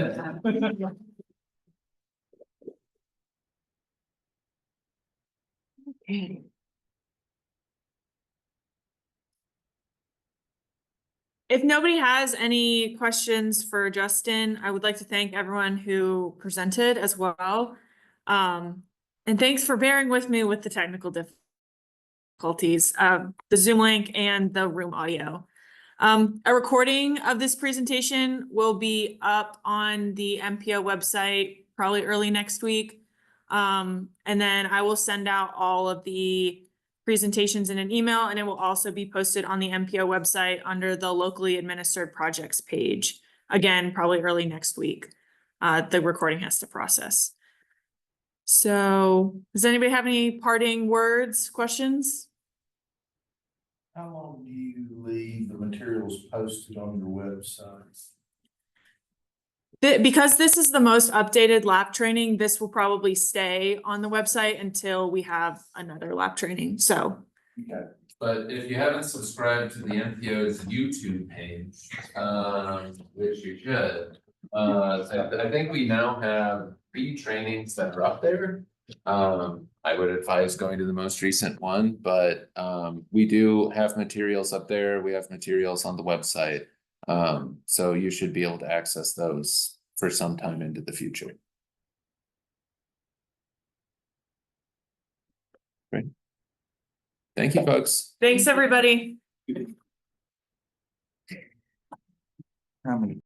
Okay. If nobody has any questions for Justin, I would like to thank everyone who presented as well. And thanks for bearing with me with the technical difficulties, the Zoom link and the room audio. A recording of this presentation will be up on the MPO website probably early next week. And then I will send out all of the presentations in an email, and it will also be posted on the MPO website under the locally administered projects page. Again, probably early next week. The recording has to process. So does anybody have any parting words, questions? How long do you leave the materials posted on your website? Because this is the most updated lab training, this will probably stay on the website until we have another lab training, so. Okay. But if you haven't subscribed to the MPO's YouTube page, which you should, I think we now have 3 trainings that are up there. I would advise going to the most recent one, but we do have materials up there. We have materials on the website. So you should be able to access those for some time into the future. Great. Thank you, folks. Thanks, everybody. How many?